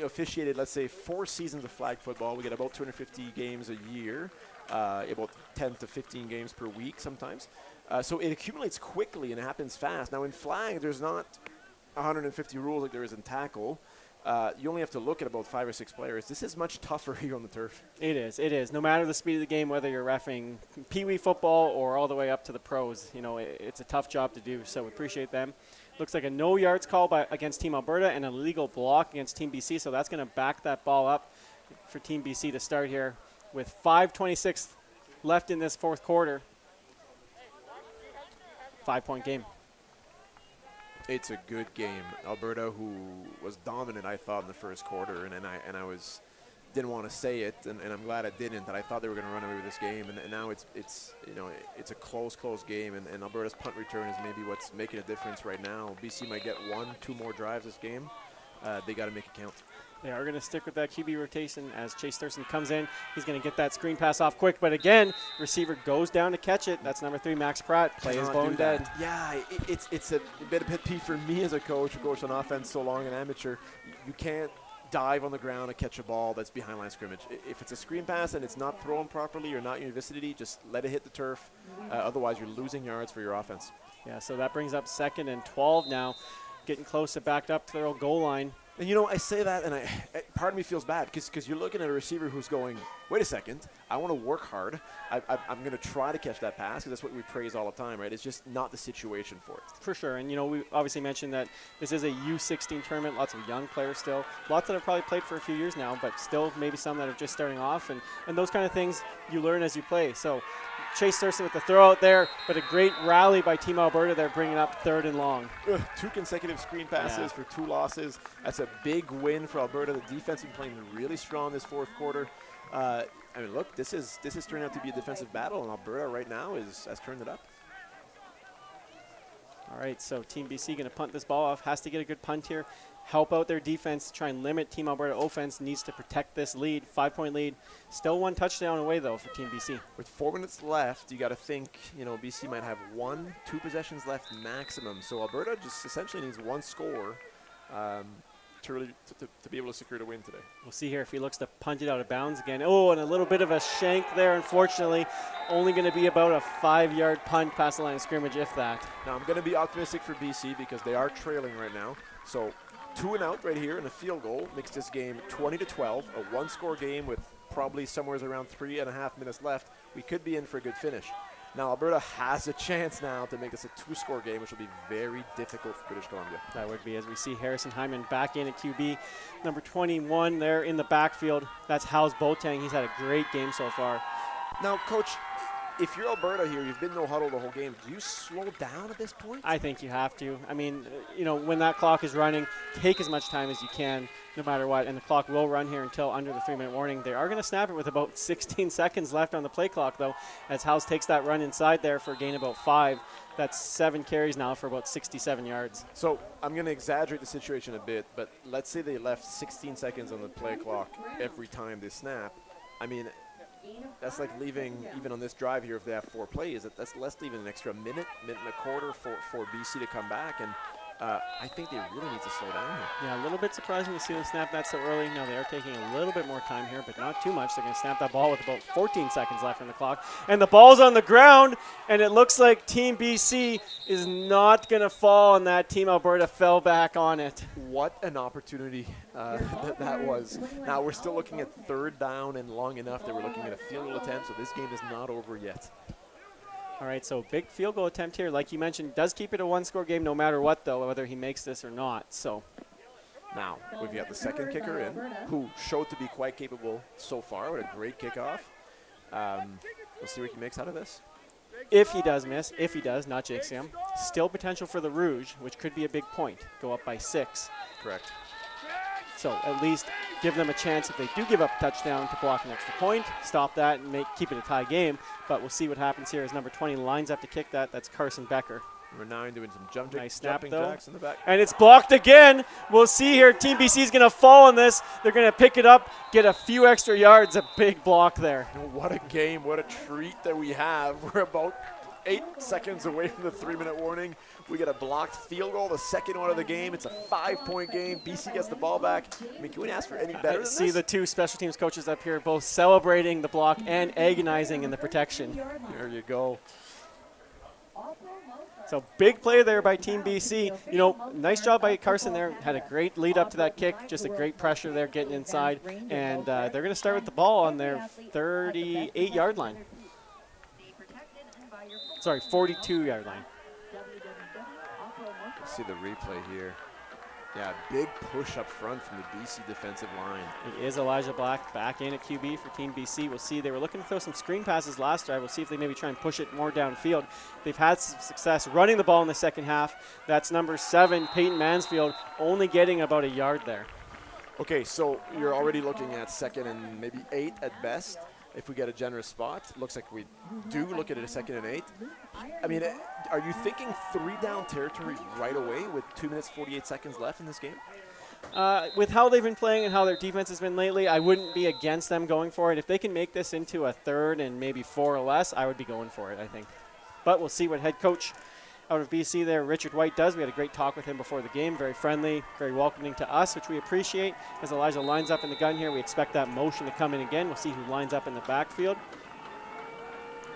officiated, let's say, 4 seasons of flag football. We get about 250 games a year. About 10 to 15 games per week sometimes. So it accumulates quickly and it happens fast. Now in flag, there's not 150 rules like there is in tackle. You only have to look at about 5 or 6 players. This is much tougher here on the turf. It is. No matter the speed of the game, whether you're reffing pee-wee football or all the way up to the pros, you know, it's a tough job to do, so we appreciate them. Looks like a no yards call against Team Alberta and a legal block against Team BC, so that's going to back that ball up for Team BC to start here with 5:26 left in this fourth quarter. 5-point game. It's a good game. Alberta, who was dominant, I thought, in the first quarter, and I didn't want to say it, and I'm glad I didn't. That I thought they were going to run away with this game, and now it's you know, it's a close game, and Alberta's punt return is maybe what's making a difference right now. BC might get 1-2 more drives this game. They got to make it count. They are going to stick with that QB rotation as Chase Thurston comes in. He's going to get that screen pass off quick, but again, receiver goes down to catch it. That's number 3, Max Pratt. Play is bone dead. Yeah, it's a bit of a pet peeve for me as a coach who coached on offense so long, an amateur. You can't dive on the ground and catch a ball that's behind line of scrimmage. If it's a screen pass and it's not thrown properly or not in your vicinity, just let it hit the turf. Otherwise, you're losing yards for your offense. Yeah, so that brings up 2nd and 12 now. Getting close to backed up to their old goal line. And, you know, I say that, and part of me feels bad because you're looking at a receiver who's going, wait a second, I want to work hard. I'm going to try to catch that pass because that's what we praise all the time, right? It's just not the situation for it. For sure. And, you know, we obviously mentioned that this is a U16 tournament, lots of young players still. Lots that have probably played for a few years now, but still maybe some that are just starting off. And those kind of things you learn as you play. So Chase Thurston with the throw out there, but a great rally by Team Alberta. They're bringing up 3rd and long. 2 consecutive screen passes for 2 losses. That's a big win for Alberta. The defense has been playing really strong this fourth quarter. I mean, look, this is turning out to be a defensive battle, and Alberta right now has turned it up. All right, so Team BC going to punt this ball off. Has to get a good punt here. help out their defense, try and limit Team Alberta offense, needs to protect this lead, 5-point lead. Still 1 touchdown away, though, for Team BC. With 4 minutes left, you got to think, BC might have 1-2 possessions left maximum. So Alberta just essentially needs 1 score to be able to secure the win today. We'll see here if he looks to punt it out of bounds again. Oh, and a little bit of a shank there, unfortunately. Only going to be about a 5-yard punt past the line of scrimmage, if that. Now, I'm going to be optimistic for BC because they are trailing right now. So 2 and out right here and a field goal makes this game 20-12, a 1-score game with probably somewhere around 3.5 minutes left. We could be in for a good finish. Now, Alberta has a chance now to make this a 2-score game, which will be very difficult for British Columbia. That would be, as we see Harrison Hyman back in at QB. Number 21 there in the backfield. That's House Boateng. He's had a great game so far. Now, Coach, if you're Alberta here, you've been no huddle the whole game. Do you slow down at this point? I think you have to. I mean, when that clock is running, take as much time as you can, no matter what. And the clock will run here until under the 3-minute warning. They are going to snap it with about 16 seconds left on the play clock, though, as House takes that run inside there for a gain of about 5. That's 7 carries now for about 67 yards. So I'm going to exaggerate the situation a bit, but let's say they left 16 seconds on the play clock every time they snap. I mean, that's like leaving, even on this drive here, if they have 4 plays, that's less than even an extra minute and a quarter for BC to come back. And I think they really need to slow down here. Yeah, a little bit surprising to see them snap that so early. Now they are taking a little bit more time here, but not too much. They're going to snap that ball with about 14 seconds left on the clock. And the ball's on the ground, and it looks like Team BC is not going to fall, and that Team Alberta fell back on it. What an opportunity that was. Now we're still looking at 3rd down and long enough that we're looking at a field goal attempt, so this game is not over yet. All right, so big field goal attempt here. Like you mentioned, does keep it a 1-score game no matter what, though, whether he makes this or not. So now we've got the second kicker in, who showed to be quite capable so far with a great kickoff. We'll see what he makes out of this. If he does miss, if he does, not jinxing him, still potential for the Rouge, which could be a big point. Go up by 6. Correct. So at least give them a chance if they do give up a touchdown to block an extra point, stop that and keep it a tie game. But we'll see what happens here as number 20 lines up to kick that. That's Carson Becker. Number 9 doing some nice jumping snap, jacks in the back. And it's blocked again. We'll see here. Team BC is going to fall on this. They're going to pick it up, get a few extra yards. A big block there. What a game. What a treat that we have. We're about 8 seconds away from the 3-minute warning. We get a blocked field goal, the second one of the game. It's a 5-point game. BC gets the ball back. I mean, can we ask for any better than this? See the 2 special teams coaches up here both celebrating the block and agonizing in the protection. There you go. So big play there by Team BC. Nice job by Carson there. Had a great lead up to that kick. Just a great pressure there getting inside. And they're going to start with the ball on their 38-yard line. Sorry, 42-yard line. Let's see the replay here. Yeah, big push up front from the BC defensive line. It is Elijah Black back in at QB for Team BC. We'll see. They were looking to throw some screen passes last drive. We'll see if they maybe try and push it more downfield. They've had some success running the ball in the second half. That's number 7, Peyton Mansfield, only getting about a yard there. Okay, so you're already looking at 2nd and maybe 8 at best. If we get a generous spot, looks like we do look at it a 2nd and 8. I mean, are you thinking 3-down territory right away with 2 minutes, 48 seconds left in this game? With how they've been playing and how their defense has been lately, I wouldn't be against them going for it. If they can make this into a 3rd and maybe 4 or less, I would be going for it, I think. But we'll see what head coach out of BC there, Richard White, does. We had a great talk with him before the game. Very friendly, very welcoming to us, which we appreciate. As Elijah lines up in the gun here, we expect that motion to come in again. We'll see who lines up in the backfield.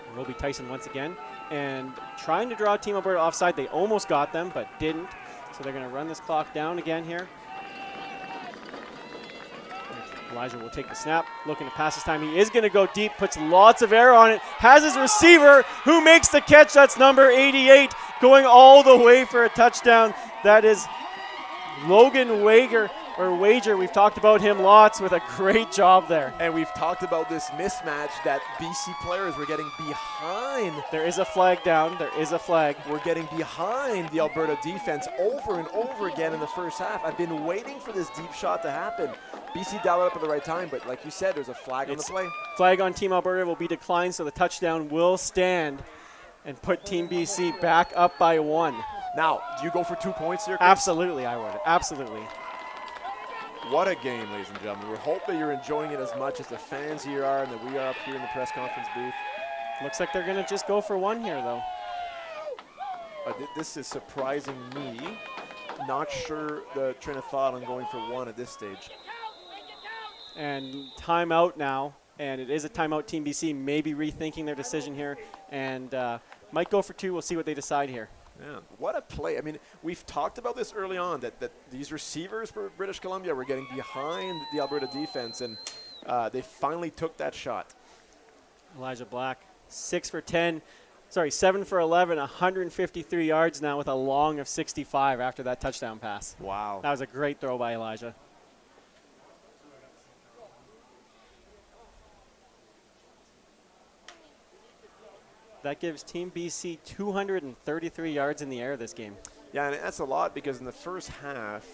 It will be Tyson once again. And trying to draw Team Alberta offside. They almost got them, but didn't. So they're going to run this clock down again here. Elijah will take the snap, looking to pass this time. He is going to go deep, puts lots of air on it, has his receiver who makes the catch. That's number 88, going all the way for a touchdown. That is Logan Wager. We've talked about him lots with a great job there. And we've talked about this mismatch that BC players were getting behind. There is a flag down. There is a flag. We're getting behind the Alberta defense over and over again in the first half. I've been waiting for this deep shot to happen. BC dialed it up at the right time, but like you said, there's a flag on the play. Flag on Team Alberta will be declined, so the touchdown will stand and put Team BC back up by 1. Now, do you go for 2 points here, Chris? Absolutely, I would. Absolutely. What a game, ladies and gentlemen. We hope that you're enjoying it as much as the fans here are and that we are up here in the press conference booth. Looks like they're going to just go for one here, though. This is surprising me. Not sure the train of thought on going for one at this stage. And timeout now, and it is a timeout. Team BC may be rethinking their decision here and might go for two. We'll see what they decide here. Yeah, what a play. I mean, we've talked about this early on, that these receivers for British Columbia were getting behind the Alberta defense, and they finally took that shot. Elijah Black, 7 for 11, 153 yards now with a long of 65 after that touchdown pass. Wow. That was a great throw by Elijah. That gives Team BC 233 yards in the air this game. Yeah, and that's a lot because in the first half,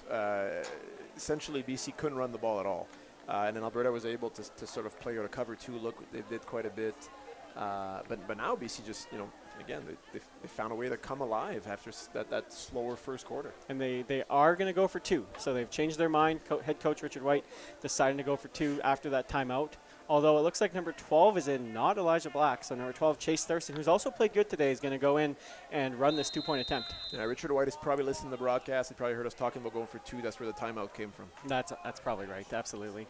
essentially BC couldn't run the ball at all. And then Alberta was able to sort of play out a cover two look. They did quite a bit. But now BC just, again, they found a way to come alive after that slower first quarter. And they are going to go for two. So they've changed their mind. Head coach Richard White deciding to go for two after that timeout. Although it looks like number 12 is in, not Elijah Black. So number 12, Chase Thurston, who's also played good today, is going to go in and run this two-point attempt. Yeah, Richard White is probably listening to the broadcast. He probably heard us talking about going for two. That's where the timeout came from. That's probably right. Absolutely.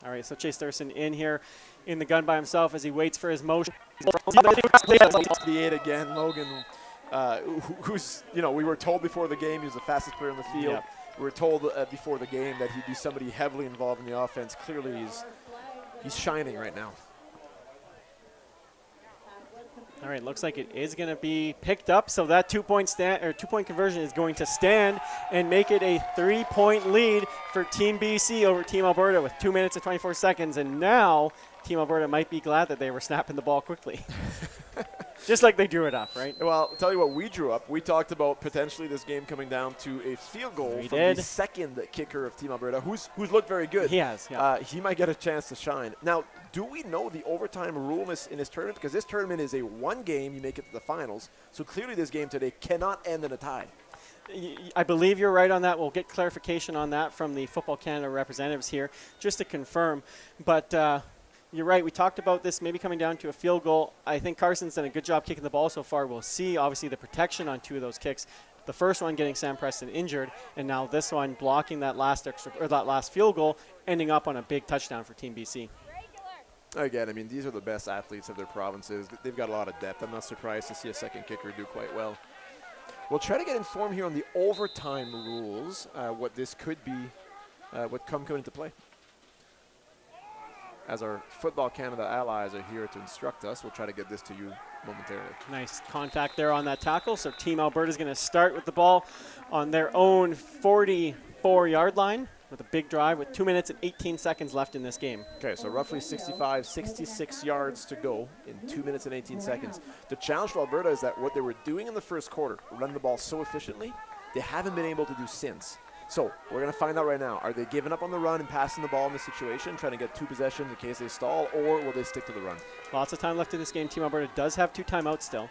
All right, so Chase Thurston in here in the gun by himself as he waits for his motion. The 8 again, Logan, who's, we were told before the game he was the fastest player in the field. Yep. We were told before the game that he'd be somebody heavily involved in the offense. Clearly he's shining right now. All right, looks like it is going to be picked up. So that two-point conversion is going to stand and make it a 3-point lead for Team BC over Team Alberta with 2 minutes and 24 seconds. And now Team Alberta might be glad that they were snapping the ball quickly. Just like they drew it up, right? Well, I'll tell you what we drew up. We talked about potentially this game coming down to a field goal from the second kicker of Team Alberta, who's looked very good. He has, yeah. He might get a chance to shine. Now, do we know the overtime rule in this tournament? Because this tournament is a one game, you make it to the finals. So clearly this game today cannot end in a tie. I believe you're right on that. We'll get clarification on that from the Football Canada representatives here just to confirm. But you're right. We talked about this maybe coming down to a field goal. I think Carson's done a good job kicking the ball so far. We'll see, obviously, the protection on two of those kicks. The first one getting Sam Preston injured, and now this one blocking that last field goal, ending up on a big touchdown for Team BC. Again, I mean, these are the best athletes of their provinces. They've got a lot of depth. I'm not surprised to see a second kicker do quite well. We'll try to get informed here on the overtime rules, what this could be, what come into play. As our Football Canada allies are here to instruct us, we'll try to get this to you momentarily. Nice contact there on that tackle. So Team Alberta is going to start with the ball on their own 44-yard line with a big drive with 2 minutes and 18 seconds left in this game. Okay, so roughly 66 yards to go in 2 minutes and 18 seconds. The challenge for Alberta is that what they were doing in the first quarter, running the ball so efficiently, they haven't been able to do since. So we're going to find out right now. Are they giving up on the run and passing the ball in this situation, trying to get two possessions in case they stall, or will they stick to the run? Lots of time left in this game. Team Alberta does have two timeouts still.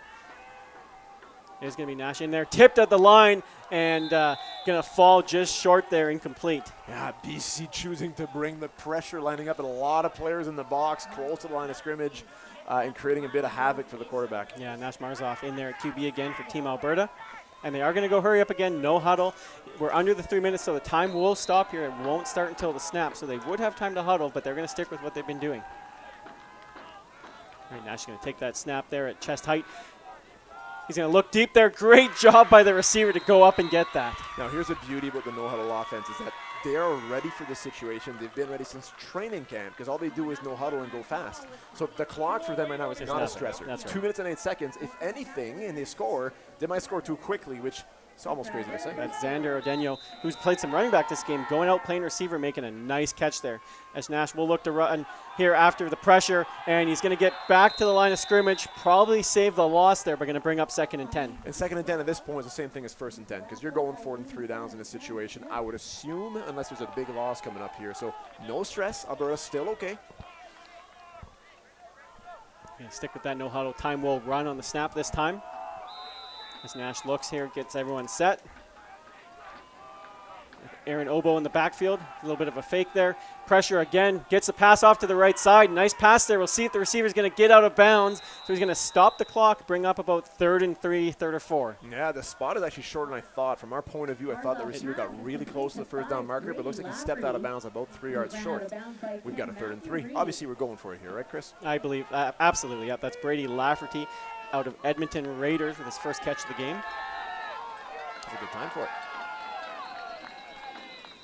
There's going to be Nash in there, tipped at the line, and going to fall just short there, incomplete. Yeah, BC choosing to bring the pressure, lining up a lot of players in the box, close to the line of scrimmage, and creating a bit of havoc for the quarterback. Yeah, Nash Marzoff in there at QB again for Team Alberta. And they are going to go hurry up again, no huddle. We're under the 3 minutes, so the time will stop here. It won't start until the snap, so they would have time to huddle, but they're going to stick with what they've been doing. All right, Nash is going to take that snap there at chest height. He's going to look deep there. Great job by the receiver to go up and get that. Now, here's the beauty about the no-huddle offense is that they are ready for this situation. They've been ready since training camp because all they do is no huddle and go fast. So the clock for them right now is not a stressor. That's right. 2 minutes and 8 seconds. If anything, and they score, they might score too quickly, which is almost crazy to say. That's Xander Odenyo, who's played some running back this game, going out playing receiver, making a nice catch there. As Nash will look to run here after the pressure, and he's going to get back to the line of scrimmage, probably save the loss there, but going to bring up 2nd and 10. And 2nd and 10 at this point is the same thing as 1st and 10 because you're going 4 and 3 downs in this situation, I would assume, unless there's a big loss coming up here. So no stress. Alberta's still okay. Yeah, stick with that no huddle. Time will run on the snap this time. As Nash looks here, gets everyone set. Aaron Obo in the backfield. A little bit of a fake there. Pressure again. Gets the pass off to the right side. Nice pass there. We'll see if the receiver's going to get out of bounds. So he's going to stop the clock, bring up about 3rd and 3, 3rd or 4. Yeah, the spot is actually shorter than I thought. From our point of view, I thought the receiver got really close to the first down marker, but it looks like he stepped out of bounds about 3 yards short. We've got a 3rd and 3. Obviously, we're going for it here, right, Chris? I believe. Absolutely. Yep. That's Brady Lafferty out of Edmonton Raiders with his first catch of the game. It's a good time for it.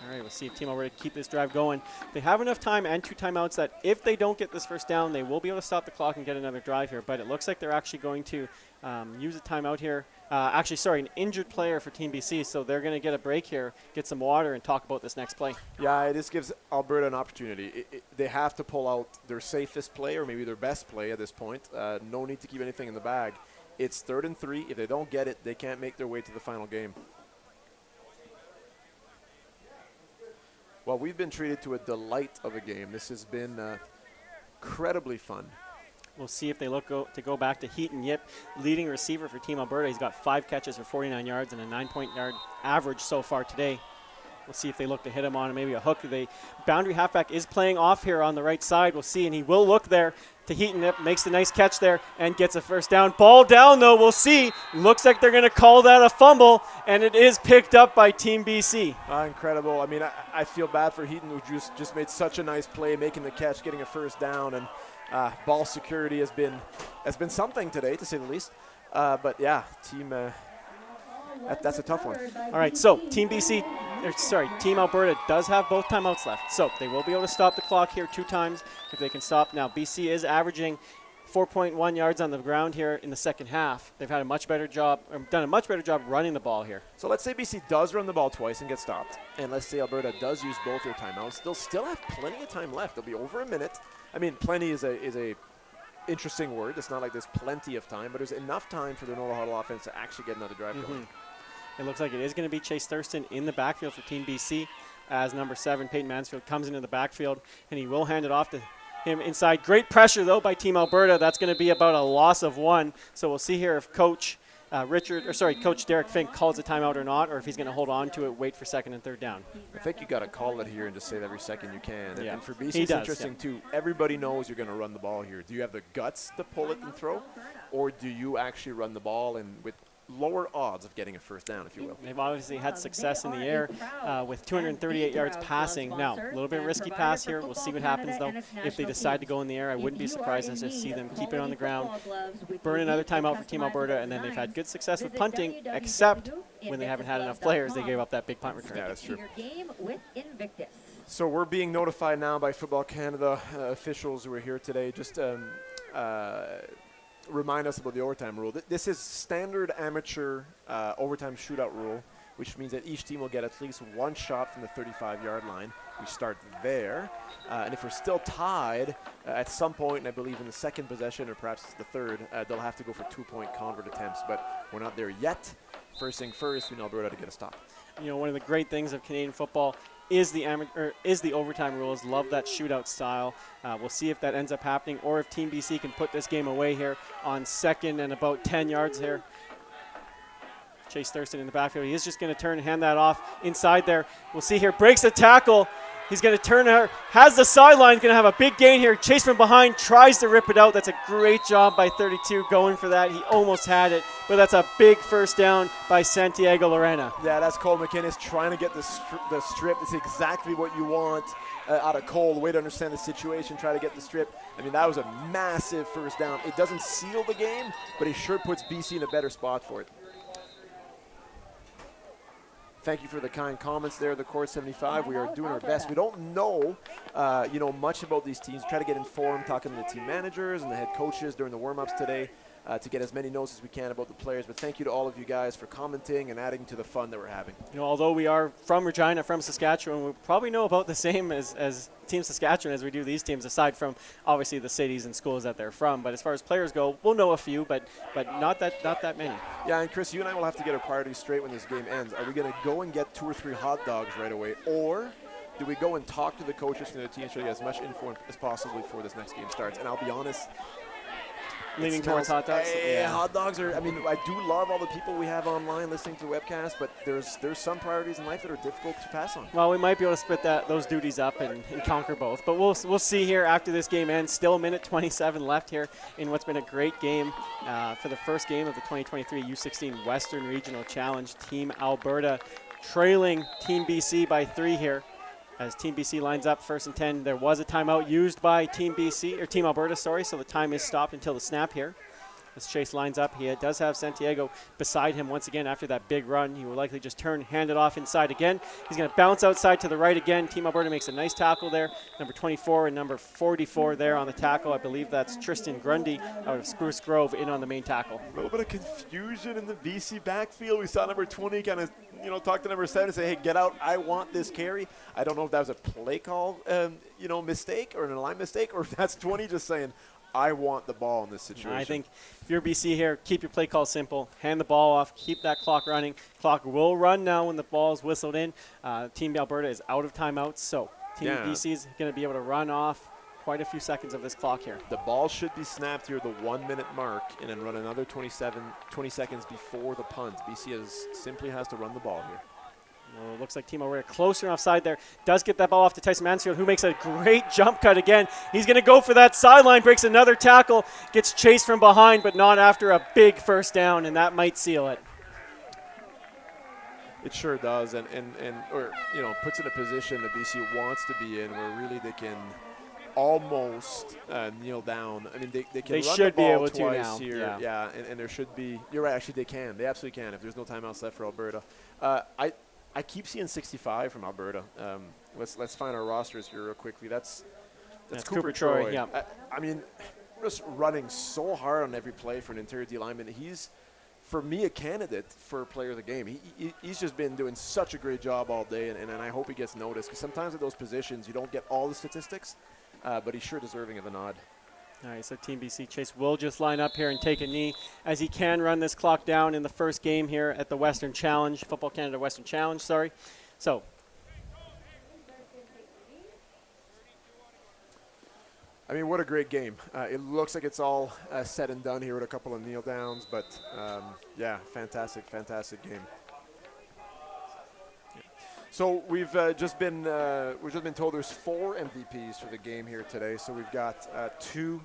All right, we'll see if Team Alberta keep this drive going. They have enough time and 2 timeouts that if they don't get this first down, they will be able to stop the clock and get another drive here. But it looks like they're actually going to use a timeout here. An injured player for Team BC, so they're going to get a break here, get some water, and talk about this next play. Yeah, this gives Alberta an opportunity. They have to pull out their safest play or maybe their best play at this point. No need to keep anything in the bag. It's 3rd and 3. If they don't get it, they can't make their way to the final game. Well, we've been treated to a delight of a game. This has been incredibly fun. We'll see if they look to go back to Heaton Yip, leading receiver for Team Alberta. He's got 5 catches for 49 yards and a 9-point-yard average so far today. We'll see if they look to hit him on maybe a hook. The boundary halfback is playing off here on the right side. We'll see, and he will look there to Heaton Yip, makes the nice catch there, and gets a first down. Ball down, though. We'll see. Looks like they're going to call that a fumble, and it is picked up by Team BC. Incredible. I mean, I feel bad for Heaton, who just made such a nice play, making the catch, getting a first down, and ball security has been something today, to say the least. But yeah, that's a tough one. All right, so Team Alberta does have both timeouts left, so they will be able to stop the clock here 2 times if they can stop. Now, BC is averaging 4.1 yards on the ground here in the second half. They've had done a much better job running the ball here. So let's say BC does run the ball twice and get stopped, and let's say Alberta does use both their timeouts. They'll still have plenty of time left. They'll be over a minute. I mean, plenty is a interesting word. It's not like there's plenty of time, but there's enough time for the no huddle offense to actually get another drive going. It looks like it is going to be Chase Thurston in the backfield for Team BC as number 7, Peyton Mansfield, comes into the backfield, and he will hand it off to him inside. Great pressure, though, by Team Alberta. That's going to be about a loss of 1. So we'll see here if Coach Derek Fink calls a timeout or not, or if he's going to hold on to it, wait for 2nd and 3rd down. I think you got to call it here and just say it every second you can. Yeah. And for BC, it's interesting, too. Everybody knows you're going to run the ball here. Do you have the guts to pull it and throw, or do you actually run the ball and with lower odds of getting a first down, if you will? They've obviously had success in the air with 238 yards passing. Now, a little bit risky pass here. We'll see what happens, though. If they decide to go in the air, I wouldn't be surprised to just see them keep it on the ground, burn another timeout for Team Alberta, and then they've had good success with punting, except when they haven't had enough players, they gave up that big punt return. Yeah, that's true. So we're being notified now by Football Canada officials who are here today. Just remind us about the overtime rule. This is standard amateur overtime shootout rule, which means that each team will get at least 1 shot from the 35-yard line. We start there. And if we're still tied at some point, and I believe in the 2nd possession or perhaps the 3rd, they'll have to go for 2-point convert attempts. But we're not there yet. First thing first, we know Alberta to get a stop. You know, one of the great things of Canadian football is the overtime rules. Love that shootout style. We'll see if that ends up happening or if Team BC can put this game away here on 2nd and about 10 yards here. Chase Thurston in the backfield. He is just going to turn and hand that off inside there. We'll see here. Breaks the tackle. He's going to turn her. Has the sideline. Going to have a big gain here. Chase from behind. Tries to rip it out. That's a great job by 32 going for that. He almost had it. But that's a big first down by Santiago Lorena. Yeah, that's Cole McInnes trying to get the strip. It's exactly what you want out of Cole. The way to understand the situation, try to get the strip. I mean, that was a massive first down. It doesn't seal the game, but it sure puts BC in a better spot for it. Thank you for the kind comments there, the Court 75. We are doing our best. We don't know, much about these teams. Try to get informed, talking to the team managers and the head coaches during the warm-ups today to get as many notes as we can about the players. But thank you to all of you guys for commenting and adding to the fun that we're having. You know, although we are from Regina, from Saskatchewan, we probably know about the same as Team Saskatchewan as we do these teams, aside from obviously the cities and schools that they're from. But as far as players go, we'll know a few, but not that many. Yeah, and Chris, you and I will have to get our priorities straight when this game ends. Are we going to go and get 2 or 3 hot dogs right away, or do we go and talk to the coaches and the teams to get as much info as possible before this next game starts? And I'll be honest, Leaning towards hot dogs? Yeah, hot dogs are, I mean, I do love all the people we have online listening to the webcast, but there's some priorities in life that are difficult to pass on. Well, we might be able to split those duties up and conquer both. But we'll see here after this game ends. Still a minute 27 left here in what's been a great game for the first game of the 2023 U16 Western Regional Challenge. Team Alberta trailing Team BC by 3 here. As Team BC lines up first and 10, there was a timeout used by Team Alberta, sorry, so the time is stopped until the snap here. As Chase lines up, he does have Santiago beside him once again after that big run. He will likely just turn, hand it off inside again. He's going to bounce outside to the right again. Team Alberta makes a nice tackle there. Number 24 and number 44 there on the tackle. I believe that's Tristan Grundy out of Spruce Grove in on the main tackle. A little bit of confusion in the BC backfield. We saw number 20 kind of, talk to number 7 and say, hey, get out. I want this carry. I don't know if that was a play call, mistake or an align mistake, or if that's 20 just saying, I want the ball in this situation. I think if you're BC here, keep your play call simple. Hand the ball off. Keep that clock running. Clock will run now when the ball is whistled in. Team Alberta is out of timeouts, so Team BC is going to be able to run off quite a few seconds of this clock here. The ball should be snapped here, the 1 minute mark, and then run another 20 seconds before the punt. BC simply has to run the ball here. Well, it looks like Team Alberta closer offside there. Does get that ball off to Tyson Mansfield, who makes a great jump cut again. He's going to go for that sideline, breaks another tackle, gets chased from behind, but not after a big first down, and that might seal it. It sure does, and puts in a position that BC wants to be in, where really they can almost kneel down. I mean, they can run the ball twice here. Yeah, and there should be. You're right. Actually, they can. They absolutely can if there's no timeouts left for Alberta. I keep seeing 65 from Alberta. Let's find our rosters here real quickly. That's Cooper Troy. Yeah. I mean, just running so hard on every play for an interior D lineman. He's, for me, a candidate for player of the game. He's just been doing such a great job all day, and I hope he gets noticed, because sometimes at those positions you don't get all the statistics, but he's sure deserving of a nod. All right, so Team BC Chase will just line up here and take a knee, as he can run this clock down in the first game here at the Western Challenge, Football Canada Western Challenge, sorry. So, I mean, what a great game. It looks like it's all said and done here with a couple of kneel downs, but fantastic game. So we've just been told there's 4 MVPs for the game here today. So we've got 2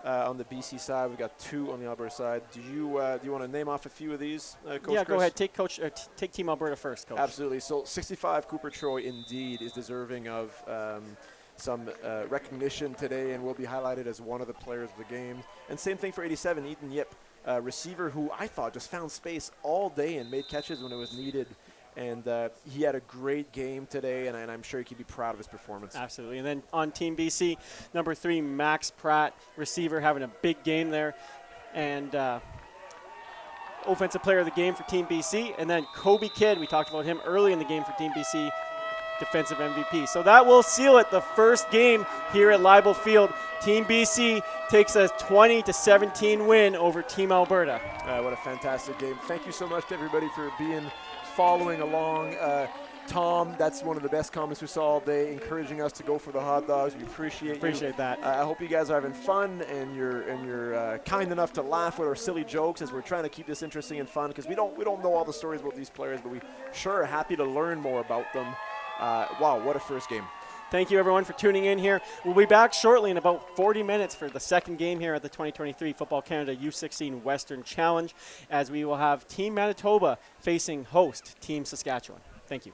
on the BC side. We've got 2 on the Alberta side. Do you want to name off a few of these, Coach? Yeah, Chris? go ahead. Take Team Alberta first, Coach. Absolutely. So 65, Cooper Troy indeed is deserving of some recognition today, and will be highlighted as one of the players of the game. And same thing for 87, Ethan Yip, receiver who I thought just found space all day and made catches when it was needed. And he had a great game today, and I'm sure he can be proud of his performance. Absolutely. And then on Team BC, number 3, Max Pratt, receiver, having a big game there. And offensive player of the game for Team BC. And then Kobe Kidd, we talked about him early in the game for Team BC, defensive MVP. So that will seal it, the first game here at Leibel Field. Team BC takes a 20-17 win over Team Alberta. What a fantastic game. Thank you so much to everybody for following along. Tom, that's one of the best comments we saw all day, encouraging us to go for the hot dogs. We appreciate that. I hope you guys are having fun, and you're kind enough to laugh with our silly jokes, as we're trying to keep this interesting and fun, because we don't know all the stories about these players, but we sure are happy to learn more about them. Wow, what a first game. Thank you, everyone, for tuning in here. We'll be back shortly in about 40 minutes for the second game here at the 2023 Football Canada U16 Western Challenge, as we will have Team Manitoba facing host Team Saskatchewan. Thank you.